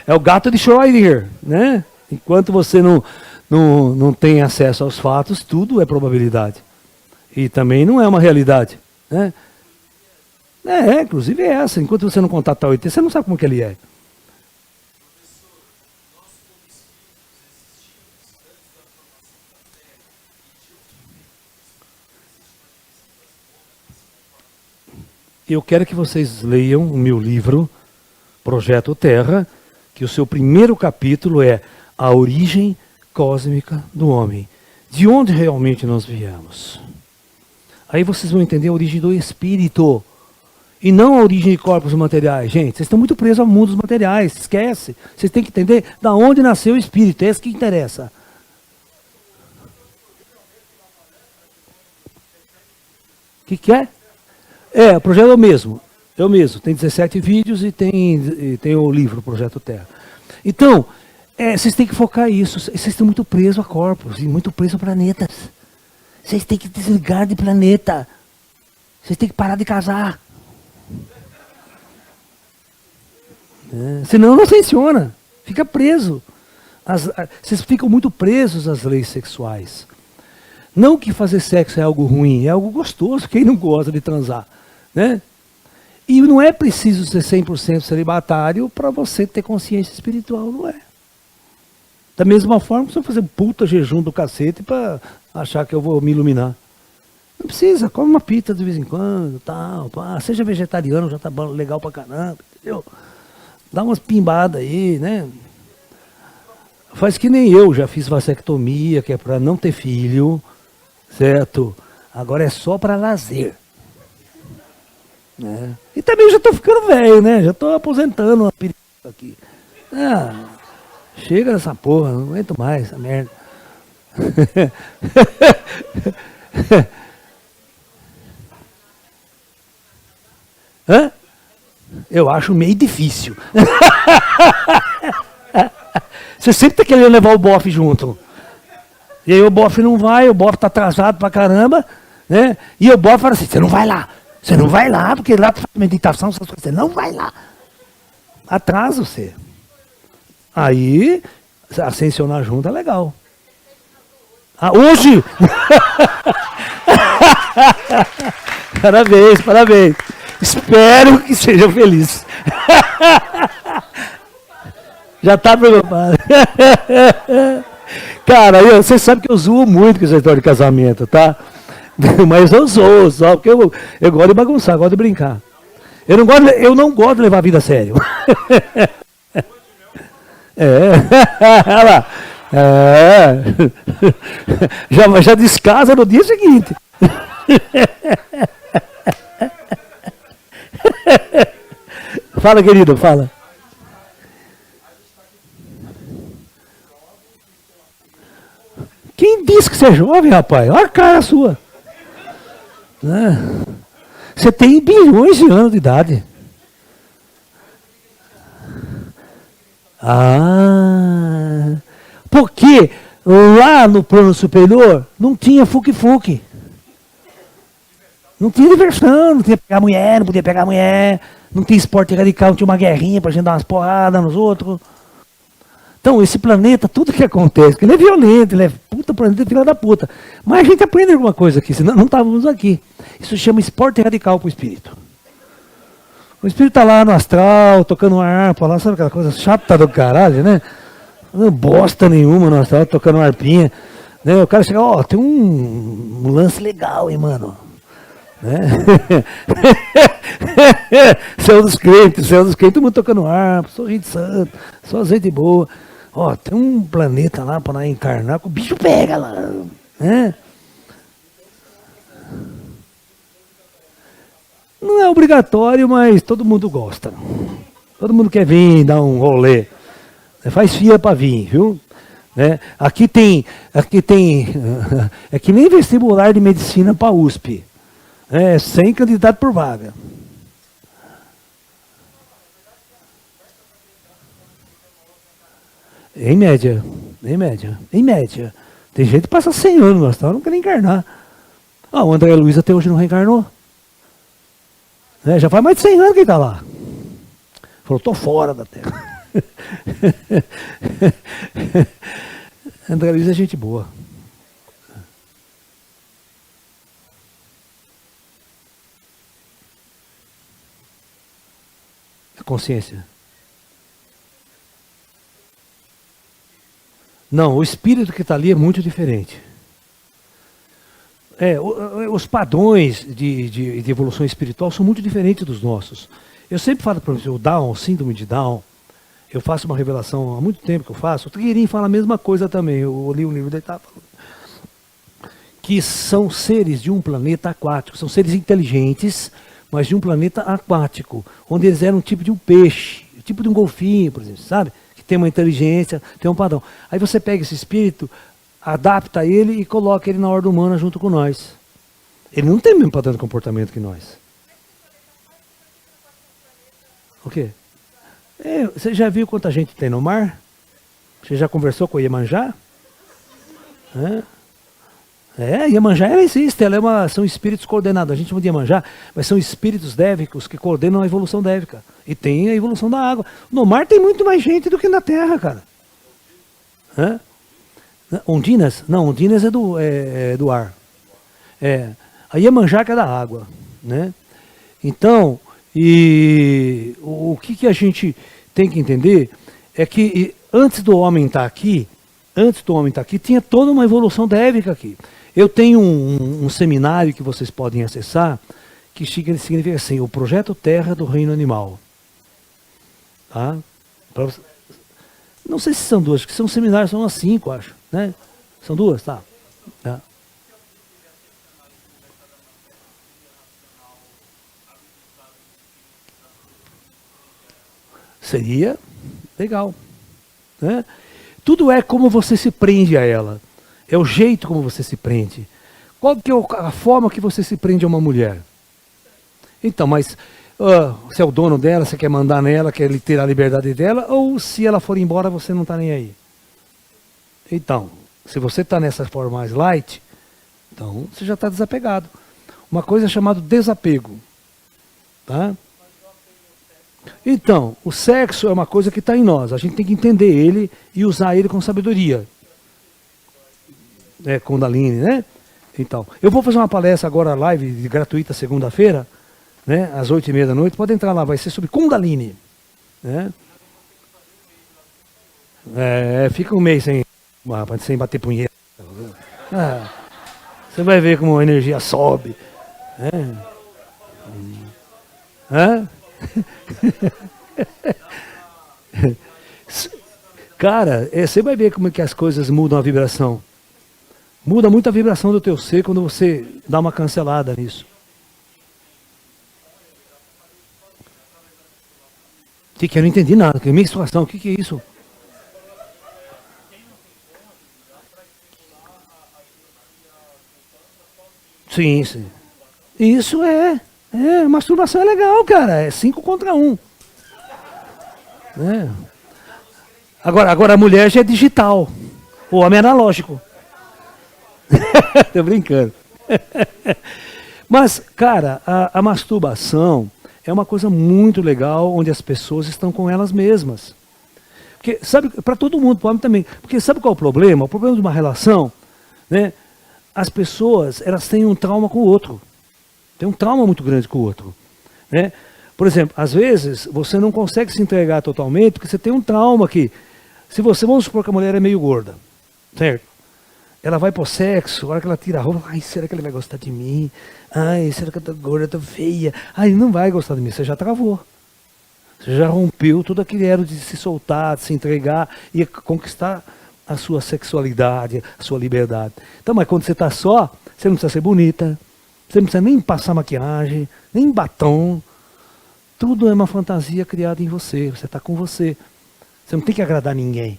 S1: É o gato de Schrödinger, né? Enquanto você não tem acesso aos fatos, tudo é probabilidade. E também não é uma realidade, né? Inclusive é essa. Enquanto você não contatar o ET, você não sabe como que ele é. Eu quero que vocês leiam o meu livro, Projeto Terra, que o seu primeiro capítulo é a origem cósmica do homem. De onde realmente nós viemos? Aí vocês vão entender a origem do espírito. E não a origem de corpos materiais. Gente, vocês estão muito presos ao mundo dos materiais. Esquece. Vocês têm que entender da onde nasceu o espírito. É isso que interessa. O que é? O projeto é o mesmo. É o mesmo. Tem 17 vídeos e tem o livro, o Projeto Terra. Então, vocês têm que focar isso. Vocês estão muito presos a corpos e muito presos a planetas. Vocês têm que desligar de planeta. Vocês têm que parar de casar. Senão não funciona. Fica preso. Vocês ficam muito presos às leis sexuais. Não que fazer sexo é algo ruim, é algo gostoso. Quem não gosta de transar? Né? E não é preciso ser 100% celibatário para você ter consciência espiritual, não é? Da mesma forma, você vai fazer um puta jejum do cacete para achar que eu vou me iluminar. Não precisa, come uma pizza de vez em quando, tal, pá. Seja vegetariano, já tá bom, legal pra caramba, entendeu? Dá umas pimbadas aí, né? Faz que nem eu, já fiz vasectomia, que é para não ter filho, certo? Agora é só para lazer. Né? E também já tô ficando velho, né? Já tô aposentando uma perigo aqui. Chega dessa porra, não aguento mais essa merda. Hã? Eu acho meio difícil. Você sempre tá querendo levar o bofe junto. E aí o bofe não vai, o bofe tá atrasado pra caramba, né? E o bofe fala assim, você não vai lá, porque lá tu faz meditação, você não vai lá. Atrasa você. Aí, ascensionar junto é legal. Hoje! Parabéns, parabéns. Espero que sejam felizes. Já tá preocupado. Cara, você sabe que eu zoo muito com essa história de casamento, tá? Mas eu zoo, só porque eu gosto de bagunçar, gosto de brincar. Eu não gosto de levar a vida a sério. Olha lá. Já descasa no dia seguinte. Fala, querido, fala. Quem disse que você é jovem, rapaz? Olha a cara sua. Você tem bilhões de anos de idade. Porque lá no plano superior não tinha fuque-fuque. Não tinha diversão, não tinha pegar mulher, não podia pegar mulher, não tinha esporte radical, não tinha uma guerrinha pra gente dar umas porradas nos outros. Então, esse planeta, tudo que acontece, ele é violento, ele é puta planeta, filha da puta. Mas a gente aprende alguma coisa aqui, senão não estávamos aqui. Isso chama esporte radical pro espírito. O espírito tá lá no astral, tocando uma harpa lá, sabe aquela coisa chata do caralho, né? Não bosta nenhuma no astral, tocando uma harpinha. Né? O cara chega, tem um lance legal, hein, mano. Né? Céu dos crentes, todo mundo tocando harpa, sorrindo santo, só gente boa. Tem um planeta lá para nós encarnar, que o bicho pega lá. Né? Não é obrigatório, mas todo mundo gosta. Todo mundo quer vir dar um rolê. Faz fila para vir, viu? Né? Aqui tem, é que nem vestibular de medicina para USP. 100 candidatos por vaga. Em média. Tem gente que passa 100 anos, nós não quer encarnar. O André Luiz até hoje não reencarnou. Já faz mais de 100 anos que ele está lá. Falou, tô fora da Terra. André Luiz é gente boa. Consciência. Não, o espírito que está ali é muito diferente. Os padrões de evolução espiritual são muito diferentes dos nossos. Eu sempre falo para você, o Down, o síndrome de Down, Eu faço uma revelação há muito tempo que eu faço. O Trigueirinho fala a mesma coisa também. Eu li um livro dele, tá falando. Que são seres de um planeta aquático. São seres inteligentes, mas de um planeta aquático. Onde eles eram um tipo de um peixe, tipo de um golfinho, por exemplo, sabe? Que tem uma inteligência, tem um padrão. Aí você pega esse espírito, adapta ele e coloca ele na ordem humana junto com nós. Ele não tem o mesmo padrão de comportamento que nós. O quê? Você já viu quanta gente tem no mar? Você já conversou com o Iemanjá? Iemanjá ela existe, são espíritos coordenados. A gente chama de Iemanjá, mas são espíritos dévicos que coordenam a evolução dévica. E tem a evolução da água. No mar tem muito mais gente do que na terra, cara. Ondinas? Não, Ondinas é do ar. A Iemanjá que é da água, né? Então, o que a gente tem que entender é que antes do homem estar aqui, tinha toda uma evolução dévica aqui. Eu tenho um seminário que vocês podem acessar, que significa assim, o Projeto Terra do Reino Animal. Tá? Não sei se são duas, acho que são seminários, são umas 5, acho. Né? São duas? Tá. Seria legal. Né? Tudo é como você se prende a ela. É o jeito como você se prende. Qual que é a forma que você se prende a uma mulher? Então, mas se é o dono dela, você quer mandar nela, quer ter a liberdade dela, ou se ela for embora, você não está nem aí. Então, se você está nessa forma mais light, então você já está desapegado. Uma coisa chamada desapego. Tá? Então, o sexo é uma coisa que está em nós. A gente tem que entender ele e usar ele com sabedoria. Kundalini, né? Então, eu vou fazer uma palestra agora, live gratuita, segunda-feira, né? Às 8h30 da noite. Pode entrar lá, vai ser sobre Kundalini. Né? Fica um mês sem bater punheta. Você vai ver como a energia sobe. Cara, você vai ver como é que as coisas mudam a vibração. Muda muito a vibração do teu ser quando você dá uma cancelada nisso. Que eu não entendi nada. Que menstruação, o que é isso? Sim, sim. Isso masturbação é legal, cara. É 5 contra 1. Agora a mulher já é digital. O homem é analógico. Tô brincando. Mas, cara, a masturbação é uma coisa muito legal onde as pessoas estão com elas mesmas. Porque, sabe, para todo mundo, para o homem também. Porque sabe qual é o problema? O problema de uma relação, né? As pessoas, elas têm um trauma com o outro. Tem um trauma muito grande com o outro. Né? Por exemplo, às vezes, você não consegue se entregar totalmente porque você tem um trauma que, vamos supor que a mulher é meio gorda, certo? Ela vai pro sexo, a hora que ela tira a roupa, ai, será que ele vai gostar de mim? Ai, será que eu tô gorda, eu tô feia? Ai, não vai gostar de mim, você já travou. Você já rompeu tudo aquilo era de se soltar, de se entregar e conquistar a sua sexualidade, a sua liberdade. Então, mas quando você está só, você não precisa ser bonita, você não precisa nem passar maquiagem, nem batom. Tudo é uma fantasia criada em você, você está com você. Você não tem que agradar ninguém.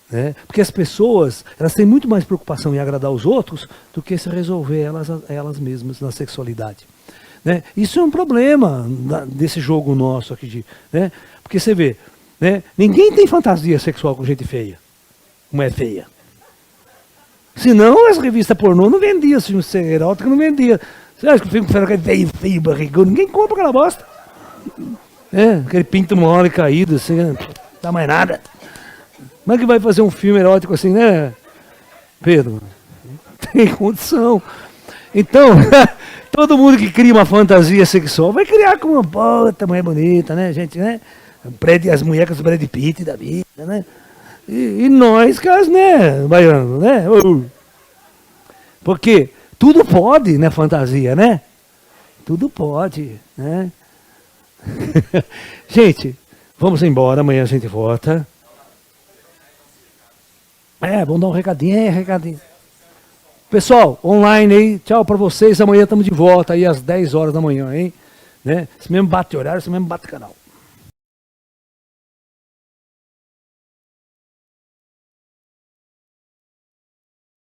S1: Né? Porque as pessoas, elas têm muito mais preocupação em agradar os outros do que se resolver elas mesmas na sexualidade. Né? Isso é um problema desse jogo nosso aqui. Né? Porque você vê, né? Ninguém tem fantasia sexual com gente feia. Como é feia. Senão as revistas pornô não vendiam, se ser erótico não vendia. Você acha que o filme é feio, barrigão? Ninguém compra aquela bosta. Aquele pinto mole caído, assim, não dá mais nada. Como é que vai fazer um filme erótico assim, né, Pedro? Não tem condição. Então, todo mundo que cria uma fantasia sexual vai criar com uma puta mulher bonita, né, gente, né? As mulheres do Brad Pitt da vida, né? E nós, caras, né, baiano, né? Porque tudo pode, né, fantasia, né? Tudo pode, né? Gente, Vamos embora, amanhã a gente volta. Vamos dar um recadinho, recadinho. Pessoal, online aí, tchau pra vocês. Amanhã estamos de volta aí às 10 horas da manhã, hein? Né? Esse mesmo bate horário, esse mesmo bate canal.